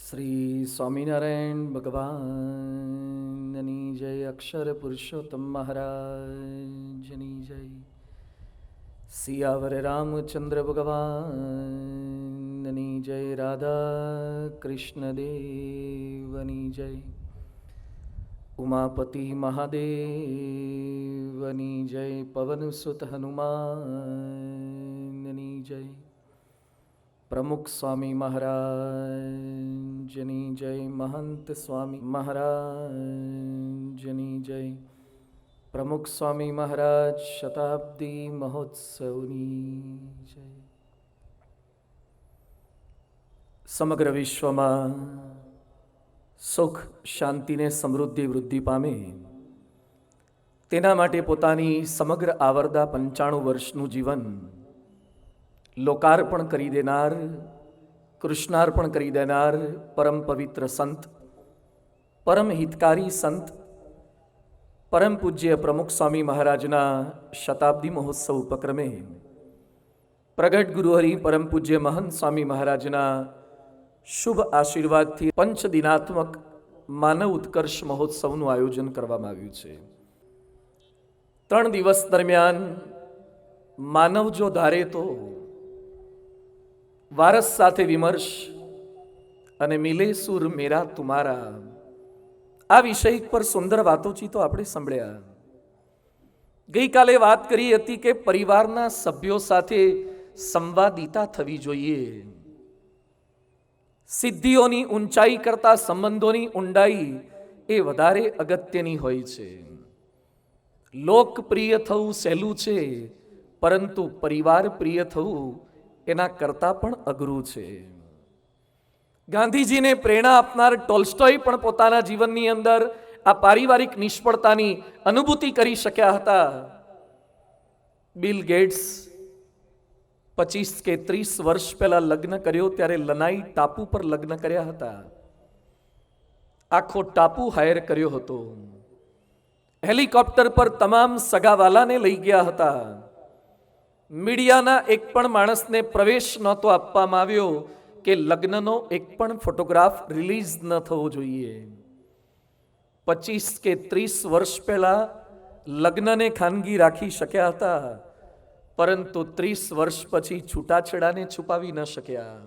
શ્રી સ્વામિનારાયણ ભગવાનની જય. અક્ષર પુરુષોત્તમ મહારાજની જય. સિયાવર રામચંદ્ર ભગવાનની જય. રાધા કૃષ્ણ દેવની જય. ઉમાપતિ મહાદેવની જય. પવનસુત હનુમાનની જય. પ્રમુખ સ્વામી મહારાજની જય. મહંત સ્વામી મહારાજની જય. પ્રમુખ સ્વામી મહારાજ શતાબ્દી મહોત્સવની જય. સમગ્ર વિશ્વમાં સુખ, શાંતિને સમૃદ્ધિ વૃદ્ધિ પામે તેના માટે પોતાની સમગ્ર આવરદા 95 વર્ષનું જીવન લોકાર્પણ કરી દેનાર, કૃષ્ણાર્પણ કરી દેનાર પરમ પવિત્ર સંત, પરમ હિતકારી સંત, પરમ પૂજ્ય પ્રમુખ સ્વામી મહારાજના શતાબ્દી મહોત્સવ ઉપક્રમે પ્રગટ ગુરુહરિ પરમ પૂજ્ય મહંત સ્વામી મહારાજના શુભ આશીર્વાદથી પંચદિનાત્મક માનવ ઉત્કર્ષ મહોત્સવનું આયોજન કરવામાં આવ્યું છે. 3 દિવસ દરમિયાન માનવ જો ધારે તો વારસ સાથે વિમર્શ અને મિલે સુર મેરા તુમારા, આ વિષય પર સુંદર વાતોચીતો આપણે સાંભળ્યા. ગઈકાલે વાત કરી હતી કે પરિવારના સભ્યો સાથે સંવાદિતા થવી જોઈએ. સિદ્ધિઓની ઊંચાઈ કરતા સંબંધોની ઊંડાઈ એ વધારે અગત્યની હોય છે. લોકપ્રિય થવું સહેલું છે, પરંતુ પરિવાર પ્રિય થવું એના કરતાં પણ અઘરું છે. ગાંધીજીને પ્રેરણા આપનાર ટોલ્સ્ટોય પણ પોતાના જીવનની અંદર આ પારિવારિક નિષ્ફળતાની અનુભૂતિ કરી શક્યા હતા. બિલ ગેટ્સ 25 કે 30 વર્ષ પહેલા લગ્ન કર્યો ત્યારે લનાઈ ટાપુ પર લગ્ન કર્યા હતા. આખો ટાપુ હાયર કર્યો હતો. હેલિકોપ્ટર પર તમામ સગાવાલાને લઈ ગયા હતા. મીડિયાના એક પણ માણસને પ્રવેશ નહોતો આપવામાં આવ્યો કે લગ્નનો એક પણ ફોટોગ્રાફ રિલીઝ ન થવો જોઈએ. 25 કે 30 વર્ષ પહેલા લગ્નને ખાનગી રાખી શક્યા હતા, પરંતુ 30 વર્ષ પછી છૂટાછેડાને છુપાવી ન શક્યા.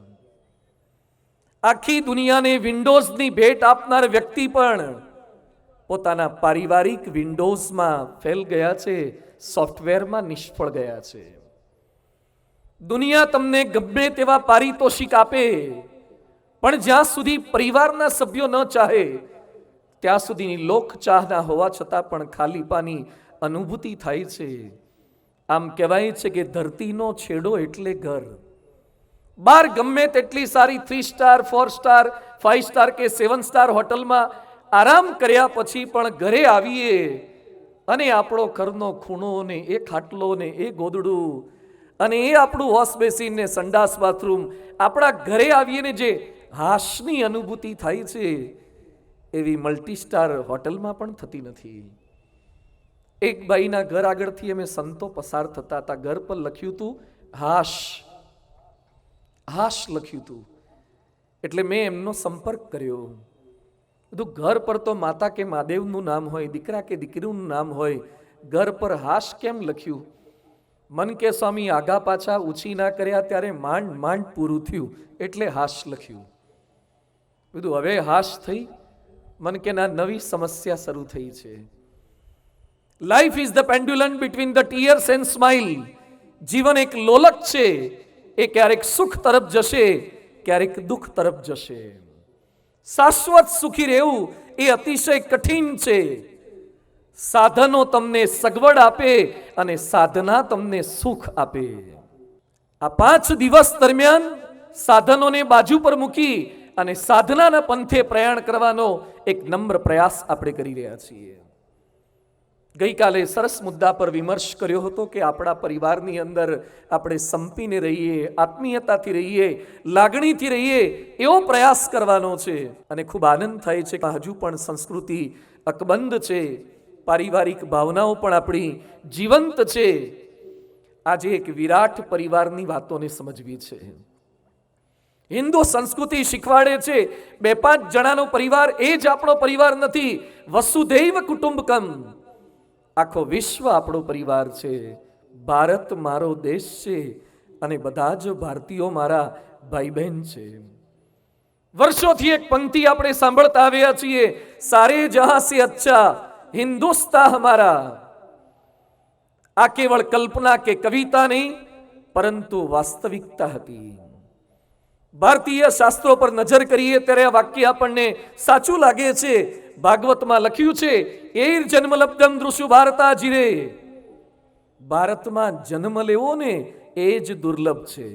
આખી દુનિયાને વિન્ડોઝની ભેટ આપનાર વ્યક્તિ પણ પોતાના પારિવારિક વિન્ડોઝમાં ફેલ ગયા છે, સોફ્ટવેરમાં નિષ્ફળ ગયા છે. દુનિયા તમને ગમે તેવા પારિતોષિક આપે, પણ જ્યાં સુધી પરિવારના સભ્યો ન ચાહે ત્યાં સુધીની લોક ચાહના હોવા છતાં પણ ખાલીપાની અનુભૂતિ થાય છે. આમ કહેવાય છે કે ધરતીનો છેડો એટલે ઘર. બહાર ગમે તેટલી સારી 3 સ્ટાર 4 સ્ટાર 5 સ્ટાર કે 7 સ્ટાર હોટલમાં આરામ કર્યા પછી પણ ઘરે આવીએ અને આપણો ઘરનો ખૂણો ને એ ખાટલો ને એ ગોદડું અને એ આપણું વોશ બેસિન ને સંડાસ બાથરૂમ, આપણા ઘરે આવીને જે હાશની અનુભૂતિ થાય છે એવી મલ્ટી સ્ટાર હોટલમાં પણ થતી નથી. એક ભાઈના ઘર આગળથી અમે સંતો પસાર થતા હતા. ઘર પર લખ્યું હતું હાશ, હાશ લખ્યું હતું. એટલે મેં એમનો સંપર્ક કર્યો. બધું ઘર પર તો માતા કે મહાદેવનું નામ હોય, દીકરા કે દીકરીનું નામ હોય, ઘર પર હાશ કેમ લખ્યું? મન કે સ્વામી આગા પાછા ઉછી ના કર્યા ત્યારે માંડ માંડ પૂરું થયું, એટલે હાશ લખ્યું. બધું હવે હાશ થઈ. મન કે ના, નવી સમસ્યા શરૂ થઈ છે. Life is the pendulum between the tears and smile. જીવન એક લોલક છે. એ ક્યારેક સુખ તરફ જશે, ક્યારેક દુઃખ તરફ જશે. શાશ્વત સુખી રહેવું એ અતિશય કઠિન છે. સાધનો તમને સગવડ આપે અને સાધના તમને સુખ આપે. આ 5 દિવસ દરમિયાન સાધનોને બાજુ પર મૂકી અને સાધનાના પંથે પ્રયાણ કરવાનો એક નમ્ર પ્રયાસ આપણે કરી રહ્યા છીએ. ગઈકાલે સરસ મુદ્દા પર વિમર્શ કર્યો હતો કે આપણા પરિવારની અંદર આપણે સંપીને રહીએ, આત્મીયતાથી રહીએ, લાગણીથી રહીએ, એવો પ્રયાસ કરવાનો છે. અને ખૂબ આનંદ થાય છે કે હજુ પણ સંસ્કૃતિ અકબંધ છે, પારિવારિક ભાવનાઓ પણ આપણી જીવંત છે. આજે એક વિરાટ પરિવારની વાતોને સમજવી છે. હિન્દુ સંસ્કૃતિ શીખવાડે છે 2-5 જણાનો પરિવાર એ જ આપણો પરિવાર નથી. વસુધૈવ કુટુંબકમ, આખો વિશ્વ આપણો પરિવાર છે. ભારત મારો દેશ છે અને બધા જ ભારતીયો મારા ભાઈ બહેન છે. વર્ષોથી એક પંક્તિ આપણે સાંભળતા આવ્યા છીએ, સારે જહાં સે અચ્છા હિન્દુસ્તા હમારા. આ કેવળ કલ્પના કે કવિતા નહીં, પરંતુ વાસ્તવિકતા હતી. ભારતીય શાસ્ત્રો પર નજર કરીએ ત્યારે આ વાક્ય આપણને સાચું લાગે છે. ભાગવતમાં લખ્યું છે, એર જન્મલબ્ધમ દૃશુ ભારતા જીરે. ભારતમાં જન્મ લેવો ને એ જ દુર્લભ છે.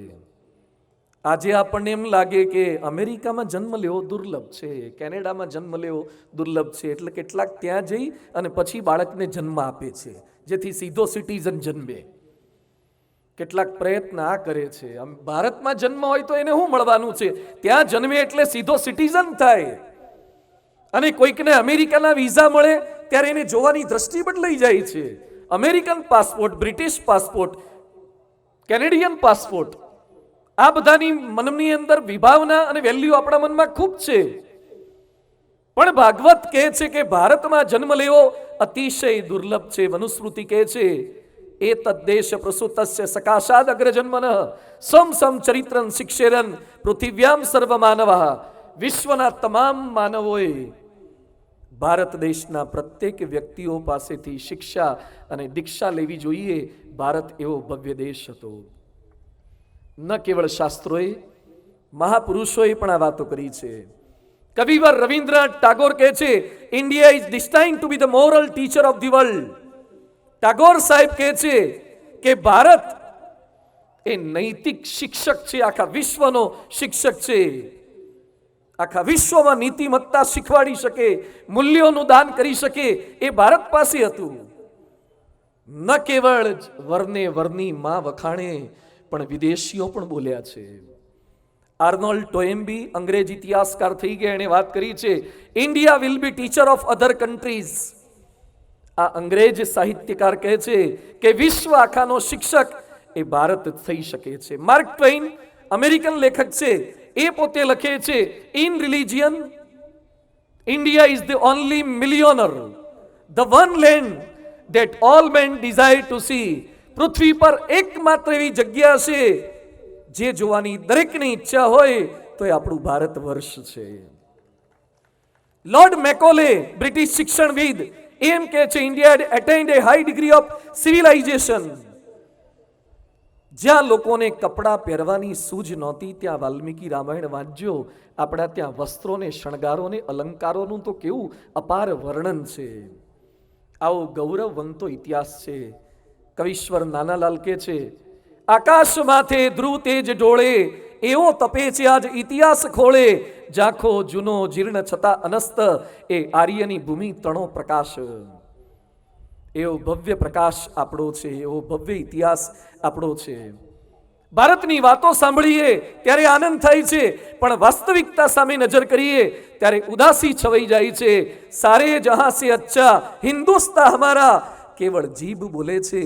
આજે આપણને એમ લાગે કે અમેરિકામાં જન્મ લેવો દુર્લભ છે, કેનેડામાં જન્મ લેવો દુર્લભ છે, એટલે કેટલાક ત્યાં જઈ અને પછી બાળકને જન્મ આપે છે જેથી સીધો સિટીઝન જન્મે. કેટલાક પ્રયત્ન આ કરે છે. ભારતમાં જન્મ હોય તો એને શું મળવાનું છે? ત્યાં જન્મે એટલે સીધો સિટીઝન થાય. અને કોઈકને અમેરિકાના વિઝા મળે ત્યારે એને જોવાની દ્રષ્ટિ બદલાઈ જાય છે. American passport, British passport, Canadian passport, આ બધાની મનની અંદર વિભાવના અને વેલ્યુ આપણા મનમાં ખૂબ છે. પણ ભાગવત કહે છે કે ભારતમાં જન્મ લેવો અતિશય દુર્લભ છે. મનુસ્મૃતિ કહે છે, એ તદ્દેશ પ્રસૂતસ્ય સકાશાદ અગ્રજન્મન સમ સમ ચરિત્રન શિક્ષેરન પૃથિવ્યામ સર્વ માનવા. વિશ્વના તમામ માનવોએ ભારત દેશના પ્રત્યેક વ્યક્તિઓ પાસેથી શિક્ષા અને દીક્ષા લેવી જોઈએ. ભારત એવો ભવ્ય દેશ હતો. ન કેવળ શાસ્ત્રોએ, મહાપુરુષોએ પણ આ વાતો કરી છે. કવિવર રવિન્દ્રનાથ ટાગોર કહે છે, India is destined to be the moral teacher of the world. Tagore સાહેબ કહે છે કે ભારત એ નૈતિક શિક્ષક છે, આખા વિશ્વનો શિક્ષક છે. આખા વિશ્વમાં નીતિમત્તા શીખવાડી શકે, મૂલ્યોનું દાન કરી શકે, એ ભારત પાસે હતું. ન કેવળ વરને વરની માં વખાણે, પણ વિદેશીઓ પણ બોલ્યા છે. આર્નોલ્ડ ટોએમ્બી અંગ્રેજ ઇતિહાસકાર થઈ ગયા, એણે વાત કરી છે, India will be teacher of other countries. આ અંગ્રેજ સાહિત્યકાર કહે છે કે વિશ્વ આખાનો શિક્ષક એ ભારત થઈ શકે છે. માર્ક ટ્વેઇન અમેરિકન લેખક છે, એ પોતે લખે છે, in religion India is the only millionaire, the one land that all men desire to see. પૃથ્વી પર એકમાત્ર એવી જગ્યા છે જે જોવાની દરેકની ઈચ્છા હોય તો એ આપણું ભારત વર્ષ છે. લોર્ડ મેકોલે બ્રિટિશ શિક્ષણવિદ એમ કહે છે, India attend A high degree of civilisation. જ્યાં લોકોને કપડાં પહેરવાની સૂઝ નહોતી ત્યાં વાલ્મીકી રામાયણ વાંચજો. આપણા ત્યાં વસ્ત્રોને, શણગારોને, અલંકારોનું તો કેવું અપાર વર્ણન છે. આવો ગૌરવવંતો ઇતિહાસ છે. કવિશ્વર નાનાલાલ કહે છે, આકાશ માથે ધ્રુવ તેજ ડોળે, એવો તપે છે આજ ઇતિહાસ ખોળે. ઝાંખો જૂનો જીર્ણ છતાં અનસ્ત, એ આર્યની ભૂમિ તણો પ્રકાશ. એવો ભવ્ય પ્રકાશ આપણો છે, એવો ભવ્ય ઇતિહાસ આપણો છે. ભારતની વાતો સાંભળીએ ત્યારે આનંદ થાય છે, પણ વાસ્તવિકતા સામે નજર કરીએ ત્યારે ઉદાસી છવાઈ જાય છે. સારે જહાં સે અચ્છા હિન્દુસ્તા હમારા. કેવળ જીભ બોલે છે,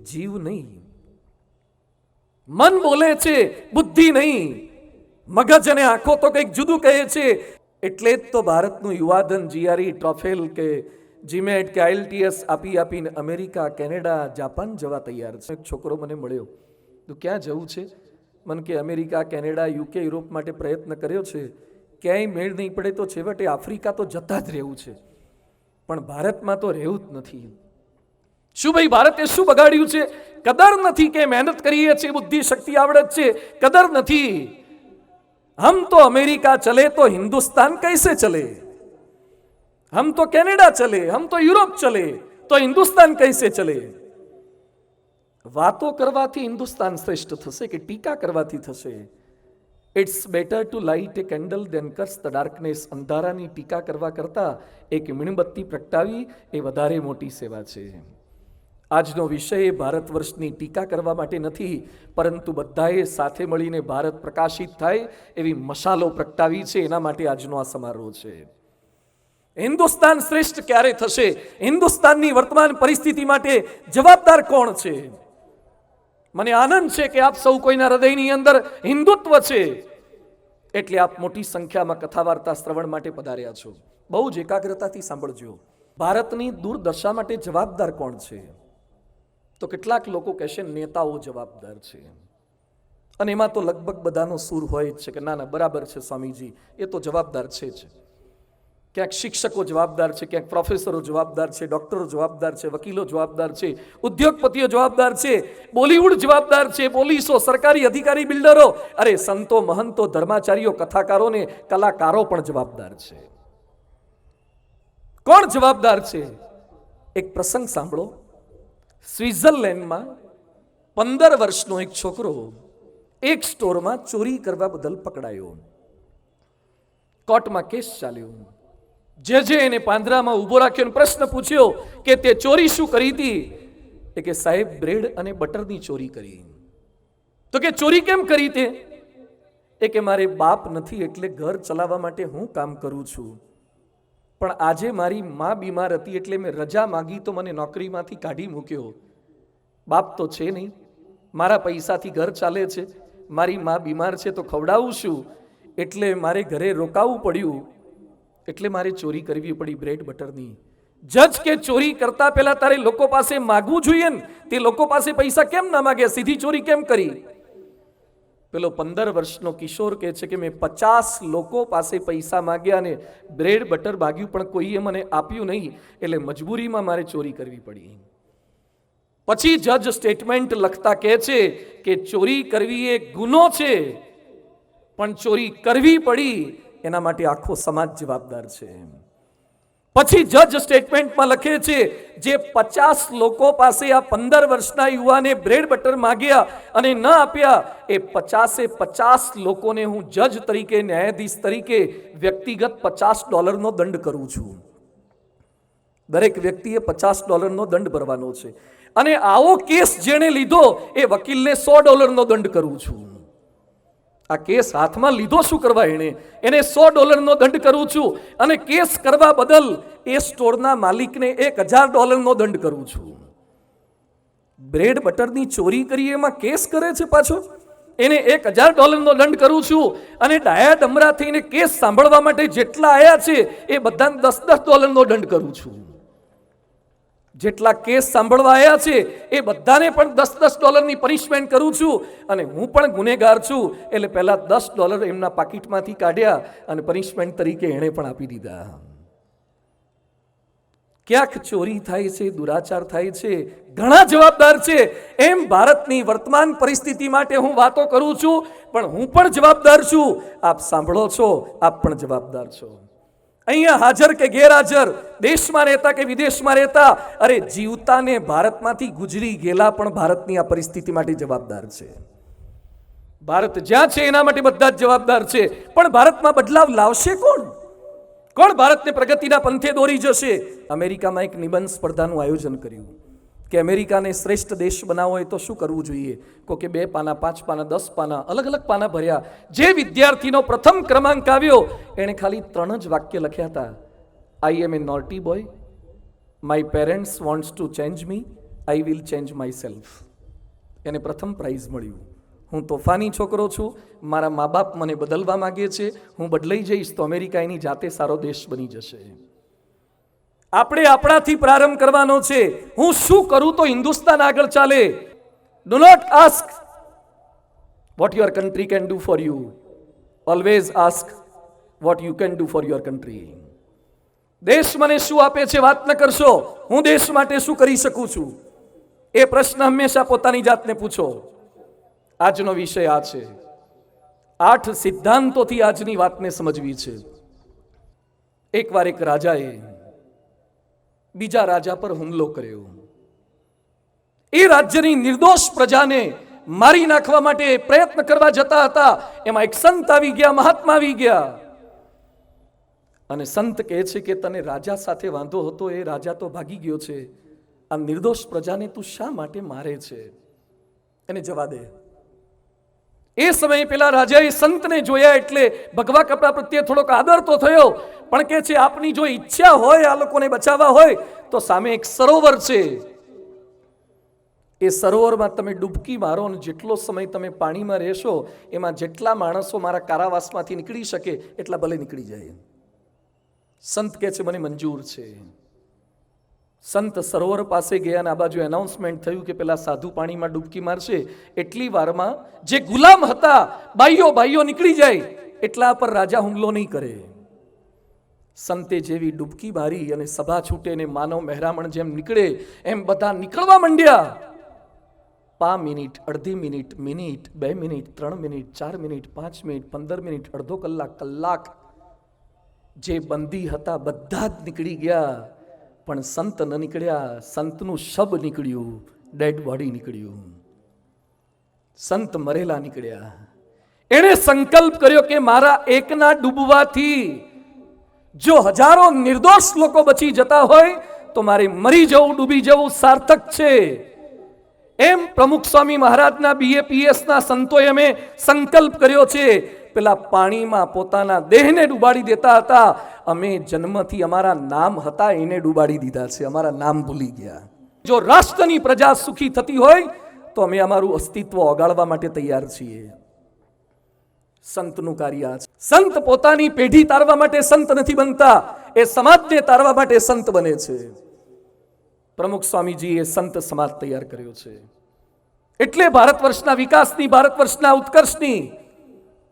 જીવ નહીં. મન બોલે છે, બુદ્ધિ નહીં. મગજ અને આંખો તો કંઈક જુદું કહે છે. એટલે જ તો ભારતનું યુવાધન જીઆરઈ, ટ્રોફેલ કે જીમેટ કે આઈએલટીએસ આપી આપીને અમેરિકા, કેનેડા, જાપાન જવા તૈયાર છે. એક છોકરો મને મળ્યો, તો ક્યાં જવું છે? મને કે અમેરિકા, કેનેડા, યુકે, યુરોપ માટે પ્રયત્ન કર્યો છે, ક્યાંય મેળ નહીં પડે તો છેવટે આફ્રિકા તો જતા જ રહેવું છે, પણ ભારતમાં તો રહેવું જ નથી. શું ભાઈ, ભારતે શું બગાડ્યું છે? કદર નથી કે મહેનત કરીએ છીએ, બુદ્ધિ શક્તિ આવડત છે, કદર નથી. હમ તો અમેરિકા ચલે તો હિન્દુસ્તાન कैसे चले? हम तो कनाडा चले, हम तो यूरोप चले, तो हिंदुस्तान कैसे चले? વાતો કરવાથી હિન્દુસ્તાન શ્રેષ્ઠ થશે કે ટીકા કરવાથી થશે? It's better to light a candle than curse the darkness. અંધારાની ટીકા કરવા કરતા એક મીણબત્તી પ્રગટાવી એ વધારે મોટી સેવા છે. આજનો વિષય ભારત વર્ષની ટીકા કરવા માટે નથી, પરંતુ બધાએ સાથે મળીને ભારત પ્રકાશિત થાય એવી મશાલો પ્રગટાવી છે, એના માટે આજનો આ સમારોહ છે. હિન્દુસ્તાન શ્રેષ્ઠ ક્યારે થશે? હિન્દુસ્તાનની વર્તમાન પરિસ્થિતિ માટે જવાબદાર કોણ છે? મને આનંદ છે કે આપ સૌ કોઈના હૃદયની અંદર હિન્દુત્વ છે. એટલે આપ મોટી સંખ્યામાં કથા વાર્તા શ્રવણ માટે પધાર્યા છો. બહુ જ એકાગ્રતાથી સાંભળજો. ભારતની દુર્દશા માટે જવાબદાર કોણ છે? તો કેટલાક લોકો કહેશે નેતાઓ જવાબદાર છે. અને એમાં તો લગભગ બધાનો સૂર હોય જ છે કે ના ના બરાબર છે સ્વામીજી, એ તો જવાબદાર છે જ. ક્યાંક શિક્ષકો જવાબદાર છે, ક્યાંક પ્રોફેસરો જવાબદાર છે, ડોક્ટરો જવાબદાર છે, વકીલો જવાબદાર છે, ઉદ્યોગપતિઓ જવાબદાર છે, બોલિવૂડ જવાબદાર છે, પોલીસો, સરકારી અધિકારી, બિલ્ડરો, અરે સંતો, મહંતો, ધર્માચાર્યો, કથાકારો ને કલાકારો પણ જવાબદાર છે. કોણ જવાબદાર છે? એક પ્રસંગ સાંભળો. સ્વિટ્ઝરલેન્ડમાં 15 વર્ષનો એક છોકરો એક સ્ટોરમાં ચોરી કરવા બદલ પકડાયો. કોર્ટમાં કેસ ચાલ્યો. જે એને પાંજરામાં ઊભો રાખ્યો, પ્રશ્ન પૂછ્યો કે તે ચોરી શું કરી હતી? એ કે સાહેબ બ્રેડ અને બટરની ચોરી કરી. તો કે ચોરી કેમ કરી તે? એ કે મારે બાપ નથી એટલે ઘર ચલાવવા માટે હું કામ કરું છું, પણ આજે મારી માં બીમાર હતી એટલે મેં રજા માંગી તો મને નોકરીમાંથી કાઢી મૂક્યો. બાપ તો છે નહીં, મારા પૈસાથી ઘર ચાલે છે, મારી માં બીમાર છે તો ખવડાવું છું, એટલે મારે ઘરે રોકાવું પડ્યું, એટલે મારે ચોરી કરવી પડી બ્રેડ બટરની. જજ કે ચોરી કરતા પહેલા તારે લોકો પાસે માગવું જોઈએ ને, તે લોકો પાસે પૈસા કેમ ના માગ્યા? સીધી ચોરી કેમ કરી? પેલો 15 વર્ષનો કિશોર કહે છે કે મેં 50 લોકો પાસે પૈસા માગ્યા અને બ્રેડ બટર માગ્યું પણ કોઈએ મને આપ્યું નહીં, એટલે મજબૂરીમાં મારે ચોરી કરવી પડી. પછી જજ સ્ટેટમેન્ટ લખતા કહે છે કે ચોરી કરવી એ ગુનો છે, પણ ચોરી કરવી પડી એના માટે આખો સમાજ જવાબદાર છે. પછી જજ સ્ટેટમેન્ટમાં લખે છે જે 50 લોકો પાસે આ 15 વર્ષના યુવાને બ્રેડ બટર માગ્યા અને ન આપ્યા, એ 50 લોકોને હું જજ તરીકે, ન્યાયાધીશ તરીકે વ્યક્તિગત $50 દંડ કરું છું. દરેક વ્યક્તિએ $50 દંડ ભરવાનો છે. અને આવો કેસ જેણે લીધો એ વકીલને $100 દંડ કરું છું. આ કેસ હાથમાં લીધો શું કરવા? એને $100 દંડ કરું છું. અને કેસ કરવા બદલ એ સ્ટોરના માલિકને $1000 દંડ કરું છું. બ્રેડ બટરની ચોરી કરી એમાં કેસ કરે છે પાછો, એને $1000 દંડ કરું છું. અને ડાયા ડમરા થઈને કેસ સાંભળવા માટે જેટલા આવ્યા છે એ બધાને $10 દંડ કરું છું. જેટલા કેસ સાંભળવા આવ્યા છે એ બધાને પણ $10 પનિશમેન્ટ કરું છું. અને હું પણ ગુનેગાર છું એટલે પહેલા $10 એમના પાકીટમાંથી કાઢ્યા અને પનિશમેન્ટ તરીકે એણે પણ આપી દીધા. ક્યાંક ચોરી થાય છે, દુરાચાર થાય છે, ઘણા જવાબદાર છે. એમ ભારતની વર્તમાન પરિસ્થિતિ માટે હું વાતો કરું છું, પણ હું પણ જવાબદાર છું. આપ સાંભળો છો, આપ પણ જવાબદાર છો. અહીંયા હાજર કે ગેરહાજર, દેશમાં રહેતા કે વિદેશમાં રહેતા, અરે જીવતાને ભારતમાંથી ગુજરી ગયેલા પણ ભારતની આ પરિસ્થિતિ માટે જવાબદાર છે. ભારત જ્યાં છે એના માટે બધા જ જવાબદાર છે. પણ ભારતમાં બદલાવ લાવશે કોણ? કોણ ભારતને પ્રગતિના પંથે દોરી જશે? અમેરિકામાં એક નિબંધ સ્પર્ધાનું આયોજન કર્યું કે અમેરિકાને શ્રેષ્ઠ દેશ બનાવવો હોય તો શું કરવું જોઈએ. કોકે 2 પાના, 5 પાના, 10 પાના, અલગ અલગ પાના ભર્યા. જે વિદ્યાર્થીનો પ્રથમ ક્રમાંક આવ્યો એણે ખાલી 3 જ વાક્ય લખ્યા હતા. I am a naughty boy, my parents wants to change me, I will change myself. એને પ્રથમ પ્રાઇઝ મળ્યું. હું તોફાની છોકરો છું, મારા મા બાપ મને બદલવા માંગે છે, હું બદલાઈ જઈશ તો અમેરિકા એની જાતે સારો દેશ બની જશે. આપણે આપણાથી પ્રારંભ કરવાનો છે. હું શું કરું તો હિન્દુસ્તાન આગળ ચાલે? Do not ask what your country can do for you, always ask what you can do for your country. દેશ મને શું આપે છે વાત ન કરશો, હું દેશ માટે શું કરી શકું છું એ પ્રશ્ન હંમેશા પોતાની જાતને પૂછો. આજનો વિષય આ છે. 8 સિદ્ધાંતોથી આજની વાતને સમજવી છે. એકવાર એક રાજાએ બીજા રાજા પર હુમલો કર્યો. એ રાજ્યની નિર્દોષ પ્રજાને મારી નાખવા માટે પ્રયત્ન કરવા જતા હતા. એમાં એક સંત આવી ગયા, મહાત્મા આવી ગયા. અને સંત કહે છે કે તને રાજા સાથે વાંધો હતો, એ રાજા તો ભાગી ગયો છે, આ નિર્દોષ પ્રજાને તું શા માટે મારે છે? એને જવા દે. એ સમયે પેલા રાજાએ સંતને જોયા એટલે ભગવા કપડા પ્રત્યે થોડોક આદર તો થયો, પણ કે છે આપની જો ઈચ્છા હોય આ લોકોને બચાવવા હોય તો સામે એક સરોવર છે, એ સરોવરમાં તમે ડૂબકી મારો અને જેટલો સમય તમે પાણીમાં રહેશો એમાં જેટલા માણસો મારા કારાવાસમાંથી નીકળી શકે એટલા ભલે નીકળી જાય. સંત કહે છે મને મંજૂર છે. સંત સરોવર પાસે ગયા અને આ બાજુ એનાઉન્સમેન્ટ થયું કે પેલા સાધુ પાણીમાં ડૂબકી મારશે. એટલી વારમાં જે ગુલામ હતા બાઈઓ નીકળી જાય એટલા પર રાજા હુમલો નહીં કરે. સંતે જેવી ડૂબકી મારી અને સભા છૂટે ને માનવ મહેરામણ જેમ નીકળે એમ બધા નીકળવા માંડ્યા. 5 મિનિટ, અડધી minute, minute, 2 minute, 3 minute, 4 minute, 5 minute, 15 minute, અડધો કલાક, કલાક, જે બંદી હતા બધા જ નીકળી ગયા, પણ સંત ન નીકળ્યા. સંતનું શબ નીકળ્યું, ડેડ બોડી નીકળ્યું. સંત મરેલા નીકળ્યા. એણે સંકલ્પ કર્યો કે મારા એકના ડૂબવાથી જો હજારો નિર્દોષ લોકો બચી જતા હોય તો મારે મરી જવું, ડૂબી જવું સાર્થક છે. એમ પ્રમુખ સ્વામી મહારાજના BAPSના સંતોએ અમે સંકલ્પ કર્યો છે. પેલા પાણીમાં પોતાના દેહને ડૂબાડી દેતા હતા. અમે જન્મથી અમારા નામ હતા એને ડૂબાડી દીધા છે. અમારા નામ ભૂલી ગયા. જો રાષ્ટ્રની પ્રજા સુખી થતી હોય તો અમે અમારું અસ્તિત્વ ઓગાળવા માટે તૈયાર છીએ. સંતનું કાર્ય છે. સંત પોતાની પેઢી તારવા માટે સંત નથી બનતા, એ સમાજને તારવા માટે સંત બને છે. પ્રમુખ સ્વામીજીએ સંત સમાજ તૈયાર કર્યો છે. એટલે ભારત વર્ષના વિકાસની, ભારત વર્ષના ઉત્કર્ષની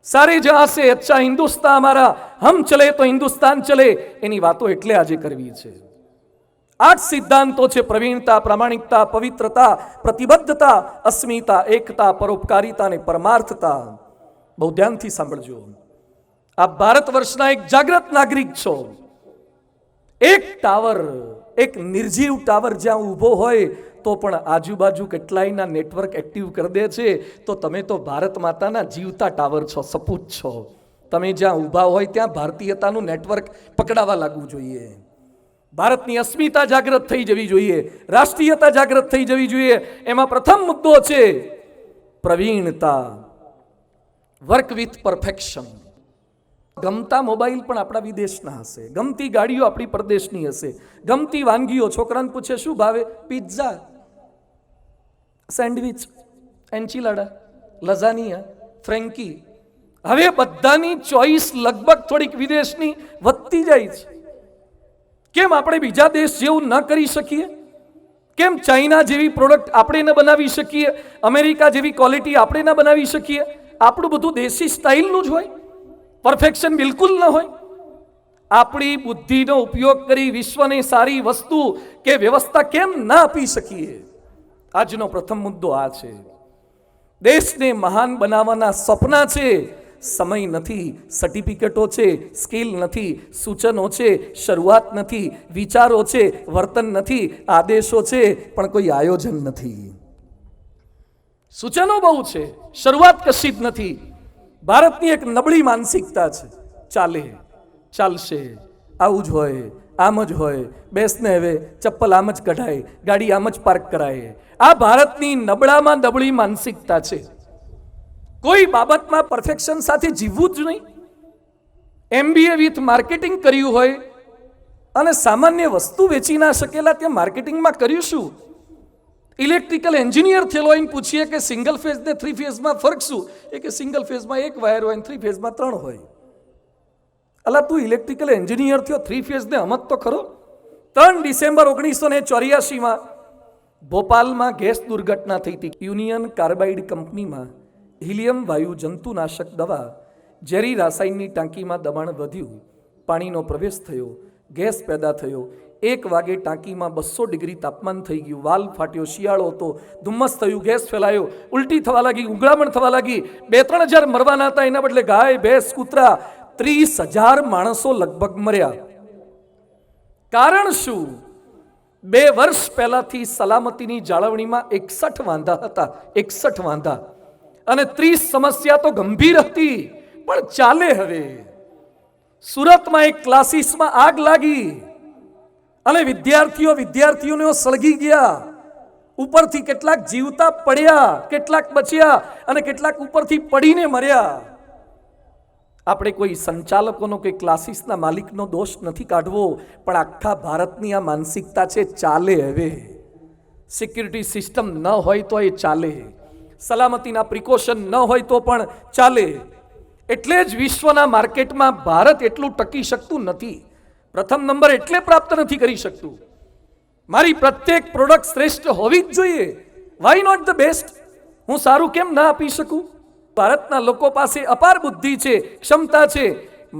સારે જહાં સે અચ્છા હિન્દુસ્તાન હમારા, હમ ચલે તો હિન્દુસ્તાન ચલે, એની વાતો એટલે આજે કરવી છે. 8 સિદ્ધાંતો છે: પ્રવીણતા, પ્રામાણિકતા, પવિત્રતા, પ્રતિબદ્ધતા, અસ્મિતા, એકતા, પરોપકારિતા અને પરમાર્થતા. બહુ ધ્યાનથી સાંભળજો. આ ભારત વર્ષના એક જાગૃત નાગરિક છો. એક ટાવર, એક નિર્જીવ ટાવર જ્યાં ઊભો હોય તો પણ આજુબાજુ કેટલાયના નેટવર્ક એક્ટિવ કરી દે છે. તો તમે તો ભારત માતાના જીવતા ટાવર છો, સપૂત છો. તમે જ્યાં ઊભા હોય ત્યાં ભારતીયતાનું નેટવર્ક પકડાવા લાગવું જોઈએ. ભારતની અસ્મિતા જાગૃત થઈ જવી જોઈએ, રાષ્ટ્રીયતા જાગૃત થઈ જવી જોઈએ. એમાં પ્રથમ મુદ્દો છે પ્રવીણતા, વર્ક વિથ પરફેક્શન. ગમતા મોબાઈલ પણ આપણા વિદેશના હશે, ગમતી ગાડીઓ આપણી પરદેશની હશે, ગમતી વાનગીઓ. છોકરાને પૂછે શું ભાવે? Pizza, sandwich, enchilada, lasagna, frankie. હવે બધાની ચોઈસ લગભગ થોડીક વિદેશની વધતી જાય છે. કેમ આપણે બીજા દેશ જેવું ન કરી શકીએ? કેમ ચાઇના જેવી પ્રોડક્ટ આપણે ન બનાવી શકીએ? અમેરિકા જેવી ક્વોલિટી આપણે ન બનાવી શકીએ? આપણું બધું દેશી સ્ટાઇલનું જ હોય, પરફેક્શન બિલકુલ ન હોય. આપણી બુદ્ધિનો ઉપયોગ કરી વિશ્વને સારી વસ્તુ કે વ્યવસ્થા કેમ ના આપી શકીએ? આજનો પ્રથમ મુદ્દો આ છે. દેશને મહાન બનાવવાના સપના છે, સમય નથી, સર્ટિફિકેટો છે, સ્કિલ નથી, સૂચનો છે, શરૂઆત નથી, વિચારો છે, વર્તન નથી, આદેશો છે, પણ કોઈ આયોજન નથી. સૂચનો બહુ છે, શરૂઆત કશી જ નથી. ભારતની એક નબળી માનસિકતા છે. ચાલે, ચાલશે, આવું જ હોય, આમ જ હોય, બેસને હવે ચપ્પલ આમ જ કઢાય, ગાડી આમ જ પાર્ક કરાય. આ ભારતની નબળામાં નબળી માનસિકતા છે. કોઈ બાબતમાં પરફેક્શન સાથે જીવવું જ નહીં. MBA વિથ માર્કેટિંગ કર્યું હોય અને સામાન્ય વસ્તુ વેચી ના શકેલા, ત્યાં માર્કેટિંગમાં કર્યું શું? ઇલેક્ટ્રિકલ એન્જિનિયર થયેલો એને પૂછીએ કે સિંગલ ફેઝ ને 3 ફેઝમાં ફરક શું? એ કે સિંગલ ફેઝમાં 1 વાયર હોય, 3 ફેઝમાં 3 હોય. અલા તું ઇલેક્ટ્રિકલ એન્જિનિયર થયો, 3 ફેઝ ને સમજ તો ખરો. 3 ડિસેમ્બર 1984માં ભોપાલમાં ગેસ દુર્ઘટના થઈ હતી. યુનિયન કાર્બાઇડ કંપનીમાં હિલિયમ વાયુ જંતુનાશક દવા, ઝેરી રાસાયણની ટાંકીમાં દબાણ વધ્યું, પાણીનો પ્રવેશ થયો, ગેસ પેદા થયો. 1 વાગે ટાંકીમાં 200 ડિગ્રી તાપમાન થઈ ગયું, વાલ ફાટ્યો, શિયાળો હતો, ધુમ્મસ થયું, ગેસ ફેલાયો, ઉલટી થવા લાગી, ઉગળામણ થવા લાગી. 2-3 હજાર મરવાના હતા, એના બદલે ગાય, ભેંસ, કૂતરા 30,000 માણસો લગભગ મર્યા. કારણ શું? 2 વર્ષ પહેલાથી સલામતીની જાળવણીમાં 61 વાંધા હતા, 61 વાંધા, અને 30 સમસ્યા તો ગંભીર હતી, પણ ચાલે. હવે સુરતમાં એક ક્લાસીસમાં આગ લાગી અને વિદ્યાર્થીઓને સળગી ગયા. ઉપરથી કેટલાક જીવતા પડ્યા, કેટલાક બચ્યા અને કેટલાક ઉપરથી પડીને મર્યા. આપણે કોઈ સંચાલકોનો કે ક્લાસીસના માલિકનો દોષ નથી કાઢવો, પણ આખા ભારતની આ માનસિકતા છે. ચાલે, હવે સિક્યુરિટી સિસ્ટમ ન હોય તો એ ચાલે, સલામતીના પ્રિકોશન ન હોય તો પણ ચાલે. એટલે જ વિશ્વના માર્કેટમાં ભારત એટલું ટકી શકતું નથી. પ્રથમ નંબર એટલે પ્રાપ્ત નથી કરી શકતું. મારી પ્રત્યેક પ્રોડક્ટ શ્રેષ્ઠ હોવી જ જોઈએ. Why not the best? હું સારું કેમ ના આપી શકું? ભારતના લોકો પાસે અપાર બુદ્ધિ છે, ક્ષમતા છે.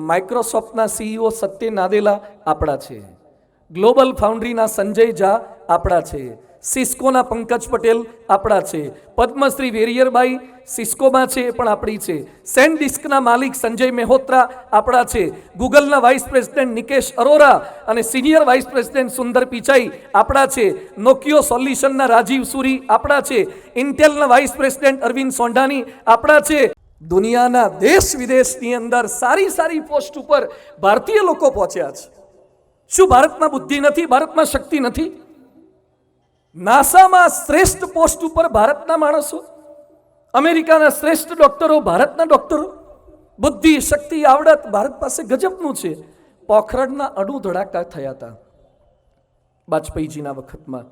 માઇક્રોસોફ્ટના સીઈઓ સત્ય નાદેલા આપણા છે, ગ્લોબલ ફાઉન્ડ્રીના સંજય ઝા આપણા છે, સિસ્કોના પંકજ પટેલ આપણા છે, પદ્મશ્રી વેરિયરબાઈ સિસ્કોમાં છે પણ આપણી છે, સેનડિસ્કના માલિક સંજય મલ્હોત્રા આપણા છે, ગૂગલના વાઇસ પ્રેસિડેન્ટ નિકેશ અરોરા અને સિનિયર વાઇસ પ્રેસિડેન્ટ સુંદર પિચાઈ આપણા છે, નોકિયો સોલ્યુશનના રાજીવ સુરી આપણા છે, ઇન્ટેલના વાઇસ પ્રેસિડેન્ટ અરવિંદ સોંઢાની આપણા છે. દુનિયાના દેશ વિદેશની અંદર સારી સારી પોસ્ટ ઉપર ભારતીય લોકો પહોંચ્યા છે. શું ભારતમાં બુદ્ધિ નથી? ભારતમાં શક્તિ નથી? નાસામાં શ્રેષ્ઠ પોસ્ટ ઉપર ભારતના માણસો, અમેરિકાના શ્રેષ્ઠ ડોક્ટરો ભારતના ડોક્ટરો. બુદ્ધિ, શક્તિ, આવડત ભારત પાસે ગજબનું છે. પોખરણના અણુ ધડાકા થયા હતા વાજપેયીજીના વખતમાં,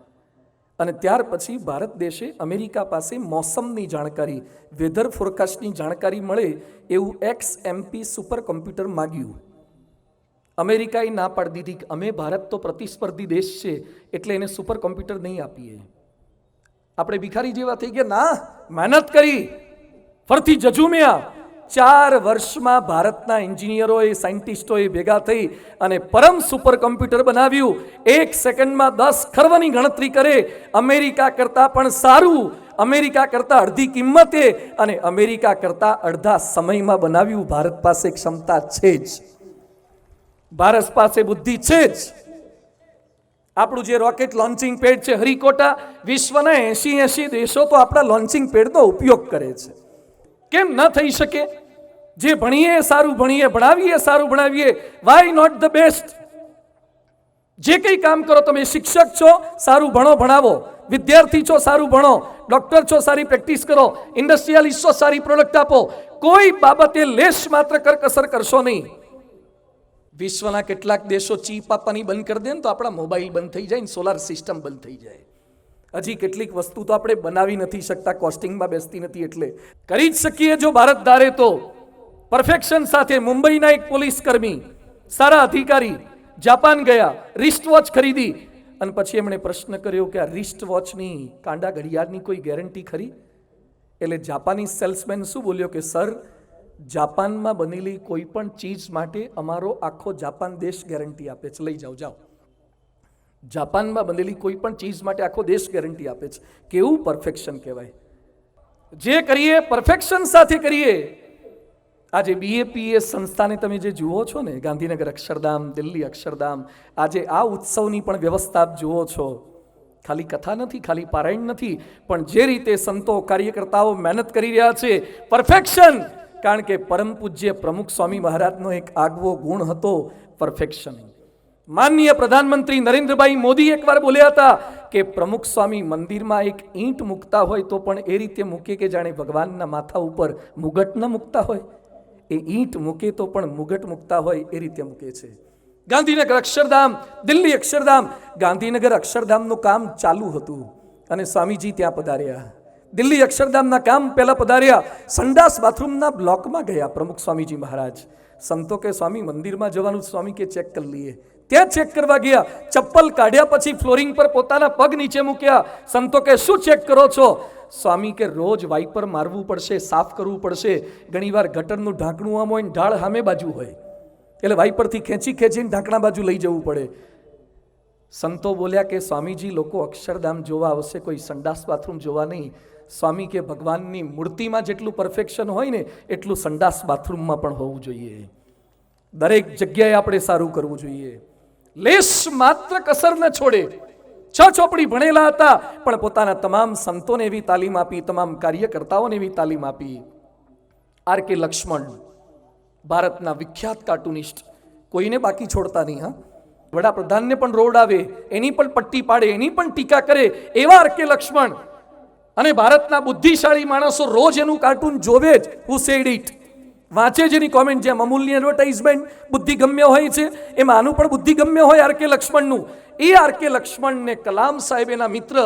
અને ત્યાર પછી ભારત દેશે અમેરિકા પાસે મોસમની જાણકારી, વેધર ફોરકાસ્ટની જાણકારી મળે એવું XMP સુપર કોમ્પ્યુટર માગ્યું. અમેરિકાએ ના પાડી દીધી કે અમે ભારત તો પ્રતિસ્પર્ધી દેશ છે એટલે એને સુપર કોમ્પ્યુટર નહીં આપીએ. આપણે ભિખારી જેવા થઈ ગયા? ના, મહેનત કરી, ફરતી જજુમ્યા. 4 વર્ષમાં ભારતના એન્જિનિયરોએ, સાયન્ટિસ્ટોએ ભેગા થઈ અને પરમ સુપર કોમ્પ્યુટર બનાવ્યું. 1 સેકન્ડમાં 10 ખર્વની ગણતરી કરે. અમેરિકા કરતાં પણ સારું, અમેરિકા કરતાં અડધી કિંમતે અને અમેરિકા કરતાં અડધા સમયમાં બનાવ્યું. ભારત પાસે ક્ષમતા છે જ, ભારત પાસે બુદ્ધિ છે જ. આપણું જે રોકેટ લોન્ચિંગ પેડ છે હરિકોટા, વિશ્વના 80 દેશો તો આપણા લોન્ચિંગ પેડનો ઉપયોગ કરે છે. કેમ ન થઈ શકે? જે ભણીએ સારું ભણીએ, ભણાવીએ સારું ભણાવીએ. Why not the best? જે કંઈ કામ કરો, તમે શિક્ષક છો સારું ભણો ભણાવો, વિદ્યાર્થી છો સારું ભણો, ડોક્ટર છો સારી પ્રેક્ટિસ કરો, ઇન્ડસ્ટ્રીયાલિસ્ટ છો સારી પ્રોડક્ટ આપો. કોઈ બાબતે લેશ માત્ર કરકસર કરશો નહીં. વિશ્વના કેટલાક દેશો ચીપ આપવાની બંધ કરી દે ને તો આપણા મોબાઈલ બંધ થઈ જાય ને સોલાર સિસ્ટમ બંધ થઈ જાય. હજી કેટલીક વસ્તુ તો આપણે બનાવી નથી શકતા, કોસ્ટિંગમાં બેસતી નથી. એટલે કરી જ શકીએ જો ભારત ધારે તો. પરફેક્શન સાથે મુંબઈના એક પોલીસ કર્મી, સારા અધિકારી, જાપાન ગયા, રિસ્ટ વોચ ખરીદી અને પછી એમણે પ્રશ્ન કર્યો કે આ રિસ્ટ વોચની, કાંડા ઘડિયાળની કોઈ ગેરંટી ખરી? એટલે જાપાની સેલ્સમેન શું બોલ્યો કે સર, જાપાનમાં બનેલી કોઈ પણ ચીજ માટે અમારો આખો જાપાન દેશ ગેરંટી આપે છે, લઈ જાઓ જાઓ. જાપાનમાં બનેલી કોઈ પણ ચીજ માટે આખો દેશ ગેરંટી આપે છે. કેવું પરફેક્શન કહેવાય! જે કરીએ પરફેક્શન સાથે કરીએ. આજે BAPS સંસ્થાને તમે જે જુઓ છો ને, ગાંધીનગર અક્ષરધામ, દિલ્હી અક્ષરધામ, આજે આ ઉત્સવની પણ વ્યવસ્થા આપ જુઓ છો. ખાલી કથા નથી, ખાલી પારાયણ નથી, પણ જે રીતે સંતો, કાર્યકર્તાઓ મહેનત કરી રહ્યા છે, પરફેક્શન. કારણ કે પરમ પૂજ્ય પ્રમુખ સ્વામી મહારાજનો એક આગવો ગુણ હતો, પરફેક્શન. માનનીય પ્રધાનમંત્રી નરેન્દ્રભાઈ મોદી એકવાર બોલ્યા હતા કે પ્રમુખ સ્વામી મંદિરમાં એક ઈંટ મૂકતા હોય તો પણ એ રીતે મૂકે કે જાણે ભગવાનના માથા ઉપર મુગટ ન મૂકતા હોય. એ ઈંટ મૂકે તો પણ મુગટ મૂકતા હોય એ રીતે મૂકે છે. ગાંધીનગર અક્ષરધામ, દિલ્હી અક્ષરધામ. ગાંધીનગર અક્ષરધામનું કામ ચાલુ હતું અને સ્વામીજી ત્યાં પધાર્યા. દિલ્હી અક્ષરધામના કામ પહેલા પધાર્યા, સંડાસ બાથરૂમના બ્લોકમાં ગયા પ્રમુખ સ્વામીજી મહારાજ. સંતો કે સ્વામી મંદિરમાં જવાનું, સ્વામી કે ચેક કરી લઈએ. ત્યાં ચેક કરવા ગયા, ચપ્પલ કાઢ્યા પછી ફ્લોરિંગ પર પોતાના પગ નીચે મૂક્યા. સંતો કે શું ચેક કરો છો? સ્વામી કે રોજ વાઇપર મારવું પડશે, સાફ કરવું પડશે. ઘણીવાર ગટરનું ઢાંકણું આમ હોય ને ઢાળ સામે બાજુ હોય, એટલે વાઇપરથી ખેંચીને ઢાંકણા બાજુ લઈ જવું પડે. સંતો બોલ્યા કે સ્વામીજી, લોકો અક્ષરધામ જોવા આવશે, કોઈ સંડાસ બાથરૂમ જોવા નહીં. સ્વામી કે ભગવાનની મૂર્તિમાં જેટલું પરફેક્શન હોય ને એટલું સંડાસ બાથરૂમમાં પણ હોવું જોઈએ. દરેક જગ્યાએ આપણે સારું કરવું જોઈએ. લેશ માત્ર કસર ન છોડે. 6 ચોપડી ભણેલા હતા પણ પોતાના તમામ સંતોને એવી તાલીમ આપી, તમામ કાર્યકર્તાઓને એવી તાલીમ આપી. R.K. લક્ષ્મણ, ભારતના વિખ્યાત કાર્ટુનિસ્ટ, કોઈને બાકી છોડતા નહીં. હા, વડાપ્રધાનને પણ રોડ આવે એની પણ પટ્ટી પાડે, એની પણ ટીકા કરે, એવા R.K. લક્ષ્મણ. અને ભારતના બુદ્ધિશાળી માણસો રોજ એનું કાર્ટૂન જોવે જ. હુ સેડ ઇટ, વાંચે જ એની કોમેન્ટ. જેમ અમૂલની એડવર્ટાઇઝમેન્ટ બુદ્ધિગમ્ય હોય છે, એમ આનું પણ બુદ્ધિગમ્ય હોય R.K. લક્ષ્મણનું. એ R.K. લક્ષ્મણને કલામ સાહેબ એના મિત્ર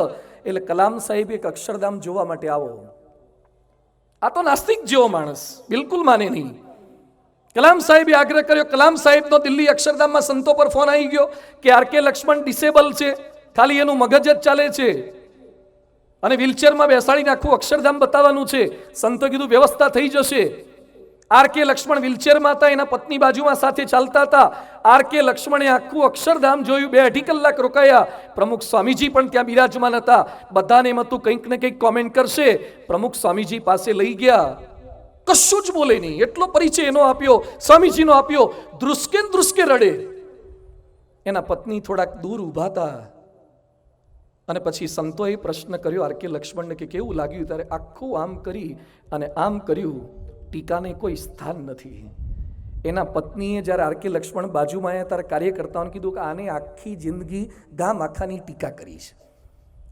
એટલે કલામ સાહેબ એક અક્ષરધામ જોવા માટે આવો. આ તો નાસ્તિક જેવો માણસ, બિલકુલ માને નહીં. કલામ સાહેબે આગ્રહ કર્યો. કલામ સાહેબનો દિલ્હી અક્ષરધામમાં સંતો પર ફોન આવી ગયો કે આર કે લક્ષ્મણ ડિસેબલ છે, ખાલી એનું મગજ જ ચાલે છે અને વ્હીલચેરમાં બેસાડીને આખું અક્ષરધામ બતાવવાનું છે. સંતો કીધું વ્યવસ્થા થઈ જશે. આર કે લક્ષ્મણ વ્હીલચેરમાં હતા, એના પત્ની બાજુમાં સાથે ચાલતા હતા. આર કે લક્ષ્મણે આખું અક્ષરધામ જોયું, 2-2.5 કલાક રોકાયા. પ્રમુખ સ્વામીજી પણ ત્યાં બિરાજમાન હતા. બધાને એમ હતું કંઈક ને કંઈક કોમેન્ટ કરશે. પ્રમુખ સ્વામીજી પાસે લઈ ગયા, કશું જ બોલે નહીં. એટલો પરિચય એનો આપ્યો, સ્વામીજીનો આપ્યો. ધ્રુસકે ને ધ્રુસકે રડે. એના પત્ની થોડાક દૂર ઊભા હતા અને પછી સંતોએ પ્રશ્ન કર્યો આર કે લક્ષ્મણને કે કેવું લાગ્યું? ત્યારે આખું આમ કરી અને આમ કર્યું. ટીકાને કોઈ સ્થાન નથી. એના પત્નીએ જ્યારે આર કે લક્ષ્મણ બાજુમાં આવ્યા ત્યારે કાર્યકર્તાઓને કીધું કે આને આખી જિંદગી ગામ આખાની ટીકા કરી છે.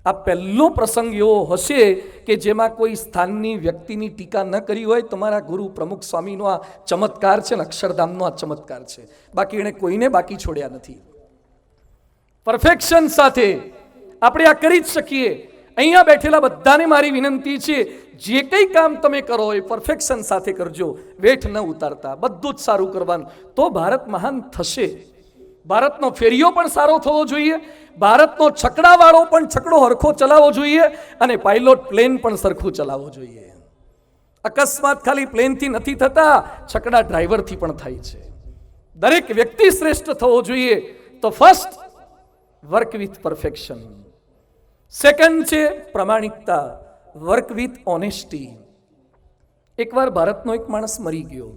આ પહેલો પ્રસંગ એવો હશે કે જેમાં કોઈ સ્થાનની વ્યક્તિની ટીકા ન કરી હોય. તમારા ગુરુ પ્રમુખ સ્વામીનો આ ચમત્કાર છે ને અક્ષરધામનો આ ચમત્કાર છે. બાકી એણે કોઈને બાકી છોડ્યા નથી. પરફેક્શન સાથે આપણે આ કરી જ શકીએ. અહીંયા બેઠેલા બધાને મારી વિનંતી છે, જે કંઈ કામ તમે કરો એ પરફેક્શન સાથે કરજો, વેઠ ન ઉતારતા, બધું જ સારું કરવાનું. તો ભારત મહાન થશે. ભારતનો ફેરીઓ પણ સારો થવો જોઈએ, ભારતનો છકડાવાળો પણ છકડો હરખો ચલાવવો જોઈએ અને પાયલોટ પ્લેન પણ સરખું ચલાવવો જોઈએ. અકસ્માત ખાલી પ્લેનથી નથી થતા, છકડા ડ્રાઈવરથી પણ થાય છે. દરેક વ્યક્તિ શ્રેષ્ઠ થવો જોઈએ. તો first, work with perfection. Second છે પ્રમાણિકતા, વર્ક વિથ ઓનેસ્ટી. એકવાર ભારતનો એક માણસ મરી ગયો,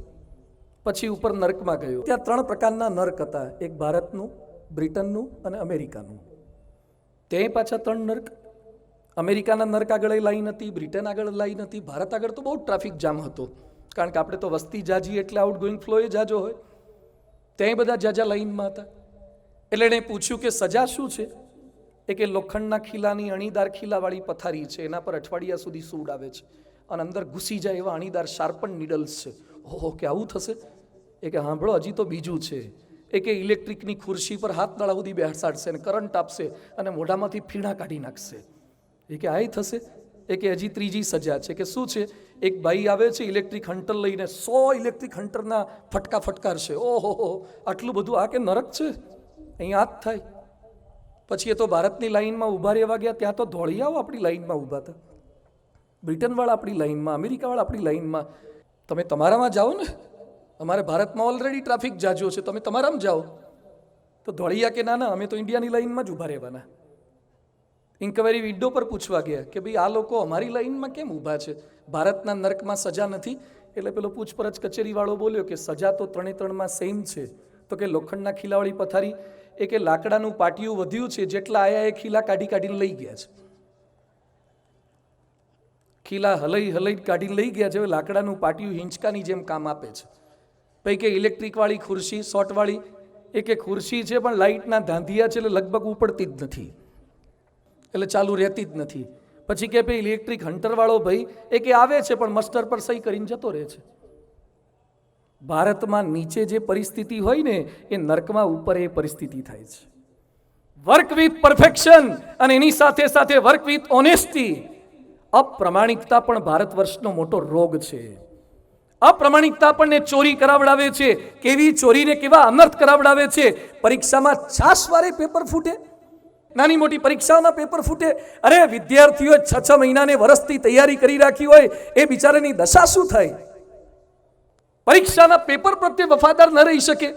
પછી ઉપર નર્કમાં ગયો. ત્યાં 3 પ્રકારના નર્ક હતા, એક ભારતનું, બ્રિટનનું અને અમેરિકાનું. ત્યાં પાછા 3 નર્ક. અમેરિકાના નર્ક આગળ લાઈન હતી, બ્રિટન આગળ લાઈન હતી, ભારત આગળ તો બહુ ટ્રાફિક જામ હતો, કારણ કે આપણે તો વસ્તી જાજી એટલે આઉટ ગોઈંગ ફ્લો એ જાજો હોય. ત્યાં બધા જાજા લાઈનમાં હતા. એટલે એણે પૂછ્યું કે સજા શું છે? એ કે લોખંડના ખીલાની અણીદાર ખીલાવાળી પથારી છે, એના પર અઠવાડિયા સુધી સૂડ આવે છે અને અંદર ઘૂસી જાય એવા અણીદાર શાર્પન નીડલ્સ છે. ઓહો, કે આવું થશે? એ કે સાંભળો, હજી તો બીજું છે. એ કે ઇલેક્ટ્રિકની ખુરશી પર હાથ દાડા સુધી બેસાડશે અને કરંટ આપશે અને મોઢામાંથી ફીણા કાઢી નાખશે. એ કે આ થશે? એ કે હજી ત્રીજી સજા છે. કે શું છે? એક ભાઈ આવે છે ઇલેક્ટ્રિક હન્ટર લઈને, 100 ઇલેક્ટ્રિક હન્ટરના ફટકા ફટકારશે. ઓહો, આટલું બધું! આ કે નરક છે? અહીંયા આ જ થાય. પછી એ તો ભારતની લાઈનમાં ઊભા રહેવા ગયા. ત્યાં તો ધોળિયાઓ આપણી લાઈનમાં ઊભા હતા, બ્રિટનવાળા આપણી લાઈનમાં, અમેરિકાવાળા આપણી લાઈનમાં. તમે તમારામાં જાઓ ને, અમારે ભારતમાં ઓલરેડી ટ્રાફિક જાજો છે, તમે તમારામાં જાઓ. તો ધોળિયા કે ના ના, અમે તો ઇન્ડિયાની લાઈનમાં જ ઊભા રહેવાના. ઇન્કવાયરી વિન્ડો પર પૂછવા ગયા કે ભાઈ આ લોકો અમારી લાઈનમાં કેમ ઊભા છે? ભારતના નર્કમાં સજા નથી. એટલે પેલો પૂછપરછ કચેરીવાળો બોલ્યો કે સજા તો 3-3માં સેમ છે. તો કે લોખંડના ખીલાવાળી પથારી, એ કે લાકડાનું પાટિયું વધ્યું છે, જેટલા આયા એ ખીલા કાઢી કાઢીને લઈ ગયા છે. ખીલા હલઈ કાઢીને લઈ ગયા છે. લાકડાનું પાટિયું હિંચકાની જેમ કામ આપે છે. પછી કે ઇલેક્ટ્રિકવાળી ખુરશી, શોર્ટવાળી, એ કે ખુરશી છે પણ લાઇટના ધાંધિયા છે એટલે લગભગ ઉપડતી જ નથી, એટલે ચાલુ રહેતી જ નથી. પછી કે ભાઈ ઇલેક્ટ્રિક હન્ટરવાળો ભાઈ, એ કે આવે છે પણ મસ્ટર પર સહી કરીને જતો રહે છે. ભારતમાં નીચે જે પરિસ્થિતિ હોય ને, એ નર્કમાં ઉપર એ પરિસ્થિતિ થાય છે. વર્ક વિથ પરફેક્શન અને એની સાથે સાથે વર્ક વિથ ઓનેસ્ટી. અપ્રમાણિકતા પણ ભારત વર્ષનો મોટો રોગ છે. અપ્રમાણિકતા આપણને ચોરી કરાવડાવે છે. કેવી ચોરીને કેવા અનર્થ કરાવડાવે છે. પરીક્ષામાં 6 વારે પેપર ફૂટે, નાની મોટી પરીક્ષાઓના પેપર ફૂટે. અરે વિદ્યાર્થીઓ 6 મહિનાને વર્ષથી તૈયારી કરી રાખી હોય, એ બિચારાની દશા શું થાય? પરીક્ષાના પેપર પ્રત્યે વફાદાર ન રહી શકે,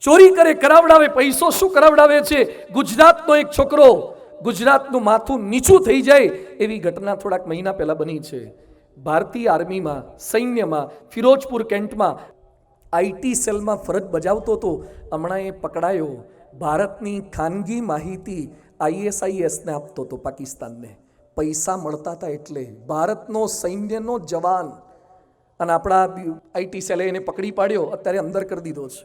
ચોરી કરે, કરાવડાવે. પૈસો શું કરાવડાવે છે? ગુજરાતનો એક છોકરો, ગુજરાતનું માથું નીચું થઈ જાય એવી ઘટના થોડાક મહિના પહેલા બની છે. ભારતીય આર્મીમાં, સૈન્યમાં, ફિરોજપુર કેન્ટમાં આઈટી સેલમાં ફરજ બજાવતો હતો. હમણાં એ પકડાયો. ભારતની ખાનગી માહિતી ISISને આપતો હતો, પાકિસ્તાનને. પૈસા મળતા હતા એટલે. ભારતનો સૈન્યનો જવાન. અને આપણા આઈટી સેલે એને પકડી પાડ્યો, અત્યારે અંદર કરી દીધો છે.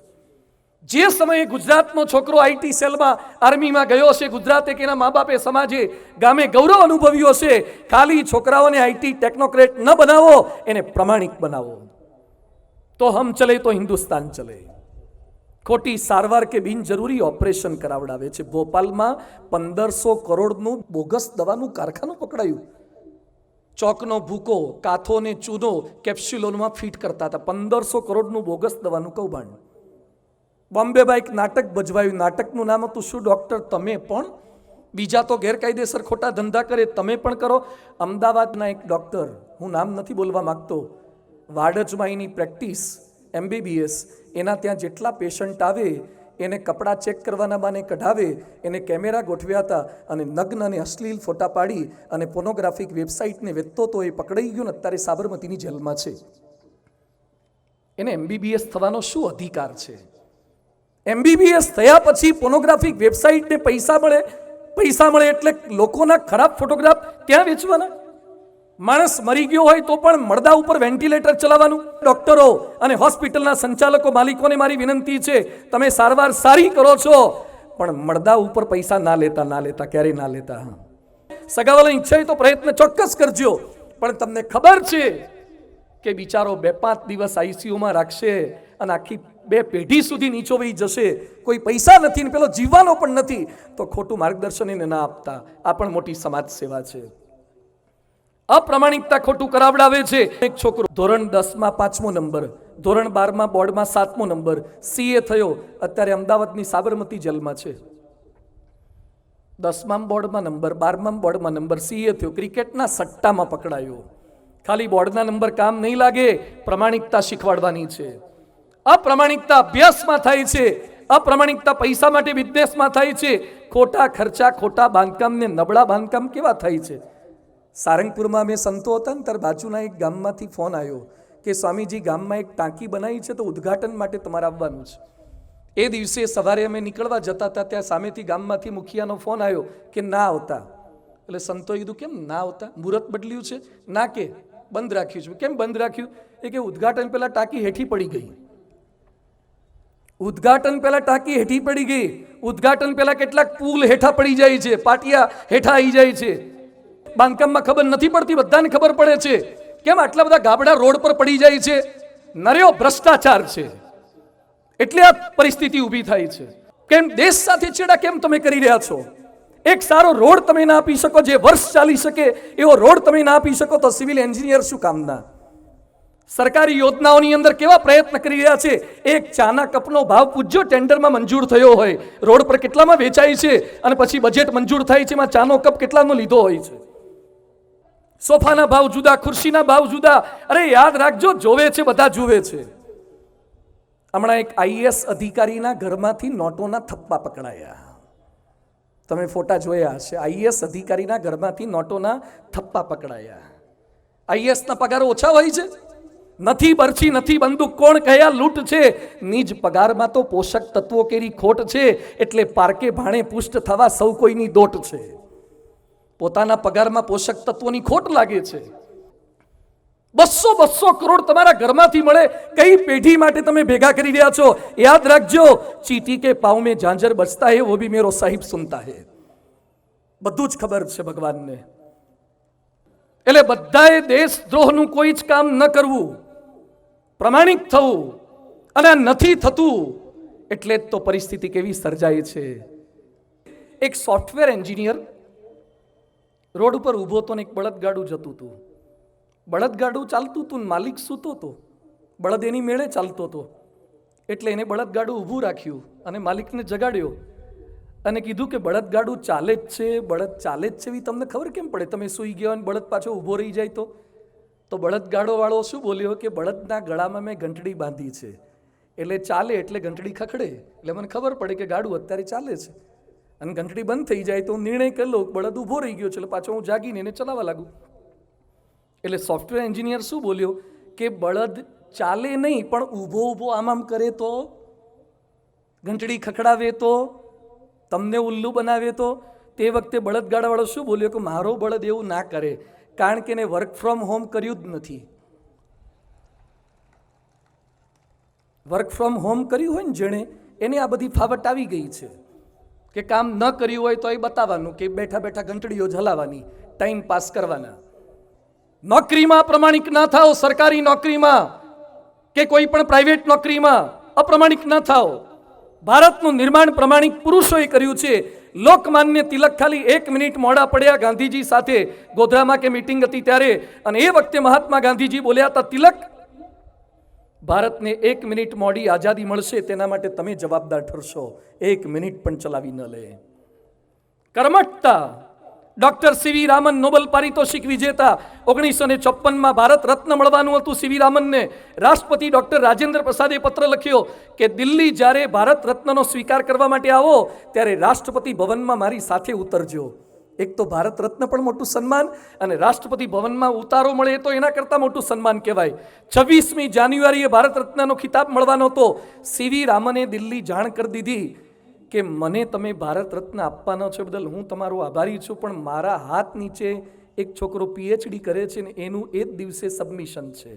જે સમયે ગુજરાતનો છોકરો આઈટી સેલમાં આર્મીમાં ગયો હશે, ગુજરાતે કે એના મા બાપે, સમાજે, ગામે ગૌરવ અનુભવ્યું હશે. ખાલી છોકરાઓને આઈટી ટેકનોક્રેટ ન બનાવો, એને પ્રમાણિક બનાવો. તો હમ ચલે તો હિન્દુસ્તાન ચલે. ખોટી સારવાર કે બિનજરૂરી ઓપરેશન કરાવડાવે છે. ભોપાલમાં 1500 કરોડનું બોગસ દવાનું કારખાનું પકડાયું. ચોકનો ભૂકો, કાથો ને ચૂનો કેપ્સ્યુલોમાં ફિટ કરતા હતા. 1500 કરોડનું બોગસ દવાનું કૌભાંડ. બોમ્બેમાં એક નાટક ભજવાયું. નાટકનું નામ હતું શું ડોક્ટર તમે પણ? બીજા તો ગેરકાયદેસર ખોટા ધંધા કરે, તમે પણ કરો. અમદાવાદના એક ડોક્ટર, હું નામ નથી બોલવા માગતો, વાડજમાં એની પ્રેક્ટિસ MBBS, એના ત્યાં જેટલા પેશન્ટ આવે એને કપડાં ચેક કરવાના બાને કઢાવે, એને કેમેરા ગોઠવ્યા હતા અને નગ્ન અને અશ્લીલ ફોટા પાડી અને પોર્નોગ્રાફિક વેબસાઇટને વેચતો તો એ પકડાઈ ગયો ને અત્યારે સાબરમતીની જેલમાં છે. એને MBBS થવાનો શું અધિકાર છે? MBBS થયા પછી પોર્નોગ્રાફિક વેબસાઇટને પૈસા મળે એટલે લોકોના ખરાબ ફોટોગ્રાફ ત્યાં વેચવાના? માણસ મરી ગયો હોય તો પણ મળદા ઉપર વેન્ટિલેટર ચલાવવાનું? ડોક્ટરો અને હોસ્પિટલના સંચાલકો માલિકોને મારી વિનંતી છે, તમે સારવાર સારી કરો છો પણ મળદા ઉપર પૈસા ના લેતા ક્યારેય ના લેતા. સગાવાલાની ઈચ્છા હોય તો પ્રયત્ન ચોક્કસ કરજો, પણ તમને ખબર છે કે બિચારો 2-5 દિવસ ICUમાં રાખશે અને આખી 2 પેઢી સુધી નીચો વહી જશે. કોઈ પૈસા નથી ને પેલો જીવવાનો પણ નથી, તો ખોટું માર્ગદર્શન એને ના આપતા. આ પણ મોટી સમાજ સેવા છે. અપ્રામાણિકતા ખોટું કરાવડાવે છે. એક છોકરો ધોરણ 10માં 5મો નંબર, ધોરણ 12માં બોર્ડમાં 7મો નંબર, CA થયો, અત્યારે અમદાવાદની સાબરમતી જેલમાં છે. 10માં બોર્ડમાં નંબર, 12માં બોર્ડમાં નંબર, CA થયો, ક્રિકેટના સટ્ટામાં પકડાયો. ખાલી બોર્ડના નંબર કામ નહીં લાગે, પ્રમાણિકતા શીખવાડવાની છે. અપ્રામાણિકતા અભ્યાસમાં થાય છે, અપ્રામાણિકતા પૈસા માટે બિઝનેસમાં થાય છે. ખોટા ખર્ચા, ખોટા બાંધકામ ને નબળા બાંધકામ કેવા થાય છે? સારંગપુરમાં મેં સંતો હતા ને ત્યારે બાજુના એક ગામમાંથી ફોન આવ્યો કે સ્વામીજી ગામમાં એક ટાંકી બનાવી છે તો ઉદ્ઘાટન માટે તમારે આવવાનું છે. એ દિવસે સવારે અમે નીકળવા જતા હતા ત્યાં સામેથી ગામમાંથી મુખિયાનો ફોન આવ્યો કે ના આવતા. એટલે સંતોએ કીધું કેમ ના આવતા? મુહૂર્ત બદલ્યું છે? ના, કે બંધ રાખ્યું છે. કેમ બંધ રાખ્યું? એ કે ઉદ્ઘાટન પહેલા ટાંકી હેઠી પડી ગઈ. ઉદ્ઘાટન પહેલા ટાંકી હેઠી પડી ગઈ. ઉદ્ઘાટન પહેલા કેટલાક પુલ હેઠા પડી જાય છે, પાટિયા હેઠા આવી જાય છે. બાંધકામમાં ખબર નથી પડતી, બધાને ખબર પડે છે. કેમ આટલા બધા ગાબડા રોડ પર પડી જાય છે? નર્યો ભ્રષ્ટાચાર છે, એટલે આ પરિસ્થિતિ ઊભી થાય છે. કેમ દેશ સાથે છેડા કેમ તમે કરી રહ્યા છો? એક સારો રોડ તમે ના આપી શકો, જે વર્ષ ચાલી શકે એવો રોડ તમે ના આપી શકો તો સિવિલ એન્જિનિયર શું કામના? સરકારી યોજનાઓની અંદર કેવા પ્રયત્ન કરી રહ્યા છે. એક ચાના કપનો ભાવ પૂછજો, ટેન્ડરમાં મંજૂર થયો હોય, રોડ પર કેટલામાં વેચાય છે અને પછી બજેટ મંજૂર થાય છે, એમાં ચાનો કપ કેટલાનો લીધો હોય છે. સોફાના ભાવ જુદા, ખુરશીના ભાવ જુદા. અરે યાદ રાખજો, જોવે છે બધા જુએ છે. હમણાં એક IAS અધિકારીના ઘરમાંથી નોટોના થપ્પા પકડાયા. તમે ફોટા જોયા હશે. IAS અધિકારીના ઘરમાંથી નોટોના થપ્પા પકડાયા. IAS ના પગાર ઓછા હોય છે? નથી બરછી, નથી બંદૂક, કોણ કયા લૂંટ છે? નિજ પગારમાં તો પોષક તત્વો કેરી ખોટ છે, એટલે પારકે ભાણે પુષ્ટ થવા સૌ કોઈની દોટ છે. પોતાના પગારમાં પોષક તત્વોની ખોટ લાગે છે. 200 કરોડ તમારા ઘરમાંથી મળે, કઈ પેઢી માટે તમે ભેગા કરી રહ્યા છો? યાદ રાખજો, ચીટી કે પાવ में झांझर बजता है वो भी मेरो साहिब सुनता है. બધું જ ખબર છે ભગવાનને. એટલે બધાએ દેશદ્રોહનું કોઈ જ કામ ન કરવું, પ્રમાણિક થવું, અને નથી થતું એટલે જ તો પરિસ્થિતિ કેવી સર્જાય છે. એક સોફ્ટવેર એન્જિનિયર રોડ ઉપર ઊભો હતો ને એક બળદગાડું જતું હતું. બળદગાડું ચાલતું હતું ને માલિક સૂતો હતો. બળદ એની મેળે ચાલતો હતો એટલે એને બળદગાડું ઊભું રાખ્યું અને માલિકને જગાડ્યો અને કીધું કે બળદગાડું ચાલે જ છે, બળદ ચાલે જ છે, એવી તમને ખબર કેમ પડે? તમે સૂઈ ગયો અને બળદ પાછો ઊભો રહી જાય તો બળદગાડો વાળો શું બોલ્યો કે બળદના ગળામાં મેં ઘંટડી બાંધી છે, એટલે ચાલે એટલે ઘંટડી ખખડે, એટલે મને ખબર પડે કે ગાડું અત્યારે ચાલે છે. અને ઘંટડી બંધ થઈ જાય તો હું નિર્ણય કરી લઉં બળદ ઊભો રહી ગયો છે, એટલે પાછો હું જાગીને એને ચલાવવા લાગુ. એટલે સોફ્ટવેર એન્જિનિયર શું બોલ્યો કે બળદ ચાલે નહીં પણ ઊભો ઊભો આમ કરે તો, ઘંટડી ખખડાવે તો, તમને ઉલ્લુ બનાવે તો. તે વખતે બળદગાડાવાળો શું બોલ્યો કે મારો બળદ એવું ના કરે, કારણ કે એને વર્ક ફ્રોમ હોમ કર્યું જ નથી. વર્ક ફ્રોમ હોમ કર્યું હોય ને જેણે, એને આ બધી ફાવટ આવી ગઈ છે કે કામ ન કર્યું હોય તો એ બતાવવાનું કે બેઠા બેઠા ઘંટડીઓ ઝલાવવાની, ટાઈમ પાસ કરવાના. નોકરીમાં અપ્રમાણિક ના થાઓ, સરકારી નોકરીમાં કે કોઈ પણ પ્રાઇવેટ નોકરીમાં અપ્રમાણિક ના થાઓ. ભારતનું નિર્માણ પ્રમાણિક પુરુષોએ કર્યું છે. લોકમાન્ય તિલક ખાલી 1 મિનિટ મોડા પડ્યા ગાંધીજી સાથે, ગોધરામાં કે મીટિંગ હતી ત્યારે, અને એ વખતે મહાત્મા ગાંધીજી બોલ્યા હતા, તિલક, ભારતને 1 મિનિટ મોડી આઝાદી મળશે તેના માટે તમે જવાબદાર ઠરશો. 1 મિનિટ પણ ચલાવી ન લે. કર્મઠતા. ડોક્ટર સીવી રામન, નોબેલ પારિતોષિક વિજેતા, 1954માં ભારત રત્ન મળવાનું હતું સીવી રામનને. રાષ્ટ્રપતિ ડોક્ટર રાજેન્દ્ર પ્રસાદે પત્ર લખ્યો કે દિલ્હી જ્યારે ભારત રત્નનો સ્વીકાર કરવા માટે આવો ત્યારે રાષ્ટ્રપતિ ભવનમાં મારી સાથે ઉતરજો. એક તો ભારત રત્ન પણ મોટું સન્માન, અને રાષ્ટ્રપતિ ભવનમાં ઉતારો મળે તો એના કરતાં મોટું સન્માન કહેવાય. 26મી જાન્યુઆરીએ ભારત રત્નનો ખિતાબ મળવાનો હતો. સીવી રામને દિલ્હી જાણ કરી દીધી કે મને તમે ભારત રત્ન આપવાનો છે બદલ હું તમારો આભારી છું, પણ મારા હાથ નીચે એક છોકરો પીએચડી કરે છે ને એનું એ જ દિવસે સબમિશન છે,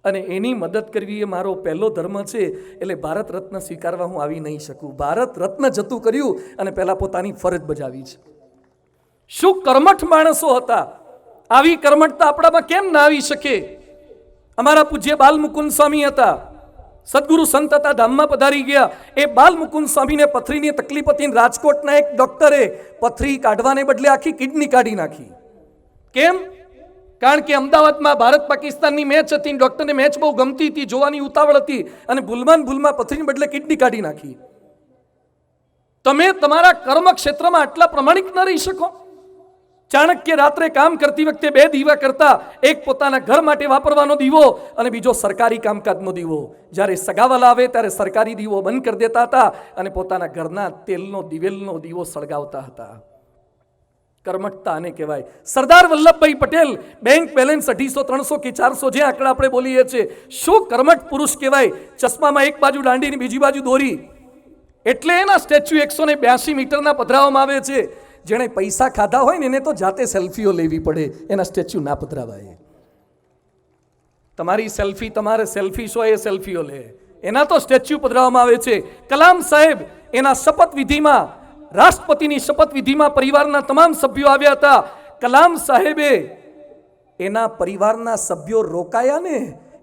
અને એની મદદ કરવી એ મારો પહેલો ધર્મ છે, એટલે ભારત રત્ન સ્વીકારવા હું આવી નહીં શકું. ભારત રત્ન જતું કર્યું અને પહેલાં પોતાની ફરજ બજાવી છે. શું કર્મઠ માણસો હતા! આવી કર્મઠતા આપણામાં કેમ ના આવી શકે? અમારા પૂજ્ય બાલ મુકુંદ સ્વામી હતા, સદગુરુ સંત હતા, ધામમાં પધારી ગયા. એ બાલ મુકુંદ સ્વામીને પથરીની તકલીફ હતી. રાજકોટના એક ડોક્ટરે પથરી કાઢવાને બદલે આખી કિડની કાઢી નાખી. કેમ? કારણ કે અમદાવાદમાં ભારત પાકિસ્તાનની મેચ હતી, ડોક્ટરને મેચ બહુ ગમતી હતી, જોવાની ઉતાવળ હતી, અને ભૂલમાં પથરીને બદલે કિડની કાઢી નાખી. તમે તમારા કર્મ ક્ષેત્રમાં આટલા પ્રમાણિક ન રહી શકો? ચાણક્ય રાત્રે કામ કરતી વખતે 2 દીવા કરતા, એક પોતાના ઘર માટે વાપરવાનો દીવો અને બીજો સરકારી કામકાજનો દીવો. જ્યારે સગાવાલા આવે ત્યારે સરકારી દીવો બંધ કરી દેતા હતા અને પોતાના ઘરના તેલનો દિવેલનો દીવો સળગાવતા હતા. કર્મઠતા આને કહેવાય. સરદાર વલ્લભભાઈ પટેલ, બેંક બેલેન્સ 250, 300 કે 400 જે આંકડા આપણે બોલીએ છીએ, શું કર્મઠ પુરુષ કહેવાય! ચશ્મામાં એક બાજુ દાંડી ને બીજી બાજુ દોરી, એટલે એના સ્ટેચ્યુ 182 મીટરના પધરાવવામાં આવે છે. જેણે પૈસા ખાધા હોય ને એને તો જાતે સેલ્ફીઓ લેવી પડે, એના સ્ટેચ્યુ ના પધરાવાય. તમારી સેલ્ફી, તમારે સેલ્ફી શો, એ સેલ્ફીઓ લે, એના તો સ્ટેચ્યુ પધરાવવામાં આવે છે. કલામ સાહેબ, એના શપથવિધિમાં, રાષ્ટ્રપતિની શપથવિધિમાં પરિવારના તમામ સભ્યો આવ્યા હતા. કલામ સાહેબે એના પરિવારના સભ્યો રોકાયા ને,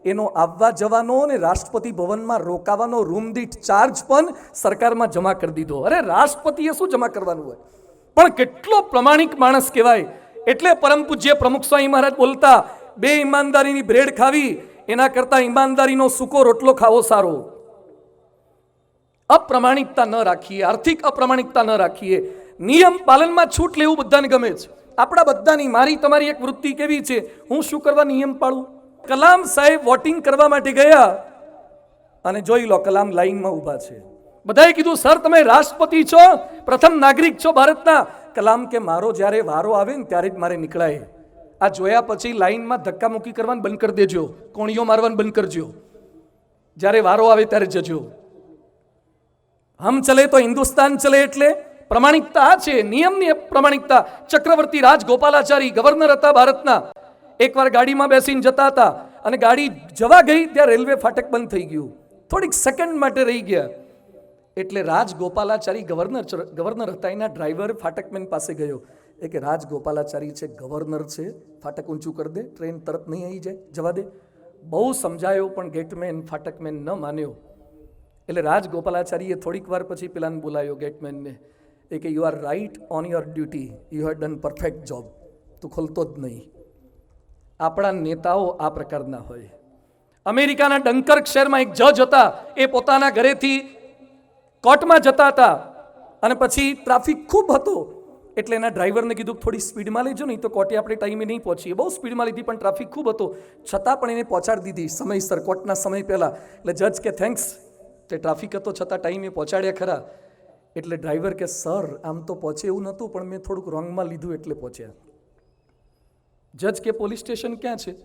એનો આવવા જવાનો અને રાષ્ટ્રપતિ ભવનમાં રોકાવાનો રૂમ દીઠ ચાર્જ પણ સરકારમાં જમા કરી દીધો. અરે રાષ્ટ્રપતિએ શું જમા કરવાનું હોય? પણ કેટલો પ્રમાણિક માણસ કહેવાય! એટલે પરમ પૂજ્ય પ્રમુખ સ્વામી મહારાજ બોલતા, 2 ઈમાનદારીની બ્રેડ ખાવી એના કરતા ઈમાનદારીનો સૂકો રોટલો ખાવો સારો. અપ્રમાણિકતા ન રાખીએ, આર્થિક અપ્રમાણિકતા ન રાખીએ. નિયમ પાલનમાં છૂટ લેવું બધાને ગમે છે. આપણા બધાની, મારી તમારી એક વૃત્તિ કેવી છે, હું શું કરવા નિયમ પાળું? કલામ સાહેબ વોટિંગ કરવા માટે ગયા અને જોઈ લો, કલામ લાઈનમાં ઊભા છે. બધાએ કીધું, સર તમે રાષ્ટ્રપતિ છો, પ્રથમ નાગરિક છો ભારતના. કલામ કે મારો જ્યારે વારો આવે ને ત્યારે જ મારે નીકળાય. આ જોયા પછી લાઈનમાં ધક્કા મૂકી કરવાનું બંધ કરી દેજો, કોણીઓ મારવાનું બંધ કરજો. જ્યારે વારો આવે ત્યારે જજો. હમ ચલે તો હિન્દુસ્તાન ચલે. એટલે પ્રમાણિકતા આ છે, નિયમની પ્રમાણિકતા. ચક્રવર્તી રાજગોપાલાચારી ગવર્નર હતા ભારતના. એકવાર ગાડીમાં બેસીને જતા હતા અને ગાડી જવા ગઈ ત્યાં રેલવે ફાટક બંધ થઈ ગયું. થોડીક સેકન્ડ માટે રહી ગયા. એટલે રાજગોપાલાચારી ગવર્નર હતા, એના ડ્રાઈવર ફાટકમેન પાસે ગયો. એ કે રાજગોપાલાચારી છે, ગવર્નર છે, ફાટક ઊંચું કરી દે, ટ્રેન તરત નહીં આવી જાય, જવા દે. બહુ સમજાયો પણ ગેટમેન ફાટકમેન ન માન્યો. એટલે રાજગોપાલાચારીએ થોડીક વાર પછી પેલાને બોલાયો, ગેટમેનને. એ કે you are right on your duty, you have done perfect job. તું ખોલતો જ નહીં. આપણા નેતાઓ આ પ્રકારના હોય. અમેરિકાના ડંકર્ક શહેરમાં એક જજ હતા. એ પોતાના ઘરેથી કોર્ટમાં જતા હતા અને પછી ટ્રાફિક ખૂબ હતો, એટલે એના ડ્રાઈવરને કીધું થોડી સ્પીડમાં લેજો, નહીં તો કોર્ટે આપણે ટાઈમે નહીં પહોંચીએ. બહુ સ્પીડમાં લીધી પણ ટ્રાફિક ખૂબ હતો, છતાં પણ એને પહોંચાડી દીધી સમયસર, કોર્ટના સમય પહેલાં. એટલે જજ કે થેન્ક્સ, તે ટ્રાફિક હતો છતાં ટાઈમે પહોંચાડ્યા ખરા. એટલે ડ્રાઈવર કે સર આમ તો પહોંચે એવું નહોતું, પણ મેં થોડુંક રોંગમાં લીધું એટલે પહોંચ્યા. જજ કે પોલીસ સ્ટેશન ક્યાં છે?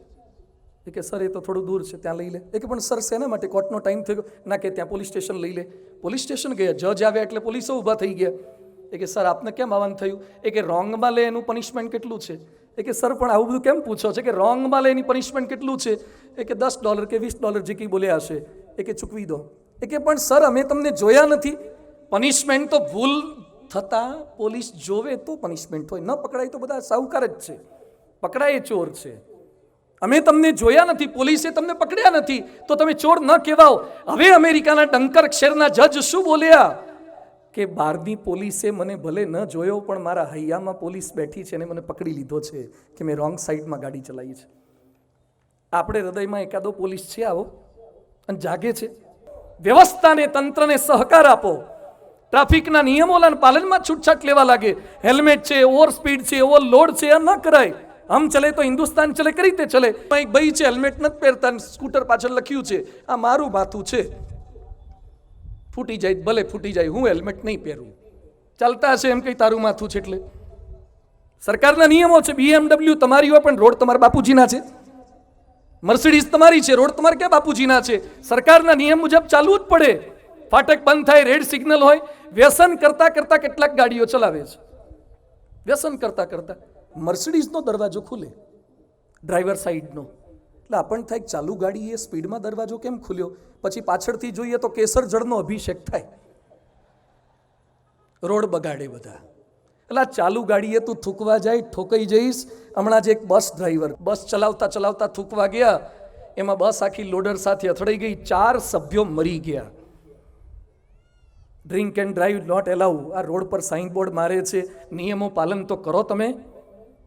એ કે સર એ તો થોડું દૂર છે, ત્યાં લઈ લે. એ કે પણ સર શેના માટે? કોર્ટનો ટાઈમ થઈ ગયો. ના કે ત્યાં પોલીસ સ્ટેશન લઈ લે. પોલીસ સ્ટેશન ગયા, જજ આવ્યા એટલે પોલીસો ઊભા થઈ ગયા. એ કે સર આપને કેમ આવવાનું થયું? એ કે રોંગમાં લે એનું પનિશમેન્ટ કેટલું છે? એ કે સર પણ આવું બધું કેમ પૂછો છે કે રોંગમાં લે એની પનિશમેન્ટ કેટલું છે? એ કે $10 કે $20 જે કંઈ બોલ્યા હશે. એ કે ચૂકવી દો. એ કે પણ સર અમે તમને જોયા નથી. પનિશમેન્ટ તો ભૂલ થતાં પોલીસ જોવે તો પનિશમેન્ટ હોય, ન પકડાય તો બધા સાહુકાર જ છે, પકડાય ચોર છે. અમે તમને જોયા નથી, પોલીસે તમને પકડ્યા નથી, તો તમે ચોર ન કહેવાઓ. હવે અમેરિકાના ડંકર્ક શહેરના જજ શું બોલ્યા કે બહારની પોલીસે મને ભલે ન જોયો, પણ મારા હૈયામાં પોલીસ બેઠી છે અને મને પકડી લીધો છે કે મેં રોંગ સાઈડમાં ગાડી ચલાવી છે. આપણે હૃદયમાં એકાદો પોલીસ છે આવો અને જાગે છે? વ્યવસ્થાને, તંત્રને સહકાર આપો. ટ્રાફિકના નિયમોના પાલનમાં છૂટછાટ લેવા લાગે. હેલ્મેટ છે, ઓવર સ્પીડ છે, ઓવરલોડ છે, આ ન કરાય. હમ ચલે તો હિન્દુસ્તાન ચલે કઈ રીતે ચલે? એક ભાઈ છે, હેલ્મેટ નથી પહેરતા, સ્કૂટર પાછળ લખ્યું છે આ મારું માથું છે, ફૂટી જાય ભલે ફૂટી જાય, હું હેલ્મેટ નહીં પહેરું. ચાલતા હશે એમ કઈ તારું માથું છે એટલે. સરકારના નિયમો છે. BMW તમારી હોય પણ રોડ તમારા બાપુજીના છે. મર્સિડીઝ તમારી છે, રોડ તમારે ક્યાં બાપુજીના છે? સરકારના નિયમ મુજબ ચાલવું જ પડે. ફાટક બંધ થાય, રેડ સિગ્નલ હોય. વ્યસન કરતા કરતા કેટલાક ગાડીઓ ચલાવે છે. વ્યસન કરતા કરતા મર્સિડીઝનો દરવાજો ખુલે, ડ્રાઈવર સાઈડનો, એટલે આપણને થાય ચાલુ ગાડી એ સ્પીડમાં દરવાજો કેમ ખુલ્યો? પછી પાછળથી જોઈએ તો કેસર જળનો અભિષેક થાય, રોડ બગાડે બધા. એટલે ચાલુ ગાડીએ તું થૂકવા જાય, ઠોકાઈ જઈશ. હમણાં જ એક બસ ડ્રાઈવર બસ ચલાવતા ચલાવતા થૂકવા ગયા, એમાં બસ આખી લોડર સાથે અથડાઈ ગઈ, 4 સભ્યો મરી ગયા. Drink and drive not allow. આ રોડ પર સાઇનબોર્ડ મારે છે, નિયમો પાલન તો કરો તમે.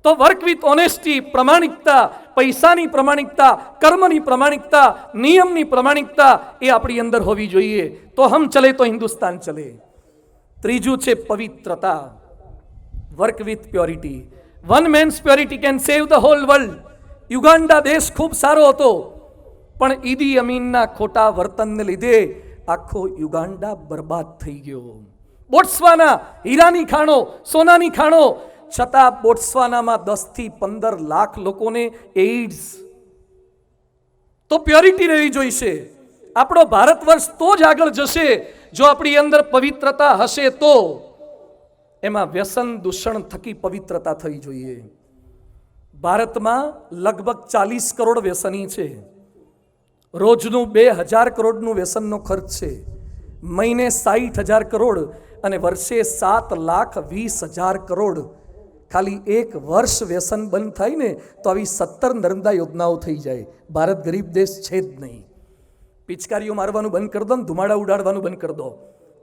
તો વર્ક વિથ ઓનેસ્ટી, પ્રમાણિકતા, પૈસાની પ્રમાણિકતા, કર્મની પ્રમાણિકતા, નિયમની પ્રમાણિકતા એ આપણી અંદર હોવી જોઈએ. તો હમ ચલે તો હિન્દુસ્તાન ચલે. ત્રીજું છે પવિત્રતા. Work with purity. One man's purity can save the whole world. Uganda દેશ ખૂબ સારો હતો, પણ ઈદી અમીનના ખોટા વર્તનને લીધે આખો યુગાન્ડા બરબાદ થઈ ગયો. બોટ્સવાના હીરાની ખાણો, સોનાની ખાણો, છતાં બોટ્સવાનામાં 10 થી 15 લાખ લોકોને એઇડ્સ. તો પ્યોરિટી રહેવી જોઈશે. આપણો ભારત વર્ષ તો જ આગળ જશે જો આપણી અંદર પવિત્રતા હશે. તો એમાં વ્યસન દૂષણ થકી પવિત્રતા થઈ જોઈએ. ભારતમાં લગભગ 40 કરોડ વ્યસની છે. રોજનું 2000 કરોડનું વ્યસનનો ખર્ચ છે. મહિને 60,000 કરોડ અને વર્ષે 7,20,000 કરોડ. ખાલી 1 વર્ષ વ્યસન બંધ થાય ને તો આવી 17 નર્મદા યોજનાઓ થઈ જાય. ભારત ગરીબ દેશ છે જ નહીં. પિચકારીઓ મારવાનું બંધ કરી દો ને ધુમાડા ઉડાડવાનું બંધ કરી દો.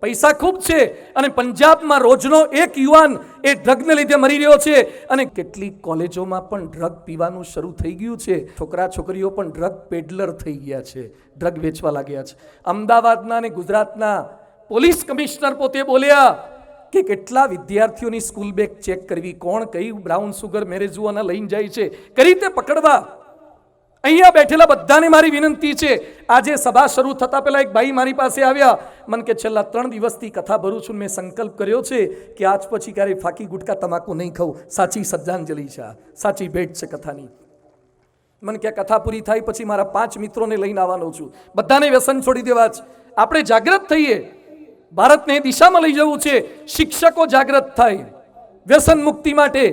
પૈસા ખૂબ છે અને પંજાબમાં રોજનો એક યુવાન એ ડ્રગને લીધે મરી રહ્યો છે. અને કેટલીક કોલેજોમાં પણ ડ્રગ પીવાનું શરૂ થઈ ગયું છે. છોકરા છોકરીઓ પણ ડ્રગ પેડલર થઈ ગયા છે, ડ્રગ વેચવા લાગ્યા છે. અમદાવાદના અને ગુજરાતના પોલીસ કમિશનર પોતે બોલ્યા કે કેટલા વિદ્યાર્થીઓની સ્કૂલ બેગ ચેક કરવી, કોણ કઈ બ્રાઉન સુગર મેરેજુઆના લઈને જાય છે, કઈ રીતે પકડવા. અહીંયા બેઠેલા બધાને મારી વિનંતી છે. આજે સભા શરૂ થતા પહેલા એક ભાઈ મારી પાસે આવ્યા, મને કે છેલ્લા 3 દિવસથી કથા ભરું છું, મેં સંકલ્પ કર્યો છે કે આજ પછી ક્યારે ફાકી ગુટકા તમાકુ નહીં ખાઉં. સાચી શ્રદ્ધાંજલિ છે, સાચી ભેટ છે કથાની. મને કે કથા પૂરી થાય પછી મારા 5 મિત્રોને લઈને આવવાનો છું, બધાને વ્યસન છોડી દેવા છે. આપણે જાગૃત થઈએ, ભારતને દિશામાં લઈ જવું છે. શિક્ષકો જાગૃત થાય વ્યસન મુક્તિ માટે.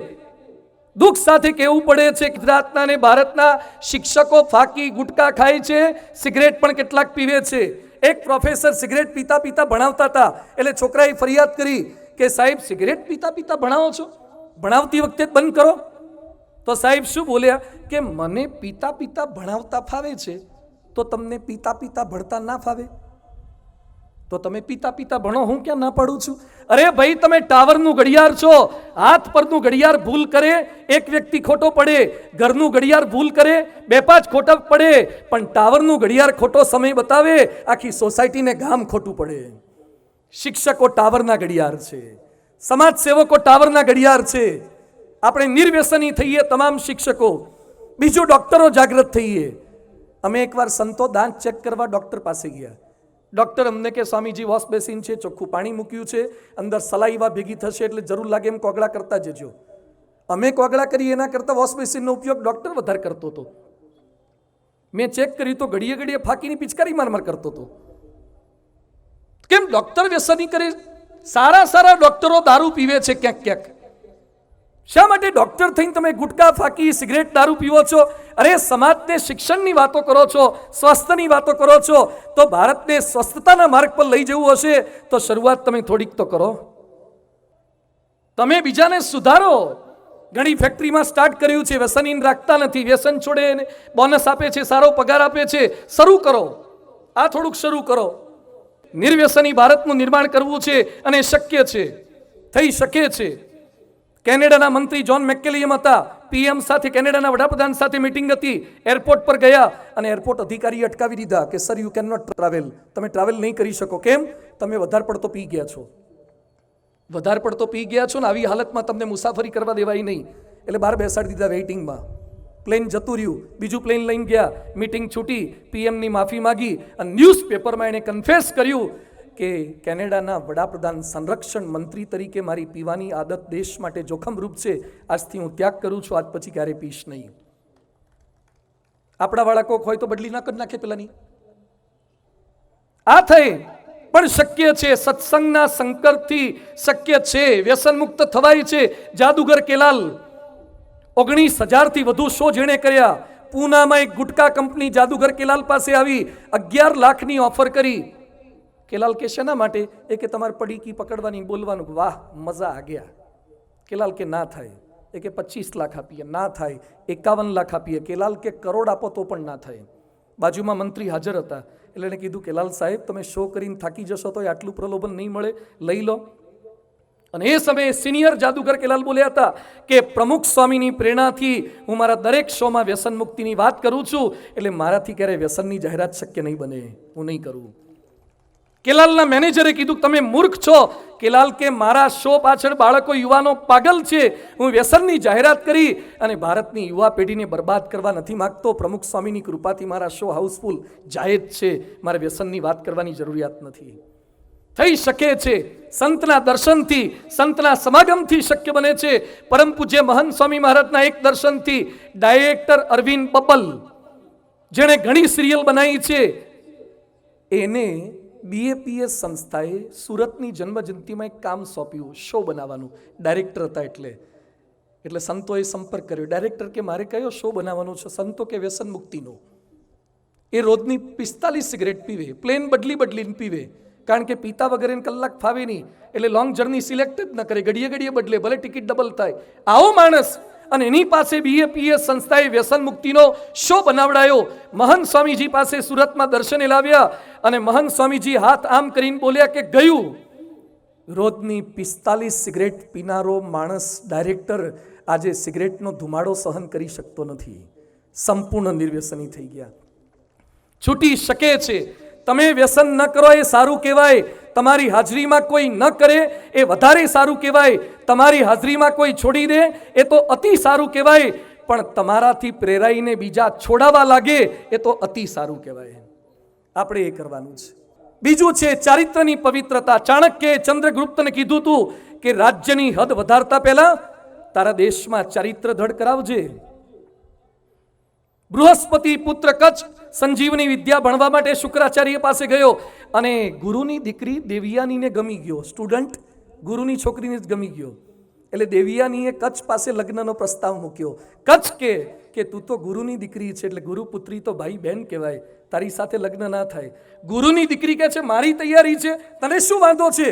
દુઃખ સાથે કહેવું પડે છે ગુજરાતના અને ભારતના શિક્ષકો ફાકી ગુટકા ખાય છે, સિગરેટ પણ કેટલાક પીવે છે. એક પ્રોફેસર સિગરેટ પીતા પીતા ભણાવતા હતા, એટલે છોકરાએ ફરિયાદ કરી કે સાહેબ સિગરેટ પીતા પીતા ભણાવો છો, ભણાવતી વખતે જ બંધ કરો. તો સાહેબ શું બોલ્યા કે મને પીતા પીતા ભણાવતા ફાવે છે, તો તમને પીતા પીતા ભણતા ના ફાવે? તો તમે પીતા પીતા ભણો, હું ક્યાં ના પાડું છું? અરે ભાઈ, તમે ટાવરનું ઘડિયાળ છો. હાથ પરનું ઘડિયાળ ભૂલ કરે, એક વ્યક્તિ ખોટો પડે. ઘરનું ઘડિયાળ ભૂલ કરે, 2-5 ખોટા પડે. પણ ટાવરનું ઘડિયાળ ખોટો સમય બતાવે, આખી સોસાયટીને ગામ ખોટું પડે. શિક્ષકો ટાવરના ઘડિયાળ છે, સમાજ સેવકો ટાવરના ઘડિયાળ છે. આપણે નિર્વ્યસની થઈએ તમામ શિક્ષકો. બીજું, ડોક્ટરો જાગૃત થઈએ. અમે એકવાર સંતો દાંત ચેક કરવા ડોક્ટર પાસે ગયા. ડૉક્ટર અમને કે સ્વામીજી વોશ બેસિન છે, ચોખ્ખું પાણી મૂક્યું છે, અંદર સલાઈવા ભેગી થશે એટલે જરૂર લાગે એમ કોગળા કરતા જજો. અમે કોગળા કરી એના કરતાં વોશ બેસિનનો ઉપયોગ ડૉક્ટર વધારે કરતો હતો. મેં ચેક કર્યું તો ઘડીએ ઘડીએ ફાકીની પિચકારી માર કરતો હતો. કેમ ડૉક્ટર વ્યસની કરે? સારા સારા ડૉક્ટરો દારૂ પીવે છે ક્યાંક ક્યાંક. શા માટે ડૉક્ટર થઈને તમે ગુટકા, ફાકી, સિગરેટ, દારૂ પીવો છો? અરે સમાજને શિક્ષણની વાતો કરો છો, સ્વાસ્થ્યની વાતો કરો છો. તો ભારતને સ્વસ્થતાના માર્ગ પર લઈ જવું હશે તો શરૂઆત તમે થોડીક તો કરો. તમે બીજાને સુધારો. ઘણી ફેક્ટરીમાં સ્ટાર્ટ કર્યું છે, વ્યસનહીન રાખતા નથી, વ્યસન છોડે એને બોનસ આપે છે, સારો પગાર આપે છે. શરૂ કરો, આ થોડુંક શરૂ કરો. નિર્વ્યસની ભારતનું નિર્માણ કરવું છે અને શક્ય છે, થઈ શકે છે. કેનેડાના મંત્રી જ્હોન મેકેલિયમ હતા, પીએમ સાથે, કેનેડાના વડાપ્રધાન સાથે મીટિંગ હતી. એરપોર્ટ પર ગયા અને એરપોર્ટ અધિકારીએ અટકાવી દીધા કે sir you can not travel, તમે ટ્રાવેલ નહીં કરી શકો. કેમ? તમે વધારે પડતો પી ગયા છો, વધારે પડતો પી ગયા છો ને આવી હાલતમાં તમને મુસાફરી કરવા દેવાય નહીં. એટલે બહાર બેસાડી દીધા વેઇટિંગમાં. પ્લેન જતું રહ્યું, બીજું પ્લેન લઈને ગયા, મીટિંગ છૂટી, પીએમની માફી માગી અને ન્યૂઝપેપરમાં એણે કન્ફેસ કર્યું કે કેનેડાના વડાપ્રધાન સંરક્ષણ મંત્રી તરીકે મારી પીવાની આદત દેશ માટે જોખમરૂપ છે, આજથી હું ત્યાગ કરું છું, આજ પછી ક્યારે પીશ નહીં. આપણા વાળા કોક હોય તો બદલી ના કરી નાખે પેલાની. આ થઈ પણ શક્ય છે, સત્સંગના સંકલ્પથી શક્ય છે, વ્યસન મુક્ત થવાય છે. જાદુગર કેલાલ 19,000થી વધુ શો જેણે કર્યા. પૂનામાં એક ગુટકા કંપની જાદુગર કેલાલ પાસે આવી, 11 લાખની ઓફર કરી. કેલાલ કે શેના માટે? એ કે તમારે પડીકી પકડવાની, બોલવાનું, વાહ મજા આ ગયા. કેલાલ કે ના થાય. એ કે 25 લાખ આપીએ. ના થાય. 51 લાખ આપીએ. કેલાલ કે કરોડ આપો તો પણ ના થાય. બાજુમાં મંત્રી હાજર હતા એટલે એને કીધું કેલાલ સાહેબ તમે શો કરીને થાકી જશો તો આટલું પ્રલોભન નહીં મળે, લઈ લો. અને એ સમયે સિનિયર જાદુગર કેલાલ બોલ્યા હતા કે પ્રમુખ સ્વામીની પ્રેરણાથી હું મારા દરેક શોમાં વ્યસન મુક્તિની વાત કરું છું, એટલે મારાથી ક્યારેય વ્યસનની જાહેરાત શક્ય નહીં બને, હું નહીં કરું. કેલાલના મેનેજરે કીધું તમે મૂર્ખ છો. કેલાલ કે મારા શો પાછળ બાળકો યુવાનો પાગલ છે, હું વ્યસનની જાહેરાત કરી અને ભારતની યુવા પેઢીને બરબાદ કરવા નથી માંગતો. પ્રમુખ સ્વામીની કૃપાથી મારા શો હાઉસફુલ જાય જ છે, મારે વ્યસનની વાત કરવાની જરૂરિયાત નથી. થઈ શકે છે, સંતના દર્શનથી, સંતના સમાગમથી શક્ય બને છે. પરમ પૂજ્ય મહંત સ્વામી મહારાજના એક દર્શનથી ડાયરેક્ટર અરવિંદ બબ્બલ, જેણે ઘણી સિરિયલ બનાવી છે, એને બીએપીએસ સંસ્થાએ સુરતની જન્મજયંતિમાં એક કામ સોંપ્યું, શો બનાવવાનું. ડાયરેક્ટર હતા એટલે સંતોએ સંપર્ક કર્યો. ડાયરેક્ટર કે મારે કયો શો બનાવવાનો છે? સંતો કે વ્યસન મુક્તિનો. એ રોજની 45 સિગરેટ પીવે, પ્લેન બદલીને પીવે, કારણ કે પીતા વગર એને કલાક ફાવે નહીં, એટલે લોંગ જર્ની સિલેક્ટ જ ન કરે, ઘડીએ બદલે, ભલે ટિકિટ ડબલ થાય. આવો માણસ, અને એની પાસે બીએપીએસ સંસ્થાએ વ્યસન મુક્તિનો શો બનાવડાયો. મહંત સ્વામીજી પાસે સુરતમાં દર્શને લાવ્યા અને મહંત સ્વામીજી હાથ આમ કરીને બોલ્યા કે ગયું. રોજની 45 સિગરેટ પીનારો માણસ, ડાયરેક્ટર, આજે સિગરેટનો ધુમાડો સહન કરી શકતો નથી, સંપૂર્ણ નિર્વ્યસની થઈ ગયા. છૂટી શકે છે. તમે વ્યસન ન કરો એ સારું કહેવાય, તમારી હાજરીમાં કોઈ ન કરે એ વધારે સારું કહેવાય, તમારી હાજરીમાં કોઈ છોડી દે એ તો અતિ સારું કહેવાય, પણ તમારાથી પ્રેરાઈને બીજા છોડાવવા લાગે એ તો અતિ સારું કહેવાય. આપણે એ કરવાનું છે. બીજું છે ચારિત્રની પવિત્રતા. ચાણક્યએ ચંદ્રગુપ્તને કીધું હતું કે રાજ્યની હદ વધારતા પહેલા તારા દેશમાં ચારિત્ર દ્રઢ કરાવજે. બૃહસ્પતિ પુત્ર કચ્છ સંજીવની વિદ્યા ભણવા માટે શુક્રાચાર્ય પાસે ગયો અને ગુરુની દીકરી દેવયાનીને ગમી ગયો. સ્ટુડન્ટ ગુરુની છોકરીને જ ગમી ગયો. એટલે દેવયાનીએ કચ્છ પાસે લગ્નનો પ્રસ્તાવ મૂક્યો. કચ્છ કે તું તો ગુરુની દીકરી છે, એટલે ગુરુપુત્રી તો ભાઈ બહેન કહેવાય, તારી સાથે લગ્ન ના થાય. ગુરુની દીકરી કહે છે મારી તૈયારી છે, તને શું વાંધો છે?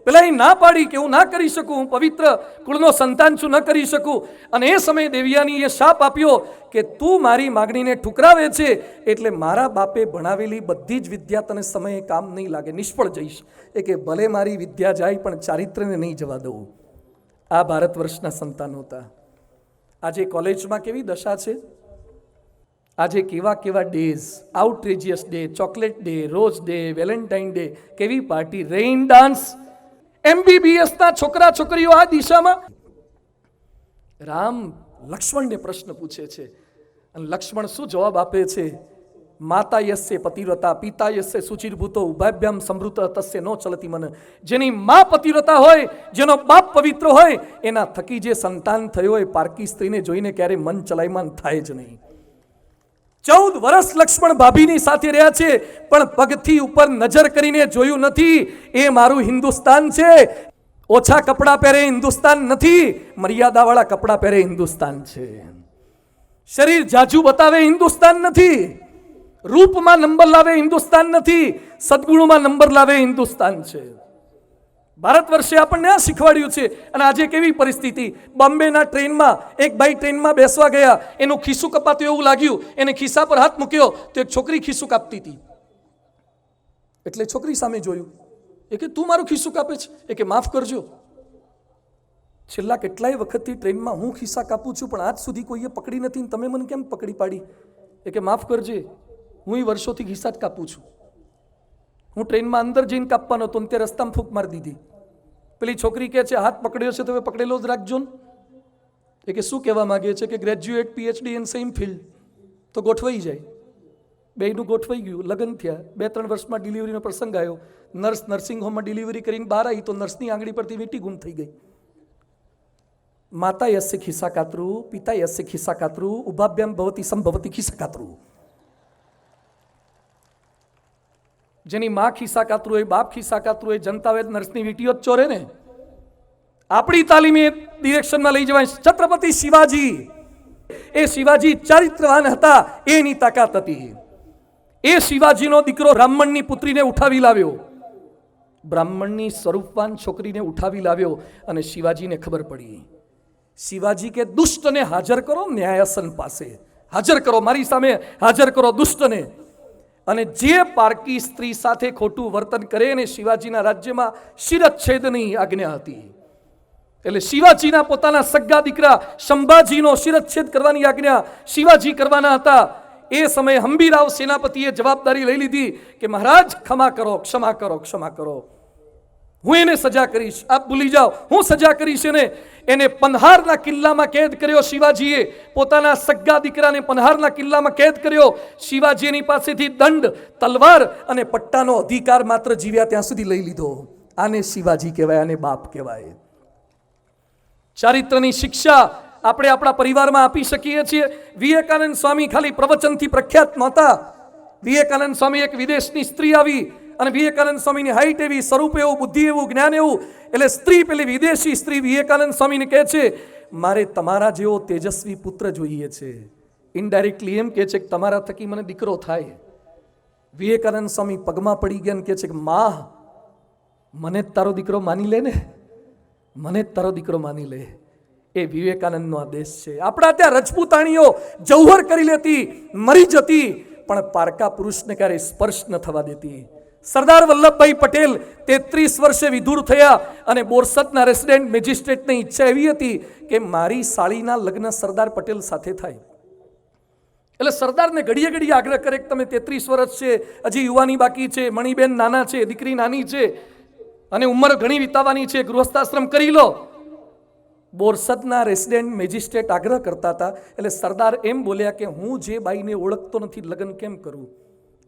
પેલા એ ના પાડી કે હું ના કરી શકું, હું પવિત્ર કુળનો સંતાન છું, ન કરી શકું. અને એ સમયે દેવયાનીએ શાપ આપ્યો કે તું મારી માગણીને ઠુકરાવે છે એટલે મારા બાપે ભણાવેલી બધી જ વિદ્યા તને સમયે કામ નહીં લાગે, નિષ્ફળ જઈશ. એ કે ભલે મારી વિદ્યા જાય પણ ચારિત્રને નહીં જવા દઉં. આ ભારત વર્ષના સંતાનો હતા. આજે કોલેજમાં કેવી દશા છે, આજે કેવા days, outrageous day, chocolate day, rose day, Valentine day, કેવી પાર્ટી, રેઇન ડાન્સ. MBBS ના છોકરા છોકરીઓ આ દિશામાં. રામ લક્ષ્મણને પ્રશ્ન પૂછે છે અને લક્ષ્મણ શું જવાબ આપે છે? માતા યસ્ય પતિવ્રતા પિતા યસ્ય સુચિરભૂતો ઉભાભ્યામ સમૃત તસ્ય નો ચલતી મન. જેની મા પતિવ્રતા હોય, જેનો બાપ પવિત્ર હોય, એના થકી જે સંતાન થયો હોય, પારકી સ્ત્રીને જોઈને ક્યારે મન ચલાયમાન થાય જ નહીં. 14 વર્ષ લક્ષ્મણ ભાભીની સાથે રહ્યા છે પણ પગથી ઉપર નજર કરીને જોયું નથી એ મારું હિન્દુસ્તાન છે. ઓછા કપડાં પહેરે હિન્દુસ્તાન નથી, મર્યાદાવાળા કપડાં પહેરે હિન્દુસ્તાન છે. શરીર જાજુ બતાવે હિન્દુસ્તાન નથી, રૂપમાં નંબર લાવે હિન્દુસ્તાન નથી, સદગુણોમાં નંબર લાવે હિન્દુસ્તાન છે. ભારત વર્ષે આપણને આ શીખવાડ્યું છે. અને આજે કેવી પરિસ્થિતિ, બોમ્બેના ટ્રેનમાં એક ભાઈ ટ્રેનમાં બેસવા ગયા, એનું ખિસ્સું કપાતું એવું લાગ્યું, એને ખિસ્સા પર હાથ મૂક્યો તો એક છોકરી ખિસ્સું કાપતી હતી. એટલે છોકરી સામે જોયું, એ કે તું મારું ખિસ્સું કાપે છે? એ કે માફ કરજો, છેલ્લા કેટલાય વખતથી ટ્રેનમાં હું ખિસ્સા કાપું છું પણ આજ સુધી કોઈએ પકડી નથી, તમે મને કેમ પકડી પાડી? એ કે માફ કરજે, હું વર્ષોથી ખિસ્સા જ કાપું છું. હું ટ્રેનમાં અંદર જઈને કાપવાનો હતો ને તે રસ્તામાં ફૂંક મારી દીધી. પેલી છોકરી કહે છે હાથ પકડ્યો છે તો હવે પકડેલો જ રાખજો ને. એ કે શું કહેવા માંગે છે? કે graduate PhD in same field, તો ગોઠવાઈ જાય. બેયનું ગોઠવાઈ ગયું, લગ્ન થયા. 2-3 વર્ષમાં ડિલિવરીનો પ્રસંગ આવ્યો. નર્સ નર્સિંગ હોમમાં ડિલિવરી કરીને બહાર આવી તો નર્સની આંગળી પરથી વીંટી ગુમ થઈ ગઈ. માતા યસ્ય ખિસ્સા કાતરુ, પિતા યસ્ય ખિસ્સા કાતરુ, ઉભાભ્યામ ભવતી સંભવતી ખિસ્સા કાતરુ. જેની માં ખિસ્સા કાતરુ હોય, બાપ ખિસ્સા કાતરુ હોય, જનતા હોય નર્સની વીંટીઓ જ ચોરે ને. આપણી તાલીમ એ ડિરેક્શનમાં લઈ જવાય. છત્રપતિ શિવાજી, એ શિવાજી ચારિત્રવાન હતા, એની તાકાત હતી. એ શિવાજીનો દીકરો બ્રાહ્મણની પુત્રીને ઉઠાવી લાવ્યો, બ્રાહ્મણની સ્વરૂપવાન છોકરીને ઉઠાવી લાવ્યો. અને શિવાજીને ખબર પડી. શિવાજી કે દુષ્ટને હાજર કરો ન્યાયાસન પાસે, હાજર કરો, મારી સામે હાજર કરો દુષ્ટને. અને જે પારકી સ્ત્રી સાથે ખોટું વર્તન કરે ને શિવાજીના રાજ્યમાં શિરચ્છેદની આજ્ઞા હતી. એટલે શિવાજીના પોતાના સગા દીકરા સંભાજીનો શિરચ્છેદ કરવાની આજ્ઞા શિવાજી કરવાના હતા. એ સમયે હંબીરાવ સેનાપતિએ જવાબદારી લઈ લીધી કે મહારાજ ક્ષમા કરો, ક્ષમા કરો, ક્ષમા કરો, હું એને સજા કરીશ, આપ ભૂલી જાઓ, હું સજા કરીશ. એને પન્હારના કિલ્લામાં કેદ કર્યો. શિવાજીએ પોતાના સગા દીકરાને પન્હારના કિલ્લામાં કેદ કર્યો. શિવાજીની પાસેથી દંડ, તલવાર અને પટ્ટાનો અધિકાર માત્ર જીવ્યા ત્યાં સુધી લઈ લીધો. આને શિવાજી કહેવાય, આને બાપ કહેવાય. ચારિત્રની શિક્ષા આપણે આપણા પરિવારમાં આપી શકીએ છીએ. વિવેકાનંદ સ્વામી ખાલી પ્રવચનથી પ્રખ્યાત નહોતા. વિવેકાનંદ સ્વામી, એક વિદેશની સ્ત્રી આવી અને વિવેકાનંદ સ્વામીની હાઈટ એવી, સ્વરૂપ એવું, બુદ્ધિ એવું, જ્ઞાન એવું. એટલે સ્ત્રી, પેલી વિદેશી સ્ત્રી વિવેકાનંદ સ્વામીને કહે છે મારે તમારા જેવો તેજસ્વી પુત્ર જોઈએ છે. ઇનડાયરેક્ટલી એમ કહે છે કે તમારા થકી મને દીકરો થાય. વિવેકાનંદ સ્વામી પગમાં પડી ગયા અને કહે છે કે માં, મને જ તારો દીકરો માની લે ને, મને જ તારો દીકરો માની લે. એ વિવેકાનંદનો આદેશ છે. આપણા ત્યાં રજપૂતાણીઓ જૌહર કરી લેતી, મરી જતી, પણ પારકા પુરુષને ક્યારે સ્પર્શ ન થવા દેતી. સરદાર વલ્લભભાઈ પટેલ 33 વર્ષે વિધુર થયા અને બોરસદના રેસિડેન્ટ મેજિસ્ટ્રેટની ઈચ્છા એવી હતી કે મારી સાળીના લગ્ન સરદાર પટેલ સાથે થાય. એટલે સરદારને ઘડીએ ઘડીએ આગ્રહ કરે કે તમે 33 વર્ષ છે, હજી યુવાની બાકી છે, મણીબેન નાના છે, દીકરી નાની છે અને ઉંમર ઘણી વિતાવાની છે, ગૃહસ્થાશ્રમ કરી લો. બોરસદના રેસિડેન્ટ મેજિસ્ટ્રેટ આગ્રહ કરતા હતા. એટલે સરદાર એમ બોલ્યા કે હું જે બાઈને ઓળખતો નથી લગ્ન કેમ કરું.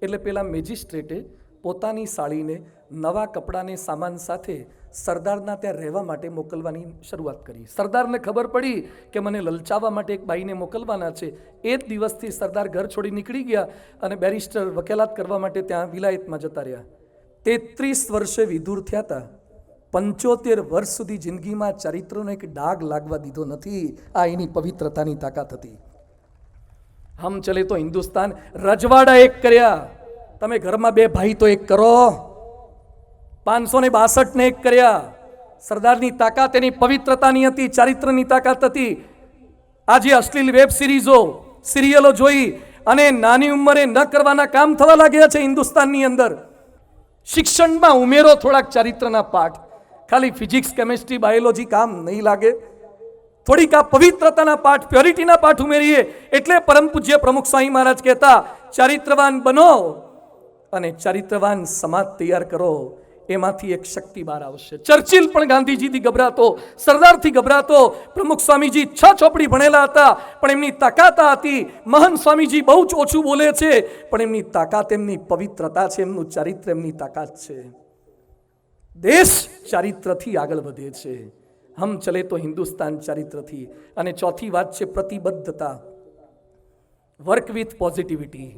એટલે પેલા મેજિસ્ટ્રેટે પોતાની સાળીને નવા કપડાને સામાન સાથે સરદારના ત્યાં રહેવા માટે મોકલવાની શરૂઆત કરી. સરદારને ખબર પડી કે મને લલચાવવા માટે એક બાઈને મોકલવાના છે. એ જ દિવસથી સરદાર ઘર છોડી નીકળી ગયા અને બેરિસ્ટર વકીલાત કરવા માટે ત્યાં વિલાયતમાં જતા રહ્યા. 33 વર્ષે વિધુર થયા હતા. 75 વર્ષ સુધી જિંદગીમાં ચારિત્રનો એક ડાઘ લાગવા દીધો નથી. આ એની પવિત્રતાની તાકાત હતી. હમ ચલે તો હિન્દુસ્તાન, રજવાડા એક કર્યા. તમે ઘરમાં 2 ભાઈ તો એક કરો. 562 ને એક કર્યા. સરદારની તાકાત એની પવિત્રતાની હતી, ચારિત્રની તાકાત હતી. આજે અશ્લીલ વેબ સિરીઝો, સિરિયલો જોઈ અને નાની ઉંમરે ન કરવાના કામ થવા લાગ્યા છે હિન્દુસ્તાનની અંદર. શિક્ષણમાં ઉમેરો થોડાક ચારિત્રના પાઠ. ખાલી ફિઝિક્સ, કેમિસ્ટ્રી, બાયોલોજી કામ નહીં લાગે. થોડીક આ પવિત્રતાના પાઠ, પ્યોરિટીના પાઠ ઉમેરીએ. એટલે પરમ પૂજ્ય પ્રમુખ સ્વામી મહારાજ કહેતા ચારિત્રવાન બનો અને ચારિત્રવાન સમાજ તૈયાર કરો. એમાંથી એક શક્તિ બહાર આવશે. ચર્ચિલ પણ ગાંધીજીથી ગભરાતો, સરદારથી ગભરાતો. પ્રમુખ સ્વામીજી 6 ચોપડી ભણેલા હતા પણ એમની તાકાત હતી. મહંત સ્વામીજી બહુ જ ઓછું બોલે છે પણ એમની તાકાત, એમની પવિત્રતા છે, એમનું ચારિત્ર, એમની તાકાત છે. દેશ ચારિત્રથી આગળ વધે છે. હમ ચલે તો હિન્દુસ્તાન ચારિત્રથી. અને ચોથી વાત છે પ્રતિબદ્ધતા, વર્ક વિથ પોઝિટિવિટી.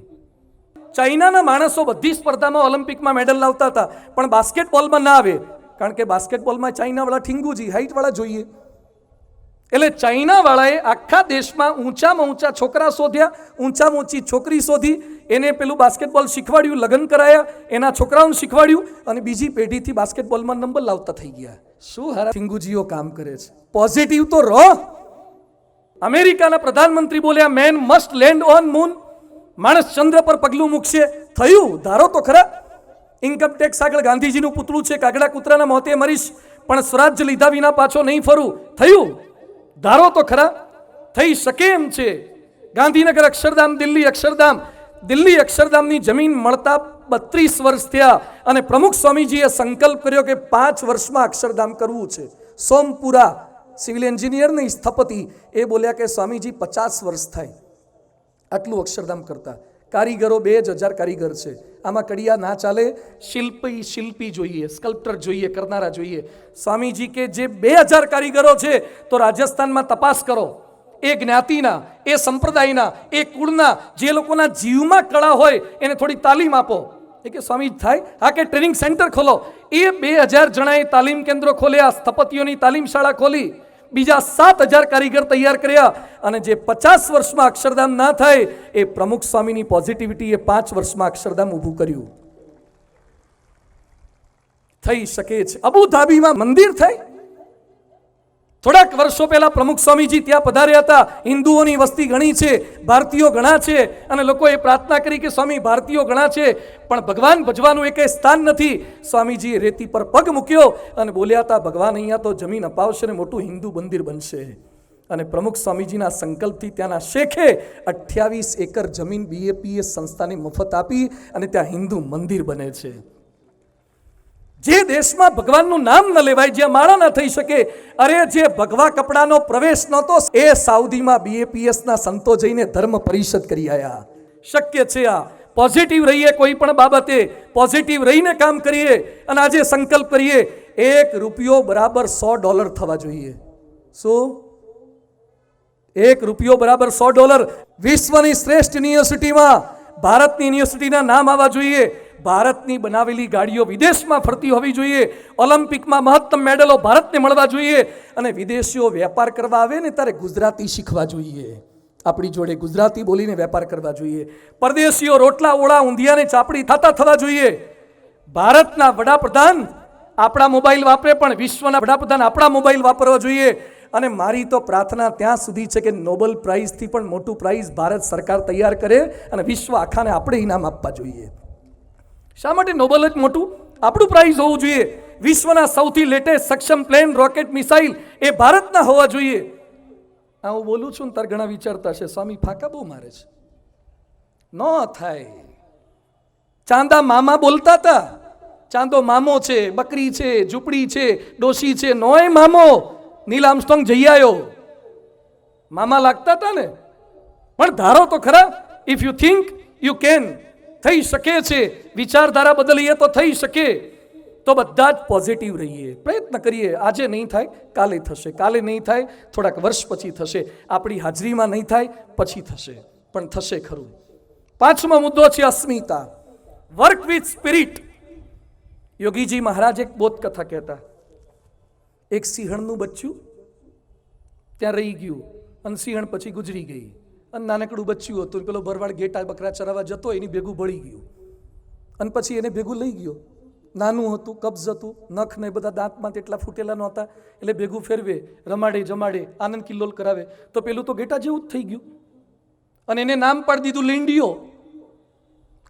ચાઇનાના માણસો બધી સ્પર્ધામાં ઓલિમ્પિકમાં મેડલ લાવતા હતા પણ બાસ્કેટબોલમાં ના આવે, કારણ કે બાસ્કેટબોલમાં ચાઇનાવાળા ઠીંગુજી, હાઈટવાળા જોઈએ. એટલે ચાઇનાવાળાએ આખા દેશમાં ઊંચામાં ઊંચા છોકરા શોધ્યા, ઊંચામાં ઊંચી છોકરી શોધી. એને પેલું બાસ્કેટબોલ શીખવાડ્યું, લગ્ન કરાયા, એના છોકરાઓને શીખવાડ્યું અને બીજી પેઢીથી બાસ્કેટબોલમાં નંબર લાવતા થઈ ગયા. શું હારા સિંગુજીઓ કામ કરે છે. પોઝિટિવ તો રહો. અમેરિકાના પ્રધાનમંત્રી બોલ્યા man must land on moon, માણસ ચંદ્ર પર પગલું મૂકશે. થયું? ધારો તો ખરા. ઇન્કમ ટેક્સ આગળ ગાંધીજીનું પુતળું છે, કાગડા કૂતરાના મોતે મરીશ પણ સ્વરાજ્ય લીધા વિના પાછો નહીં ફરું. થયું? ધારો તો ખરા. થઈ શકે એમ છે. ગાંધીનગર અક્ષરધામ, દિલ્હી અક્ષરધામની જમીન મળતા 32 વર્ષ થયા અને પ્રમુખ સ્વામીજીએ સંકલ્પ કર્યો કે 5 વર્ષમાં અક્ષરધામ કરવું છે. સોમપુરા સિવિલ એન્જિનિયર ને સ્થપતિ એ બોલ્યા કે સ્વામીજી 50 વર્ષ થાય આટલું અક્ષરધામ કરતા. કારીગરો 2000 કારીગર છે. આમાં કડિયા ના ચાલે. શિલ્પી જોઈએ, સ્કલ્પ્ટર જોઈએ, કરનારા જોઈએ. સ્વામીજી કે જે 2000 કારીગરો છે તો રાજસ્થાનમાં તપાસ કરો. એ જ્ઞાતિના, એ સંપ્રદાયના, એ કુળના, જે લોકોના જીવમાં કળા હોય એને થોડી તાલીમ આપો. એ કે સ્વામી થાય? હા કે ટ્રેનિંગ સેન્ટર ખોલો. એ 2000 જણાએ તાલીમ કેન્દ્રો ખોલ્યા, સ્થપતિઓની તાલીમ શાળા ખોલી, બીજા 7000 કારીગર તૈયાર કર્યા અને જે 50 વર્ષમાં અક્ષરધામ ના થાય એ પ્રમુખ સ્વામીની પોઝિટિવિટી એ 5 વર્ષમાં અક્ષરધામ ઊભું કર્યું. થઈ શકે છે. અબુધાબીમાં મંદિર થાય. થોડાક વર્ષો પહેલા પ્રમુખ સ્વામીજી ત્યાં પધાર્યા હતા. હિન્દુઓની વસ્તી ઘણી છે, ભારતીયો ઘણા છે અને લોકોએ પ્રાર્થના કરી કે સ્વામી ભારતીયો ઘણા છે પણ ભગવાન ભજવાનું એક સ્થાન નથી. સ્વામીજીએ રેતી પર પગ મૂક્યો અને બોલ્યા હતા ભગવાન અહીંયા તો જમીન અપાવશે ને મોટું હિન્દુ મંદિર બનશે. અને પ્રમુખ સ્વામીજીના સંકલ્પથી ત્યાંના શેખે 28 એકર જમીન BAPS સંસ્થાને મફત આપી અને ત્યાં હિન્દુ મંદિર બને છે. જે દેશમાં ભગવાનનું નામ ન લેવાય, જ્યાં માળા ન થઈ શકે, અરે જે ભગવા કપડાનો પ્રવેશ નહોતો એ સાઉદીમાં BAPSના સંતો જઈને ધર્મ પરિષદ કરી આવ્યા. શક્ય છે આ. પોઝિટિવ રહીએ, કોઈ પણ બાબતે પોઝિટિવ રહીને કામ કરીએ અને આજે સંકલ્પ કરીએ $1 બરાબર $100 થવા જોઈએ. શું? $1 બરાબર $100. વિશ્વની શ્રેષ્ઠ યુનિવર્સિટીમાં ભારતની યુનિવર્સિટીના નામ આવવા જોઈએ. ભારતની બનાવેલી ગાડીઓ વિદેશમાં ફરતી હોવી જોઈએ. ઓલિમ્પિકમાં મહત્તમ મેડલો ભારતને મળવા જોઈએ અને વિદેશીઓ વેપાર કરવા આવે ને ત્યારે ગુજરાતી શીખવા જોઈએ. આપણી જોડે ગુજરાતી બોલીને વેપાર કરવા જોઈએ. પરદેશીઓ રોટલા ઓળા ઊંધિયાને ચાપડી થવા જોઈએ. ભારતના વડાપ્રધાન આપણા મોબાઈલ વાપરે પણ વિશ્વના વડાપ્રધાન આપણા મોબાઈલ વાપરવા જોઈએ. અને મારી તો પ્રાર્થના ત્યાં સુધી છે કે નોબેલ પ્રાઇઝથી પણ મોટું પ્રાઇઝ ભારત સરકાર તૈયાર કરે અને વિશ્વ આખાને આપણે ઇનામ આપવા જોઈએ. શા માટે નોબેલ જ મોટું? આપણું પ્રાઇઝ હોવું જોઈએ. વિશ્વના સૌથી લેટેસ્ટ સક્ષમ પ્લેન, રોકેટ, મિસાઇલ એ ભારતના હોવા જોઈએ. આ હું બોલું છું ને તાર ઘણા વિચારતા છે સ્વામી ફાંકા બહુ મારે છે. ન થાય. ચાંદા મામા બોલતા હતા. ચાંદો મામો છે, બકરી છે, ઝૂંપડી છે, ડોશી છે, નોય મામો. નીલ આર્મસ્ટ્રોંગ જઈ આવ્યો. મામા લાગતા હતા ને. પણ ધારો તો ખરા. If you think you can. થઈ શકે છે. વિચારધારા બદલીએ તો થઈ શકે. તો બધા જ પોઝિટિવ રહીએ, પ્રયત્ન કરીએ. આજે નહીં થાય કાલે થશે, કાલે નહીં થાય થોડાક વર્ષ પછી થશે, આપણી હાજરીમાં નહીં થાય પછી થશે, પણ થશે ખરું. 5મો મુદ્દો છે અસ્મિતા. Work with spirit. Yogiji Maharaj એક બોધ કથા કહેતા. એક સિંહણનું બચ્ચું ત્યાં રહી ગયું અને સિંહણ પછી ગુજરી ગઈ અને નાનકડું બચ્ચું હતું. પેલો ભરવાડ ઘેટા બકરા ચરાવવા જતો એની ભેગું ભળી ગયું અને પછી એને ભેગું લઈ ગયો. નાનું હતું, કબ્જ હતું, નખ ને બધા દાંતમાં તેટલા ફૂટેલા નહોતા એટલે ભેગું ફેરવે, રમાડે જમાડે, આનંદ કિલ્લોલ કરાવે. તો પેલું તો ઘેટા જેવું જ થઈ ગયું અને એને નામ પાડી દીધું લીંડીઓ.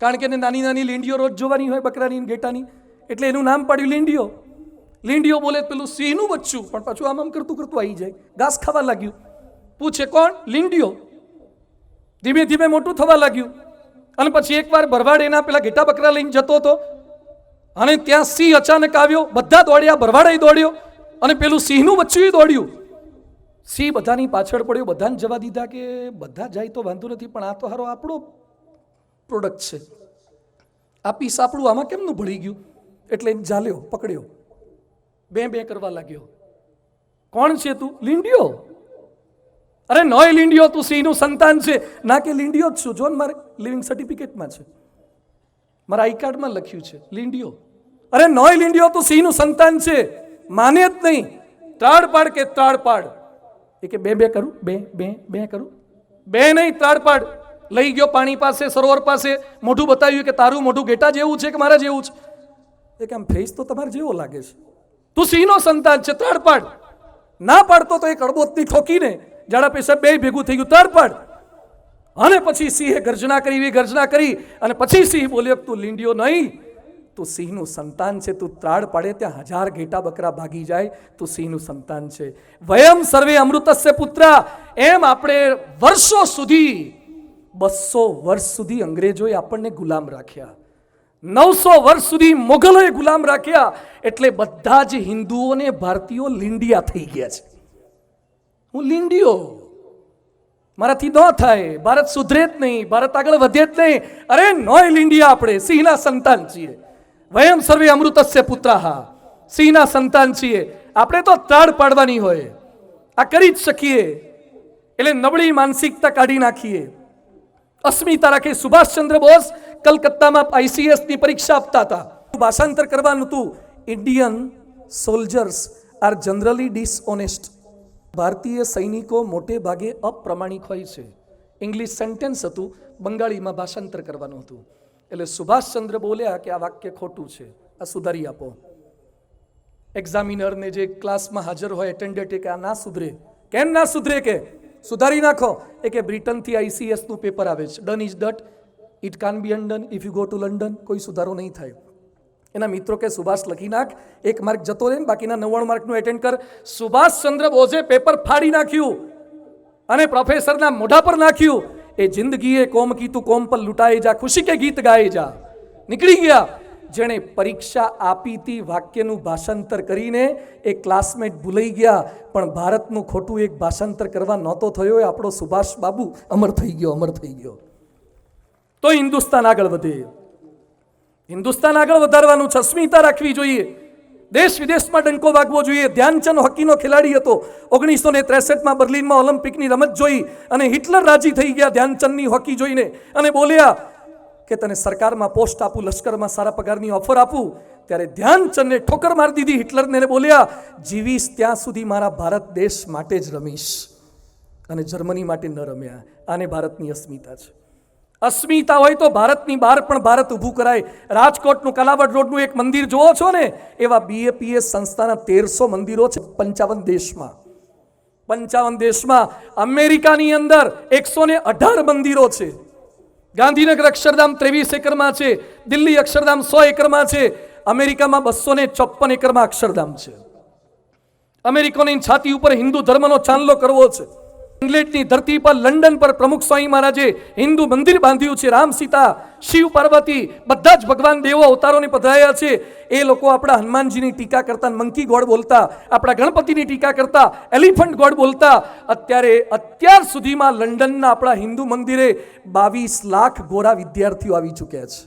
કારણ કે એને નાની નાની લીંડીઓ રોજ જોવાની હોય બકરાની ઘેટાની, એટલે એનું નામ પાડ્યું લીંડીઓ. લીંડીઓ બોલે પેલું સિંહનું બચ્ચું પણ પાછું આમ કરતું આવી જાય, ઘાસ ખાવા લાગ્યું. પૂછે કોણ? લીંડીઓ. ધીમે ધીમે મોટું થવા લાગ્યું અને પછી એકવાર ભરવાડ એના પેલા ઘેટા બકરા લઈને જતો હતો અને ત્યાં સિંહ અચાનક આવ્યો. બધા દોડ્યા, ભરવાડે દોડ્યો અને પેલું સિંહનું બચ્ચું દોડ્યું. સિંહ બધાની પાછળ પડ્યો. બધાને જવા દીધા કે બધા જાય તો વાંધો નથી પણ આ તો હારો આપણો પ્રોડક્ટ છે, આ પીસ આપણું, આમાં કેમનું ભળી ગયું? એટલે એને ઝાલ્યો, પકડ્યો, બે કરવા લાગ્યો. કોણ છે તું? લીંડીઓ. અરે નોય લીંડીઓ, તું સિંહનું સંતાન છે. ના કે લીંડીઓ જ છું, જો ને મારે લિવિંગ સર્ટિફિકેટમાં છે, મારા આઈ કાર્ડમાં લખ્યું છે લીંડીઓ. અરે નોય લીંડીઓ, તું સિંહનું સંતાન છે. માને જ નહીં. ત્રાડ પાડ કે ત્રાડ પાડ. એ કે બે કરું, બે કરું, બે નહીં ત્રાડ પાડ. લઈ ગયો પાણી પાસે, સરોવર પાસે, મોઢું બતાવ્યું કે તારું મોઢું ઘેટા જેવું છે કે મારા જેવું છે? એ કે આમ ફેસ તો તમારે જેવો લાગે છે, તું સિંહનો સંતાન છે, ત્રાડ પાડ. ના પાડતો તો એક અડબોતની ઠોકીને જાડા પેશાબ બે ભેગું થઈ ગયું, ત્રાડ પાડ. અને પછી સિંહે ગર્જના કરી, એવી ગર્જના કરી, અને પછી સિંહ બોલ્યો તું લીંડિયો નહીં, તું સિંહનું સંતાન છે, તું ત્રાડ પાડે ત્યાં 1000 ઘેટા બકરા ભાગી જાય, તું સિંહનું સંતાન છે. વયમ સર્વે અમૃતસ્ય પુત્રા. એમ આપણે વર્ષો સુધી, 200 વર્ષ સુધી અંગ્રેજોએ આપણને ગુલામ રાખ્યા, 900 વર્ષ સુધી મોગલોએ ગુલામ રાખ્યા. એટલે બધા જ હિન્દુઓને ભારતીયો લીંડિયા થઈ ગયા છે. હું લીંડિયો, મારાથી ન થાય, ભારત સુધરે જ નહીં, ભારત આગળ વધે જ નહીં. અરે નોય લીંડિયા, આપણે સિંહના સંતાન છીએ. વયમ સર્વે અમૃતસ્ય પુત્રાહ, સિંહના સંતાન છીએ. આપણે તો ત્રાડ પાડવાની હોય, આ કરી જ શકીએ. એટલે નબળી માનસિકતા કાઢી નાખીએ, અસ્મિતા રાખી. સુભાષચંદ્ર બોઝ કલકત્તામાં ICS ની પરીક્ષા આપતા હતા. ભાષાંતર કરવાનું હતું. Indian soldiers are generally dishonest. ભારતીય સૈનિકો મોટે ભાગે અપ્રમાણિક હોય છે. ઇંગ્લિશ સેન્ટેન્સ હતું, બંગાળીમાં ભાષાંતર કરવાનું હતું. એટલે સુભાષચંદ્ર બોલ્યા કે આ વાક્ય ખોટું છે, આ સુધારી આપો. એક્ઝામિનરને જે ક્લાસમાં હાજર હોય એટેન્ડન્ટ કે આ ના સુધરે. કેમ ના સુધરે? કે સુધારી નાખો. એ કે બ્રિટનથી ICS નું પેપર આવે છે, done is done, it can be undone if you go to London. કોઈ સુધારો નહીં થાય. એના મિત્રો કે સુભાષ લખી નાખ, 1 માર્ક જતો રહે, બાકીના 99 માર્કનું એટેન્ડ કર. સુભાષચંદ્ર બોઝે પેપર ફાડી નાખ્યું અને પ્રોફેસરના મોઢા પર નાખ્યું. એ જિંદગી એ કોમ કી તું કોમ પર લૂંટાઈ જા, ખુશી કે ગીત ગાઈ જા. નીકળી ગયા. જેણે પરીક્ષા આપી હતી વાક્યનું ભાષાંતર કરીને એ ક્લાસમેટ ભૂલાઈ ગયા, પણ ભારતનું ખોટું એક ભાષાંતર કરવા નહોતો થયો. એ આપણો સુભાષ બાબુ અમર થઈ ગયો, અમર થઈ ગયો. તો હિન્દુસ્તાન આગળ વધે, હિન્દુસ્તાન આગળ વધારવાનું છે. અસ્મિતા રાખવી જોઈએ, દેશ વિદેશમાં ડંકો વાગવો જોઈએ. ધ્યાનચંદ હોકીનો ખેલાડી હતો. 1963માં બર્લિનમાં ઓલિમ્પિકની રમત જોઈ અને હિટલર રાજી થઈ ગયા ધ્યાનચંદની હોકી જોઈને, અને બોલ્યા કે તને સરકારમાં પોસ્ટ આપું, લશ્કરમાં સારા પગારની ઓફર આપું. ત્યારે ધ્યાનચંદને ઠોકર મારી દીધી હિટલરને, બોલ્યા જીવીશ ત્યાં સુધી મારા ભારત દેશ માટે જ રમીશ, અને જર્મની માટે ન રમ્યા. આને ભારતની અસ્મિતા છે. અસ્મિતા હોય તો ભારતની બહાર પણ ભારત ઊભું કરાય. રાજકોટનું કલાવડ રોડનું એક મંદિર જોવો છો ને, એવા BAPS સંસ્થાના 1300 મંદિરો છે 55 દેશમાં. 55 દેશમાં. અમેરિકાની અંદર 118 મંદિરો છે. ગાંધીનગર અક્ષરધામ 23 એકરમાં છે, દિલ્હી અક્ષરધામ 100 એકરમાં છે, અમેરિકામાં 254 એકરમાં અક્ષરધામ છે. અમેરિકોની છાતી ઉપર હિન્દુ ધર્મનો ચાંદલો કરવો છે. ઇંગ્લેન્ડની ધરતી પર લંડન પર પ્રમુખ સ્વામી મહારાજે હિન્દુ મંદિર બાંધ્યું છે. રામ, સીતા, શિવ, પાર્વતી બધા જ ભગવાન દેવો અવતારોને પધરાયા છે. એ લોકો આપણા હનુમાનજીની ટીકા કરતા, મંકી ગોડ બોલતા, આપણા ગણપતિની ટીકા કરતા, એલિફન્ટ ગોડ બોલતા. અત્યાર સુધીમાં લંડનના આપણા હિન્દુ મંદિરે 22 લાખ ગોરા વિદ્યાર્થીઓ આવી ચૂક્યા છે.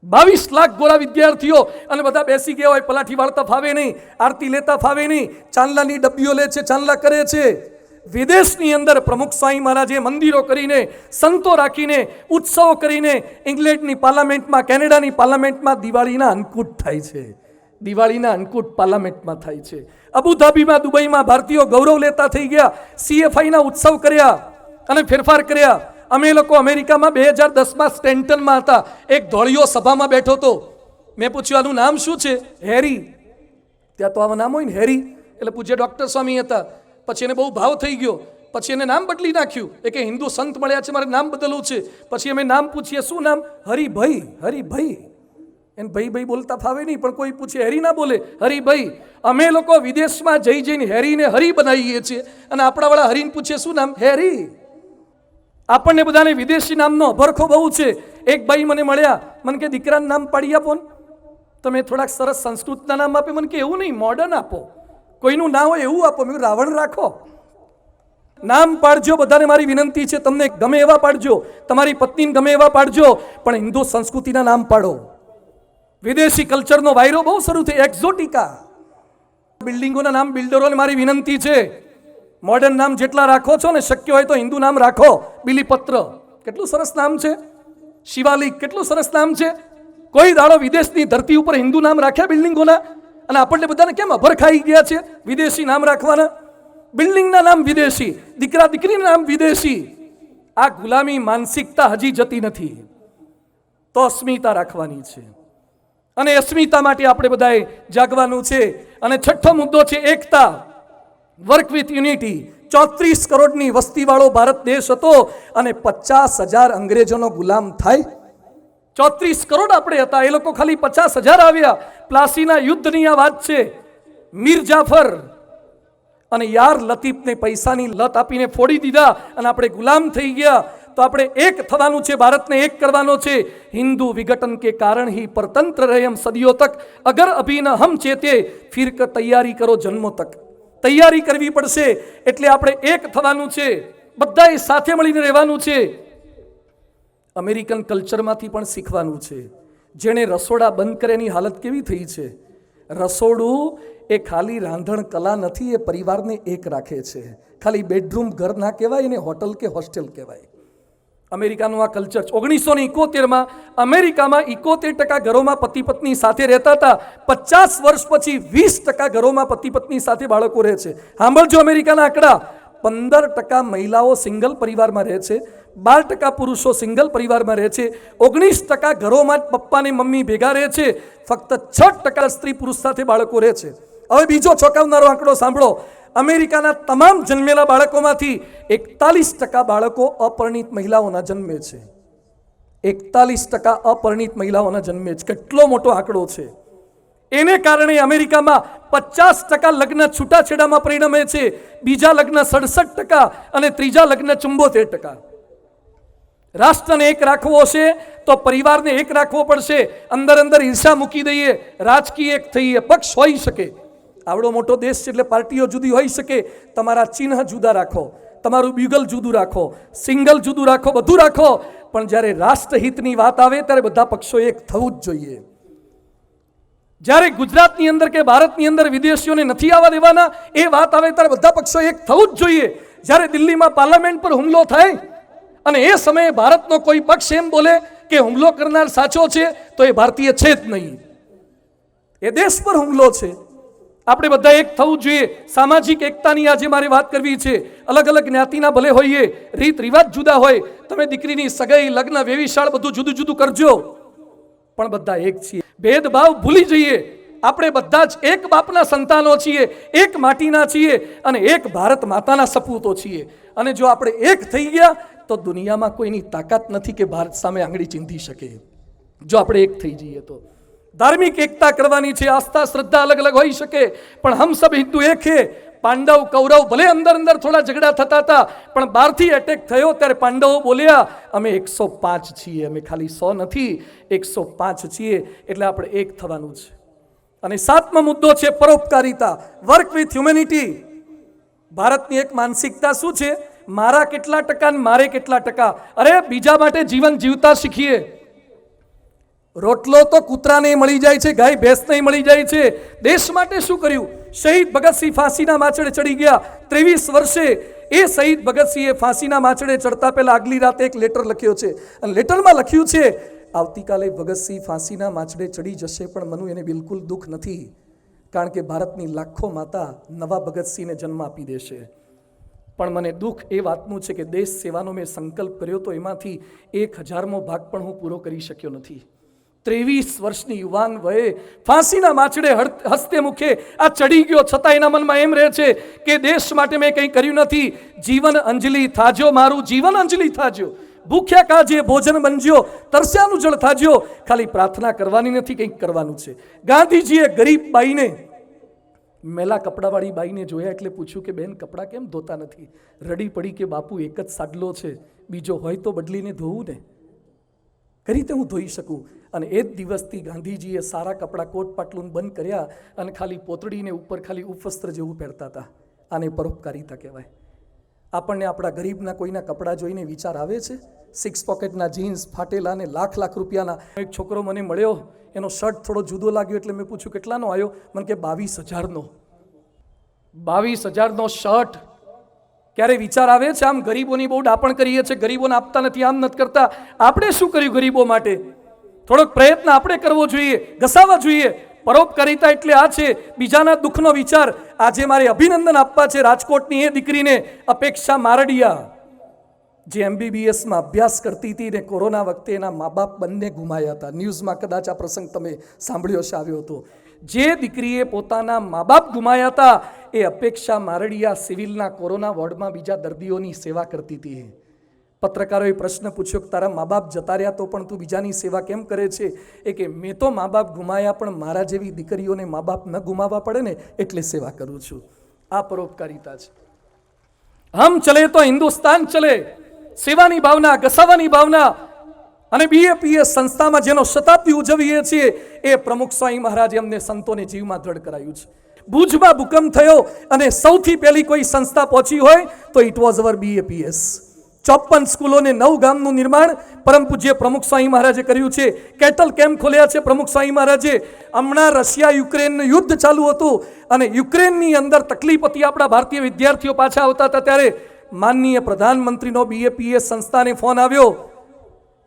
22 લાખ ગોરા વિદ્યાર્થીઓ. અને બધા બેસી ગયા હોય, પલાઠી વાળતા ફાવે નહીં, આરતી લેતા ફાવે નહીં, ચાંદલાની ડબ્બીઓ લે છે, ચાંદલા કરે છે. વિદેશની અંદર પ્રમુખ સ્વામી મહારાજે મંદિરો કરીને, સંતો રાખીને, ઉત્સવો કરીને, ઇંગ્લેન્ડની પાર્લામેન્ટમાં, કેનેડાની પાર્લામેન્ટમાં દિવાળીના અન્નકૂટ થાય છે. દિવાળીના અન્નકૂટ પાર્લામેન્ટમાં થાય છે. અબુધાબીમાં, દુબઈમાં ભારતીયો ગૌરવ લેતા થઈ ગયા. CFIના ઉત્સવ કર્યા અને ફેરફાર કર્યા. અમે લોકો અમેરિકામાં 2010માં સ્ટેન્ટનમાં હતા. એક ધોળિયો સભામાં બેઠો હતો. મેં પૂછ્યું આનું નામ શું છે? હેરી. ત્યાં તો આવા નામ હોય ને, હેરી. એટલે પૂછ્યા ડૉક્ટર સ્વામી હતા. પછી એને બહુ ભાવ થઈ ગયો. પછી એને નામ બદલી નાખ્યું. એ કે હિન્દુ સંત મળ્યા છે, મારે નામ બદલવું છે. પછી અમે નામ પૂછીએ, શું નામ? હરિભાઈ. હરિભાઈ. એને ભાઈ ભાઈ બોલતા ફાવે નહીં, પણ કોઈ પૂછે હેરી ના બોલે, હરિભાઈ. અમે લોકો વિદેશમાં જઈને હેરીને હરી બનાવીએ છીએ, અને આપણાવાળા હરીને પૂછીએ શું નામ? હેરી. આપણને બધાને વિદેશી નામનો ભરખો બહુ છે. એક ભાઈ મને મળ્યા, મને કે દીકરાનું નામ પાડી આપો ને. તમે થોડાક સરસ સંસ્કૃતના નામ આપે. મને કે એવું નહીં, મોડર્ન આપો, કોઈનું ના હોય એવું આપો. મેં રાવણ રાખો. નામ પાડજો, બધાને મારી વિનંતી છે. તમને ગમે એવા પાડજો, તમારી પત્નીને ગમે એવા પાડજો, પણ હિન્દુ સંસ્કૃતિના નામ પાડો. વિદેશી કલ્ચરનો વાયરો બહુ શરૂ થયો, એક્ઝોટિકા. બિલ્ડિંગોના નામ બિલ્ડરોને મારી વિનંતી છે, મોડર્ન નામ જેટલા રાખો છો ને, શક્ય હોય તો હિન્દુ નામ રાખો. બિલીપત્ર કેટલું સરસ નામ છે. શિવાલિક કેટલું સરસ નામ છે. કોઈ દાડો વિદેશની ધરતી ઉપર હિન્દુ નામ રાખ્યા બિલ્ડિંગોના? અને આપણને બધાને કેમ અભર ખાઈ ગયા છે વિદેશી નામ રાખવાના? બિલ્ડિંગના નામ વિદેશી, દીકરા દીકરીના નામ વિદેશી. આ ગુલામી માનસિકતા હજી જતી નથી, તો અસ્મિતા રાખવાની છે અને અસ્મિતા માટે આપણે બધાએ જાગવાનું છે. અને છઠ્ઠો મુદ્દો છે એકતા, વર્ક વિથ યુનિટી. 34 કરોડની વસ્તીવાળો ભારત દેશ હતો અને 50,000 અંગ્રેજોનો ગુલામ થાય. 34 કરોડ આપણે હતા, એ લોકો ખાલી 50,000 આવ્યા. પ્લાસીના યુદ્ધની આ વાત છે. મીર જાફર અને યાર લતીફને પૈસાની લત આપીને ફોડી દીધા અને આપણે ગુલામ થઈ ગયા. તો આપણે એક થવાનું છે, ભારતને એક કરવાનો છે. હિન્દુ વિઘટન કે કારણ ही परतंत्र रहे हम सदियों तक, अगर अभी न हम चेते फिर तैयारी करो जन्मों तक. તૈયારી કરવી પડશે. એટલે આપણે એક થવાનું છે, બધાએ સાથે મળીને રહેવાનું છે. અમેરિકન કલ્ચરમાંથી પણ શીખવાનું છે. જેણે રસોડા બંધ કરે એની હાલત કેવી થઈ છે. રસોડું એ ખાલી રાંધણ કલા નથી, એ પરિવારને એક રાખે છે. ખાલી બેડરૂમ ઘર ના કહેવાય, એને હોટલ કે હોસ્ટેલ કહેવાય. અમેરિકાનું આ કલ્ચર. 1971માં અમેરિકામાં 71% ઘરોમાં પતિ પત્ની સાથે રહેતા હતા. 50 વર્ષ પછી 20% ઘરોમાં પતિ પત્ની સાથે બાળકો રહે છે. સાંભળજો અમેરિકાના આંકડા. 15% મહિલાઓ સિંગલ પરિવારમાં રહે છે, 12% પુરુષો સિંગલ પરિવારમાં રહે છે, 19% ઘરોમાં જ પપ્પા ને મમ્મી ભેગા રહે છે, ફક્ત 6% સ્ત્રી પુરુષ સાથે બાળકો રહે છે. હવે બીજો ચોંકાવનારો આંકડો સાંભળો. અમેરિકાના તમામ જન્મેલા બાળકોમાંથી 41% બાળકો અપરિણિત મહિલાઓના જન્મે છે. 41% અપરિણિત મહિલાઓના જન્મે છે. કેટલો મોટો આંકડો છે. એને કારણે અમેરિકામાં 50% લગ્ન છૂટાછેડામાં પરિણમે છે, બીજા લગ્ન 67% અને ત્રીજા લગ્ન 74%. રાષ્ટ્રને એક રાખવો છે તો પરિવારને એક રાખવો પડશે. અંદર ઈર્ષા મૂકી દઈએ, રાજકીય એક થઈએ. પક્ષ હોઈ શકે, આવડો મોટો દેશ છે એટલે પાર્ટીઓ જુદી હોઈ શકે. તમારા ચિહ્ન જુદા રાખો, તમારું બ્યુગલ જુદું રાખો, સિંગલ જુદું રાખો, બધું રાખો, પણ જ્યારે રાષ્ટ્રહિતની વાત આવે ત્યારે બધા પક્ષો એક થવું જ જોઈએ. જ્યારે ગુજરાતની અંદર કે ભારતની અંદર વિદેશીઓને નથી આવવા દેવાના એ વાત આવે ત્યારે બધા પક્ષો એક થવું જ જોઈએ. જ્યારે દિલ્હીમાં પાર્લામેન્ટ પર હુમલો થાય અને એ સમયે ભારતનો કોઈ પક્ષ એમ બોલે કે હુમલો કરનાર સાચો છે, તો એ ભારતીય છે જ નહીં, એ દેશ પર હુમલો છે. આપણે બધા એક થવું જોઈએ. સામાજિક એકતાની આજે મારે વાત કરવી છે. અલગ અલગ જ્ઞાતિના ભલે હોઈએ, રીત રિવાજ જુદા હોય, તમે દીકરીની સગાઈ, લગ્ન, વેવિશાળ બધું જુદું જુદું કરજો, પણ બધા એક છીએ. ભેદભાવ ભૂલી જઈએ. આપણે બધા જ એક બાપના સંતાનો છીએ, એક માટીના છીએ અને એક ભારત માતાના સપૂતો છીએ. અને જો આપણે એક થઈ ગયા તો દુનિયામાં કોઈની તાકાત નથી કે ભારત સામે આંગળી ચીંધી શકે. જો આપણે એક થઈ જઈએ તો ધાર્મિક એકતા કરવાની છે. આસ્થા શ્રદ્ધા અલગ અલગ હોઈ શકે, પણ હમ સબ હિન્દુ એક હે. પાંડવ કૌરવ ભલે અંદર થોડા ઝઘડા થતા હતા, પણ બહારથી એટેક થયો ત્યારે પાંડવો બોલ્યા અમે 105 છીએ, અમે ખાલી 100 નથી, 105 છીએ. એટલે આપણે એક થવાનું છે. અને 7મો મુદ્દો છે પરોપકારિતા, વર્ક વિથ હ્યુમેનિટી. ભારતની એક માનસિકતા શું છે? મારા કેટલા ટકા ને મારે કેટલા ટકા. અરે બીજા માટે જીવન જીવતા શીખીએ. રોટલો તો કૂતરાને મળી જાય છે, ગાય ભેંસને મળી જાય છે. દેશ માટે શું કર્યું? શહીદ ભગતસિંહ ફાંસીના માચડે ચડી ગયા 23 વર્ષે. એ શહીદ ભગતસિંહે ફાંસીના માચડે ચડતા પહેલા આગલી રાતે એક લેટર લખ્યો છે અને લેટરમાં લખ્યું છે આવતીકાલે ભગતસિંહ ફાંસીના માચડે ચડી જશે, પણ મને એને બિલકુલ દુઃખ નથી, કારણ કે ભારતની લાખો માતા નવા ભગતસિંહને જન્મ આપી દેશે. પણ મને દુઃખ એ વાતનું છે કે દેશ સેવાનો મેં સંકલ્પ કર્યો તો એમાંથી 1000મો ભાગ પણ હું પૂરો કરી શક્યો નથી. 23 વર્ષની યુવાન વયે ફાંસીના માચડે હસ્તે મુખે આ ચડી ગયો, છતાં એના મનમાં એમ રહે છે કે દેશ માટે મેં કંઈ કર્યું નથી. જીવન અંજલિ થાજો, મારું જીવન અંજલિ થાજો. ભૂખ્યા કાજે ભોજન બનજો, તરસ્યાનું જળ થાજો. ખાલી પ્રાર્થના કરવાની નથી, કંઈક કરવાનું છે. ગાંધીજીએ ગરીબ બાઈને, મેલા કપડાવાળી બાઈને જોયા એટલે પૂછ્યું કે બેન કપડાં કેમ ધોતા નથી? રડી પડી કે બાપુ એક જ સાડલો છે, બીજો હોય તો બદલીને ધોવું ને, કઈ રીતે હું ધોઈ શકું? અને એ જ દિવસથી ગાંધીજીએ સારા કપડાં કોટ પાટલું બંધ કર્યા અને ખાલી પોતડીને ઉપર ખાલી ઉપવસ્ત્ર જેવું પહેરતા હતા. આને પરોપકારિતા કહેવાય. આપણને આપણા ગરીબના કોઈના કપડાં જોઈને વિચાર આવે છે? 6 પોકેટના જીન્સ ફાટેલા ને લાખ રૂપિયાના. એક છોકરો મને મળ્યો, એનો શર્ટ થોડો જુદો લાગ્યો એટલે મેં પૂછ્યું કેટલાનો આવ્યો? મને કે 22,000નો. 22,000નો શર્ટ. ક્યારે વિચાર આવે છે આમ ગરીબોની બહુ ડાપણ કરીએ છીએ, ગરીબોને આપતા નથી, આમ નથી કરતા. આપણે શું કર્યું ગરીબો માટે? થોડોક પ્રયત્ન આપણે કરવો જોઈએ, ઘસાવા જોઈએ. પરોપકારિતા એટલે આ છે, બીજાના દુઃખનો વિચાર. આજે મારે અભિનંદન આપવા છે રાજકોટની એ દીકરીને, અપેક્ષા મારડિયા. જે MBBSમાં અભ્યાસ કરતી હતી ને કોરોના વખતે એના મા બાપ બંને ગુમાયા હતા. ન્યૂઝમાં કદાચ આ પ્રસંગ તમે સાંભળ્યો છે, આવ્યો હતો. જે દીકરીએ પોતાના મા બાપ ગુમાયા હતા એ અપેક્ષા મારડિયા સિવિલના કોરોના વોર્ડમાં બીજા દર્દીઓની સેવા કરતી હતી. પત્રકારોએ પ્રશ્ન પૂછ્યો કે તારા મા બાપ જતા રહ્યા તો પણ તું બીજાની સેવા કેમ કરે છે? એ કે મેં તો મા બાપ ગુમાયા પણ મારા જેવી દીકરીઓને મા બાપ ન ગુમાવવા પડે ને એટલે સેવા કરું છું. આ પરોપકારિતા છે. હમ ચલે તો હિન્દુસ્તાન ચલે, સેવાની ભાવના, ઘસાવાની ભાવના. અને BAPS સંસ્થામાં જેનો શતાબ્દી ઉજવીએ છીએ એ પ્રમુખ સ્વામી મહારાજે અમને સંતોને જીવમાં દ્રઢ કરાયું છે. ભુજમાં ભૂકંપ થયો અને સૌથી પહેલી કોઈ સંસ્થા પહોંચી હોય તો ઇટ વોઝ અવર BAPS. 54 સ્કૂલોને 9 ગામનું નિર્માણ પરમ પૂજ્ય પ્રમુખ સ્વામી મહારાજે કર્યું છે. કેટલ કેમ્પ ખોલ્યા છે પ્રમુખ સ્વામી મહારાજે. હમણાં રશિયા યુક્રેનનું યુદ્ધ ચાલુ હતું અને યુક્રેનની અંદર તકલીફ હતી, આપણા ભારતીય વિદ્યાર્થીઓ પાછા આવતા હતા, ત્યારે માનનીય પ્રધાનમંત્રીનો BAPS સંસ્થાને ફોન આવ્યો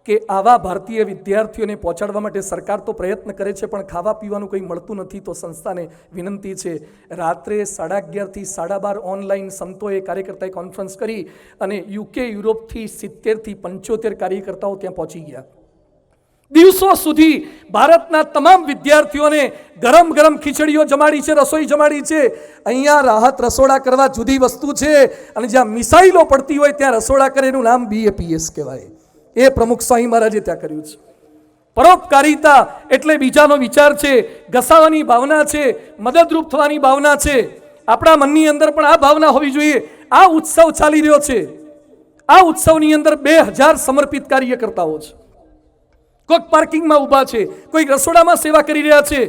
કે આવા ભારતીય વિદ્યાર્થીઓને પહોંચાડવા માટે સરકાર તો પ્રયત્ન કરે છે પણ ખાવા પીવાનું કંઈ મળતું નથી, તો સંસ્થાને વિનંતી છે. રાત્રે 11:30 થી 12:30 ઓનલાઈન સંતોએ કાર્યકર્તાએ કોન્ફરન્સ કરી અને UK યુરોપથી 70 થી 75 કાર્યકર્તાઓ ત્યાં પહોંચી ગયા. દિવસો સુધી ભારતના તમામ વિદ્યાર્થીઓને ગરમ ગરમ ખીચડીઓ જમાડી છે, રસોઈ જમાડી છે. અહીંયા રાહત રસોડા કરવા જુદી વસ્તુ છે અને જ્યાં મિસાઇલો પડતી હોય ત્યાં રસોડા કરે એનું નામ BAPS કહેવાય. એ પ્રમુખ સ્વામી મહારાજે ત્યાં કર્યું છે. પરોપકારિતા એટલે બીજાનો વિચાર છે, ઘસાવાની ભાવના છે, મદદરૂપ થવાની ભાવના છે. આપણા મનની અંદર પણ આ ભાવના હોવી જોઈએ. આ ઉત્સવ ચાલી રહ્યો છે, આ ઉત્સવની અંદર 2000 સમર્પિત કાર્યકર્તાઓ છે. કોઈક પાર્કિંગમાં ઊભા છે, કોઈક રસોડામાં સેવા કરી રહ્યા છે.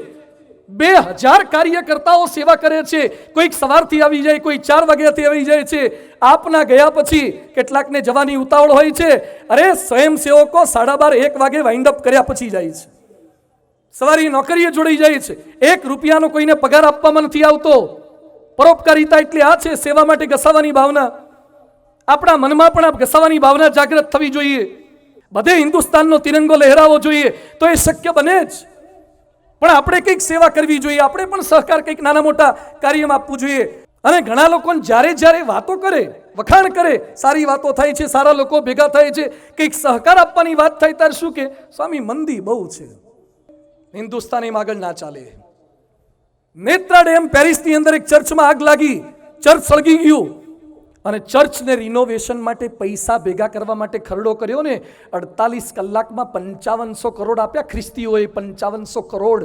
2000 કાર્યકર્તાઓ સેવા કરે છે. કોઈક સવારથી આવી જાય, કોઈ 4 વાગ્યાથી આવી જાય છે. આપના ગયા પછી કેટલાકને જવાની ઉતાવળ હોય છે. અરે સ્વયંસેવકો 12:30 1 વાગે વાઇન્ડ અપ કર્યા પછી જાય છે. સવારી નોકરીએ જોડાઈ જાય છે. 1 રૂપિયાનો કોઈને પગાર આપવામાં નથી આવતો. પરોપકારિતા એટલે આ છે, સેવા માટે ઘસાવાની ભાવના. આપણા મનમાં પણ આ ઘસાવાની ભાવના જાગૃત થવી જોઈએ. બધે હિન્દુસ્તાનનો તિરંગો લહેરાવો જોઈએ તો એ શક્ય બને જ. પણ આપણે કંઈક સેવા કરવી જોઈએ, આપણે પણ સહકાર કંઈક નાના મોટા કાર્યમાં આપવું જોઈએ. અને ઘણા લોકો જ્યારે વાતો કરે, વખાણ કરે, સારી વાતો થાય છે, સારા લોકો ભેગા થાય છે, કંઈક સહકાર આપવાની વાત થાય ત્યારે શું કે સ્વામી મંદી બહુ છે, હિન્દુસ્તાન એમ આગળ ના ચાલે. નેત્રા ડેમ પેરિસની અંદર એક ચર્ચમાં આગ લાગી, ચર્ચ સળગી ગયું અને ચર્ચને રિનોવેશન માટે પૈસા ભેગા કરવા માટે ખરડો કર્યો ને 48 કલાકમાં 5500 કરોડ આપ્યા ખ્રિસ્તીઓએ. 5500 કરોડ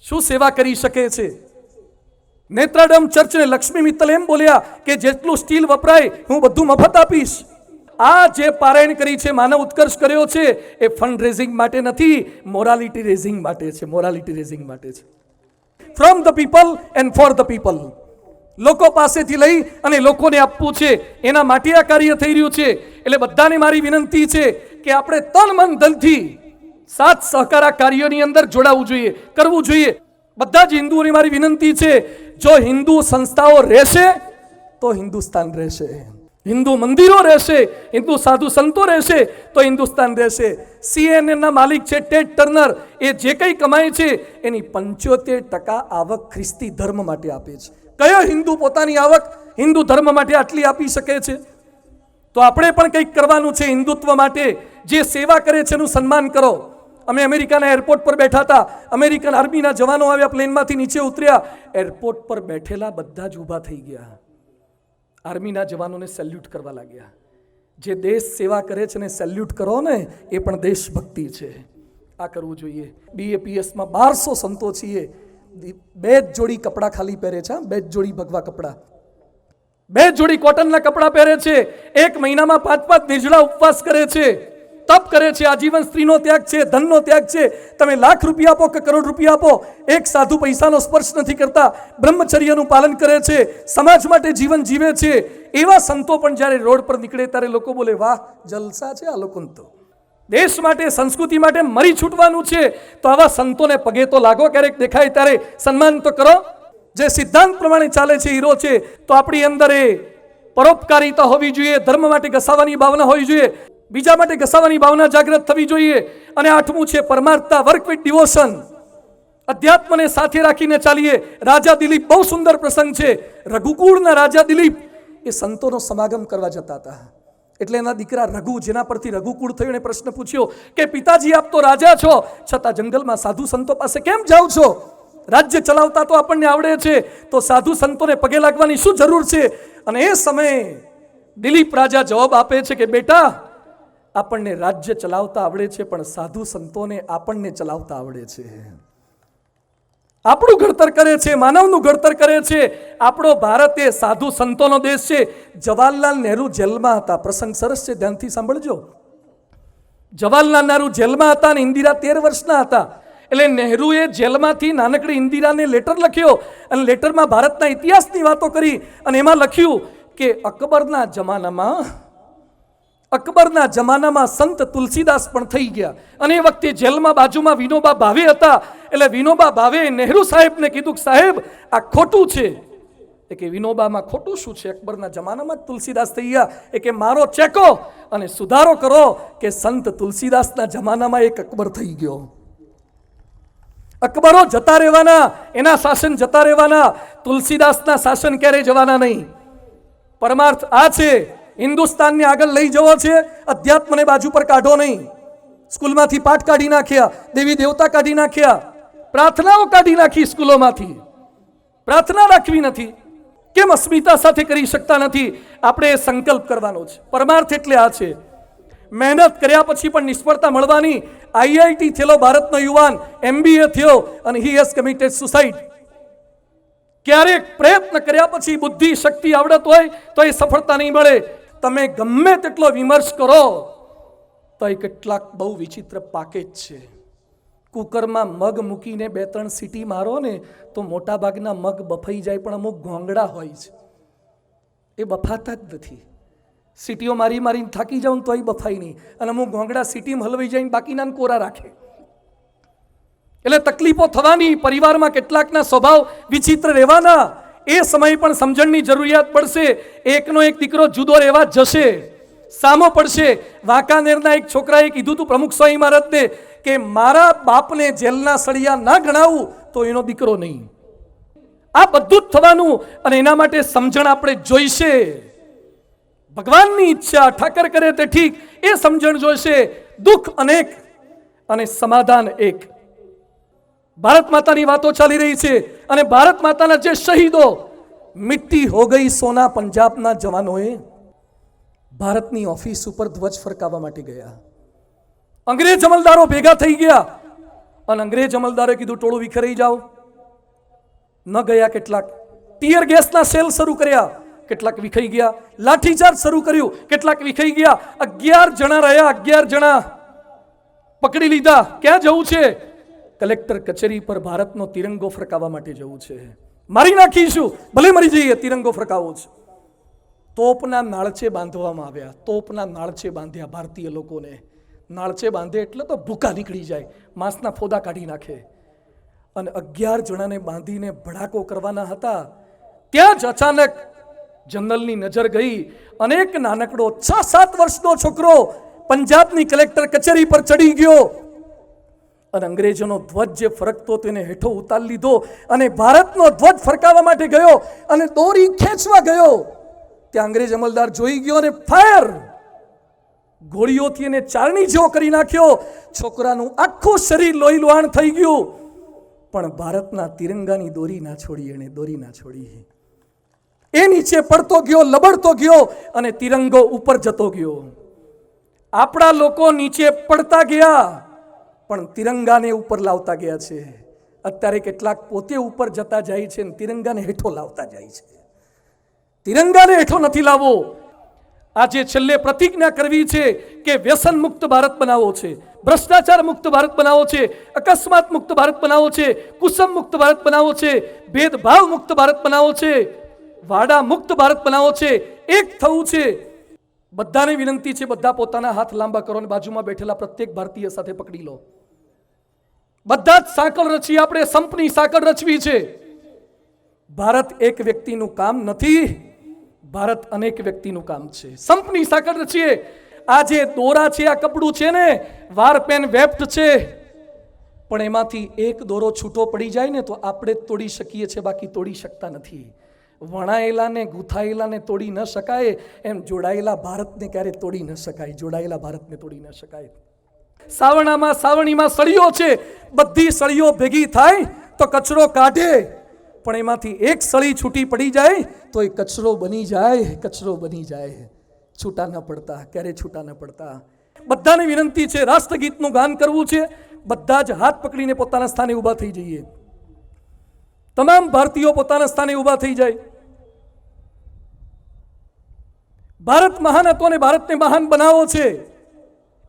શું સેવા કરી શકે છે? નેત્રાડમ ચર્ચને લક્ષ્મી મિત્તલ એમ બોલ્યા કે જેટલું સ્ટીલ વપરાય હું બધું મફત આપીશ. આ જે પારાયણ કરી છે, માનવ ઉત્કર્ષ કર્યો છે, એ ફંડ રેઝિંગ માટે નથી, મોરાલિટી રેઝિંગ માટે છે. મોરાલિટી રેઝિંગ માટે છે. From the people and for the people. લોકો પાસેથી લઈ અને લોકોને આપવું છે, એના માટે આ કાર્ય થઈ રહ્યું છે. એટલે બધાને મારી વિનંતી છે કે આપણે તન મન ધનથી સાથ સહકાર આ કાર્યોની અંદર જોડાવવું જોઈએ, કરવું જોઈએ. બધા જ હિન્દુઓને મારી વિનંતી છે, જો હિન્દુ સંસ્થાઓ રહેશે તો હિન્દુસ્તાન રહેશે, હિન્દુ મંદિરો રહેશે, હિન્દુ સાધુ સંતો રહેશે તો હિન્દુસ્તાન રહેશે. CNN ના માલિક છે ટેડ ટર્નર, એ જે કંઈ કમાય છે એની 75% આવક ખ્રિસ્તી ધર્મ માટે આપે છે. કયો હિન્દુ પોતાની આવક હિન્દુ ધર્મ માટે આટલી આપી શકે છે? તો આપણે પણ કંઈક કરવાનું છે હિન્દુત્વ માટે. જે સેવા કરે છે એનું સન્માન કરો. અમે અમેરિકાના એરપોર્ટ પર બેઠા હતા, અમેરિકન આર્મીના જવાનો આવ્યા, પ્લેનમાંથી નીચે ઉતર્યા, એરપોર્ટ પર બેઠેલા બધા જ ઊભા થઈ ગયા, આર્મીના જવાનોને સેલ્યુટ કરવા લાગ્યા. જે દેશ સેવા કરે છે ને સેલ્યુટ કરો ને, એ પણ દેશભક્તિ છે. આ કરવું જોઈએ. BAPSમાં 1200 સંતો છીએ. 2 જોડી કપડાં ખાલી પહેરે છે, 2 જોડી ભગવા કપડાં, 2 જોડી કોટનના કપડાં પહેરે છે. 1 મહિનામાં 5 નિર્જળા ઉપવાસ કરે છે, તપ કરે છે, આજીવન સ્ત્રીનો ત્યાગ છે, ધનનો ત્યાગ છે. તમે લાખ રૂપિયા આપો કે કરોડ રૂપિયા આપો, એક સાધુ પૈસાનો સ્પર્શ નથી કરતા, બ્રહ્મચર્યનું પાલન કરે છે, સમાજ માટે જીવન જીવે છે. એવા સંતો પણ જ્યારે રોડ પર નીકળે ત્યારે લોકો બોલે વાહ જલસા છે આ લોકોને. તો દેશ માટે, સંસ્કૃતિ માટે મરી છૂટવાનું છે, તો આવા સંતોને પગે તો લાગો. ક્યારેક દેખાય ત્યારે સન્માન તો કરો. જે સિદ્ધાંત પ્રમાણે ચાલે છે, હીરો છે, તો આપણી અંદર એ પરોપકારિતા હોવી જોઈએ, ધર્મ માટે ઘસાવાની ભાવના હોવી જોઈએ, બીજા માટે ઘસાવાની ભાવના જાગૃત થવી જોઈએ. અને 8મું છે પરમાર્થતા, વર્ક વિથ ડિવોશન. અધ્યાત્મને સાથે રાખીને ચાલીએ. રાજા દિલીપ, બહુ સુંદર પ્રસંગ છે. રઘુકુળના રાજા દિલીપ એ સંતોનો સમાગમ કરવા જતા હતા. એટલે એના દીકરા રઘુ, જેના પરથી રઘુકુળ થયું, એને પ્રશ્ન પૂછ્યો કે પિતાજી આપ તો રાજા છો, છતાં જંગલમાં સાધુ સંતો પાસે કેમ જાઓ છો? રાજ્ય ચલાવતા તો આપણને આવડે છે, તો સાધુ સંતોને પગે લાગવાની શું જરૂર છે? અને એ સમયે દિલીપ રાજા જવાબ આપે છે કે બેટા, આપણને રાજ્ય ચલાવતા આવડે છે, પણ સાધુ સંતોને આપણને ચલાવતા આવડે છે. આપણું ઘડતર કરે છે, માનવનું ઘડતર કરે છે. આપણો ભારત એ સાધુ સંતોનો દેશ છે. જવાહરલાલ નહેરુ જેલમાં હતા, પ્રસંગ સરસ છે, ધ્યાનથી સાંભળજો. જવાહરલાલ નહેરુ જેલમાં હતા અને ઇન્દિરા 13 વર્ષના હતા. એટલે નહેરુએ જેલમાંથી નાનકડી ઇન્દિરાને લેટર લખ્યો અને લેટરમાં ભારતના ઇતિહાસની વાતો કરી અને એમાં લખ્યું કે અકબરના જમાનામાં સંત તુલસીદાસ પણ થઈ ગયા. અને એ વખતે જેલમાં બાજુમાં વિનોબા ભાવે હતા. એટલે વિનોબા ભાવે નહેરુ સાહેબને કીધું કે સાહેબ આ ખોટું છે. એ કે વિનોબામાં ખોટું શું છે? અકબરના જમાનામાં જ તુલસીદાસ થઈ ગયા. એ કે મારો ચેકો અને સુધારો કરો કે સંત તુલસીદાસના જમાનામાં એક અકબર થઈ ગયો. અકબરો જતા રહેવાના, એના શાસન જતા રહેવાના, તુલસીદાસના શાસન ક્યારેય જવાના નહીં. પરમાર્થ આ છે, હિન્દુસ્તાનને આગળ લઈ જવો છે, અધ્યાત્મને બાજુ પર કાઢો નહીં. સ્કૂલમાંથી પાઠ કાઢી નાખ્યા, દેવી દેવતા કાઢી નાખ્યા, પ્રાર્થનાઓ કાઢી નાખી સ્કૂલોમાંથી. પ્રાર્થના રાખવી નથી. કેમ અસ્મિતા સાથે કરી શકતા નથી? આપણે એ સંકલ્પ કરવાનો છે. પરમાર્થ એટલે આ છે. મહેનત કર્યા પછી પણ નિષ્ફળતા મળવાની. આઈઆઈટી થયેલો ભારતનો યુવાન MBA થયો અને હી હેઝ કમિટેડ સુસાઇડ. ક્યારેક પ્રયત્ન કર્યા પછી બુદ્ધિ, શક્તિ, આવડત હોય તો એ સફળતા નહીં મળે. તમે ગમે તેટલો વિમર્શ કરો તો એ કેટલાક બહુ વિચિત્ર પાકે જ છે. કુકરમાં મગ મૂકીને 2-3 સીટી મારો ને તો મોટા ભાગના મગ બફાઈ જાય, પણ અમુક ઘોંઘડા હોય છે એ બફાતા જ નથી. સીટીઓ મારી મારીને થાકી જાઉં તો એ બફાય નહીં, અને અમુક ઘોંઘડા સીટીમાં હલવાઈ જાય, બાકીના કોરા રાખે. એટલે તકલીફો થવાની, પરિવારમાં કેટલાકના સ્વભાવ વિચિત્ર રહેવાના. એ સમય પણ સમજણની જરૂરિયાત પડશે. એકનો એક દીકરો જુદો રહેવા જશે, સામો પડશે. વાંકાનેરના એક છોકરાએ કીધું હતું પ્રમુખ સ્વામી મહારાજને કે મારા બાપને જેલના સળિયા ના ગણાવું તો એનો દીકરો નહીં. આ બધું જ થવાનું, અને એના માટે સમજણ આપણે જોઈશે. ભગવાનની ઈચ્છા, ઠાકર કરે તે ઠીક, એ સમજણ જોઈશે. દુઃખ અનેક અને સમાધાન એક. ભારત માતાની વાતો ચાલી રહી છે અને ભારત માતાના જે શહીદો, મિટ્ટી હો ગઈ સોના પંજાબના જવાનોએ ભારતની ઓફિસ ઉપર ધ્વજ ફરકાવવા માટે ગયા. અંગ્રેજ અમલદારો ભેગા થઈ ગયા અને અંગ્રેજ અમલદારોએ કીધું ટોળું વિખરાઈ જાઓ. ન ગયા કેટલાક. ટીયર ગેસના સેલ શરૂ કર્યા, કેટલાક વિખાઈ ગયા. લાઠીચાર્જ શરૂ કર્યું, કેટલાક વિખાઈ ગયા. 11 જણા રહ્યા, 11 જણા પકડી લીધા. ક્યાં જવું છે? કલેક્ટર કચેરી પર ભારતનો તિરંગો ફરકાવવા માટે જવું છે. મારી નાખીશું, ભલે મરી જઈએ, તિરંગો ફરકાવવો છે. તોપના નાળચે બાંધવામાં આવ્યા. તોપના નાળચે બાંધ્યા ભારતીય લોકોને. નાળચે બાંધે એટલે તો ભૂકા નીકળી જાય, માંસના ફોદા કાઢી નાખે. અને 11 જણાને બાંધીને ભડાકો કરવાના હતા. ત્યાં જ અચાનક જનરલની નજર ગઈ અને એક નાનકડો 6-7 વર્ષનો છોકરો પંજાબની કલેક્ટર કચેરી પર ચડી ગયો અને અંગ્રેજોનો ધ્વજ જે ફરકતો તેને હેઠો ઉતારી લીધો અને ભારતનો ધ્વજ ફરકાવવા માટે ગયો અને દોરી ખેંચવા ગયો. ત્યાં અંગ્રેજ અમલદાર જોઈ ગયો અને ફાયર, ગોળીઓથી એને ચારણી જેવો કરી નાખ્યો. છોકરાનું આખું શરીર લોહી લુહાણ થઈ ગયું, પણ ભારતના તિરંગાની દોરી ના છોડી. એને દોરી ના છોડી. એ નીચે પડતો ગયો, લબડતો ગયો અને તિરંગો ઉપર જતો ગયો. આપણા લોકો નીચે પડતા ગયા પણ તિરંગાને ઉપર લાવતા ગયા છે. અત્યારે કેટલાક પોતે ઉપર જતા જાય છે અને તિરંગાને હેઠો લાવતા જાય છે. તિરંગાને હેઠો નથી લાવવો. આજે છેલ્લે પ્રતિજ્ઞા કરવી છે કે વ્યસન મુક્ત ભારત બનાવવો છે, ભ્રષ્ટાચાર મુક્ત ભારત બનાવવો છે, અકસ્માત મુક્ત ભારત બનાવવો છે, કુસમ મુક્ત ભારત બનાવવો છે, ભેદભાવ મુક્ત ભારત બનાવવો છે, વાડા મુક્ત ભારત બનાવવો છે. એક થવું છે. બધાને વિનંતી છે, બધા પોતાના હાથ લાંબા કરો અને બાજુમાં બેઠેલા પ્રત્યેક ભારતીય સાથે પકડી લો. બધા જ સાંકળ રચી, આપણે સંપની સાંકળ રચવી છે. ભારત એક વ્યક્તિનું કામ નથી, ભારત અનેક વ્યક્તિનું કામ છે. સંપની સાંકળ રચીએ. આ જે દોરા છે, આ કપડું છે ને, વાર પેન વેપ્ટ છે, પણ એમાંથી એક દોરો છૂટો પડી જાય ને તો આપણે તોડી શકીએ છીએ, બાકી તોડી શકતા નથી. વણાયેલા ને ગૂંથાયેલા ને તોડી ન શકાય એમ જોડાયેલા ભારતને ક્યારે તોડી ન શકાય. જોડાયેલા ભારતને તોડી ન શકાય. સાવણામાં સાવણીમાં સળીઓ છે, બધી સળીઓ ભેગી થાય તો કચરો કાઢે, પણ એમાંથી એક સળી છૂટી પડી જાય તો એ કચરો બની જાય, કચરો બની જાય. છૂટા ન પડતા, ક્યારે છૂટા ન પડતા. બધાને વિનંતી છે, રાષ્ટ્રગીતનું ગાન કરવું છે, બધા જ હાથ પકડીને પોતાના સ્થાને ઊભા થઈ જઈએ. તમામ ભારતીયો પોતાના સ્થાને ઊભા થઈ જાય. ભારત મહાન હતો અને ભારતને મહાન બનાવો છે.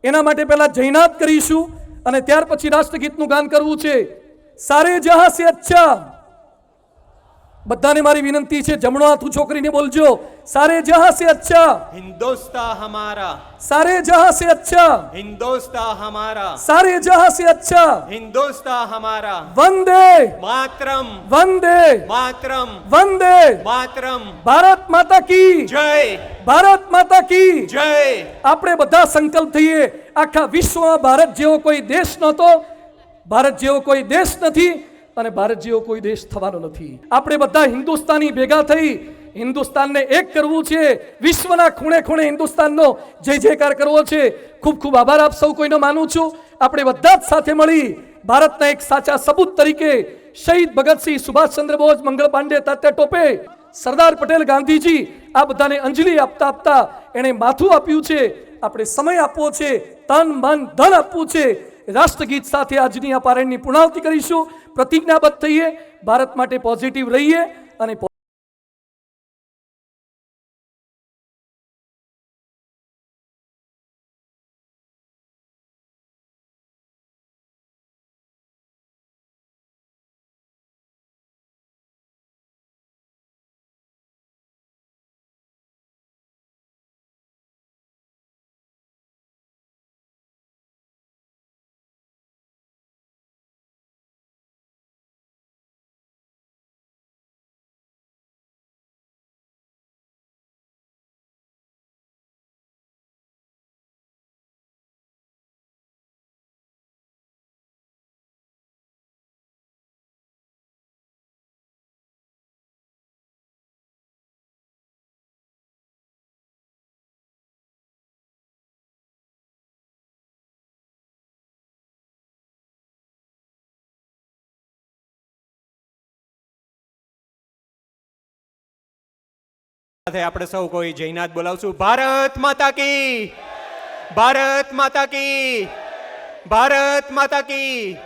એના માટે પહેલા જયનાદ કરીશું અને ત્યાર પછી રાષ્ટ્રગીતનું ગાન કરવું છે. સારે જહાં સે અચ્છા. બધાને મારી વિનંતી છે, જમણો હાથ ઊંચો કરીને બોલજો. સારે જહાં સે અચ્છા हिंदुस्तान हमारा, सारे जहां से अच्छा, हिंदुस्तान हमारा, सारे जहां से अच्छा, हिंदुस्तान हमारा, वंदे मातरम, वंदे मातरम, वंदे. मातरम, ભારત માતા કી जय, ભારત માતા કી. जय. આપણે બધા સંકલ્પ થઈએ, આખા વિશ્વમાં ભારત જેવો કોઈ દેશ નહોતો, ભારત જેવો કોઈ દેશ નથી અને ભારત જેવો કોઈ દેશ થવાનો નથી. આપણે બધા હિન્દુસ્તાની ભેગા થઈ હિન્દુસ્તાનને એક કરવું છે. વિશ્વના ખૂણે ખૂણે હિન્દુસ્તાનનો જય જયકાર કરવો છે. ખૂબ ખૂબ આભાર આપ સૌ કોઈનો માનું છું. આપણે બધા જ સાથે મળી ભારતના એક સાચા સબૂત તરીકે શહીદ ભગતસિંહ, સુભાષચંદ્ર બોઝ, મંગળ પાંડે, તાત્યા ટોપે, સરદાર પટેલ, ગાંધીજી, આ બધાને અંજલિ આપતા આપતા એણે માથું આપ્યું છે. આપણે સમય આપવો છે, તન મન ધન આપવું છે. રાષ્ટ્રગીત સાથે આજની આ પારાયણની પૂર્ણાહુતિ કરીશું. પ્રતિજ્ઞાબદ્ધ થઈએ, ભારત માટે પોઝિટિવ રહીએ અને આપણે સૌ કોઈ જયનાદ બોલાવશું. ભારત માતા કી, ભારત માતા કી, ભારત માતા કી.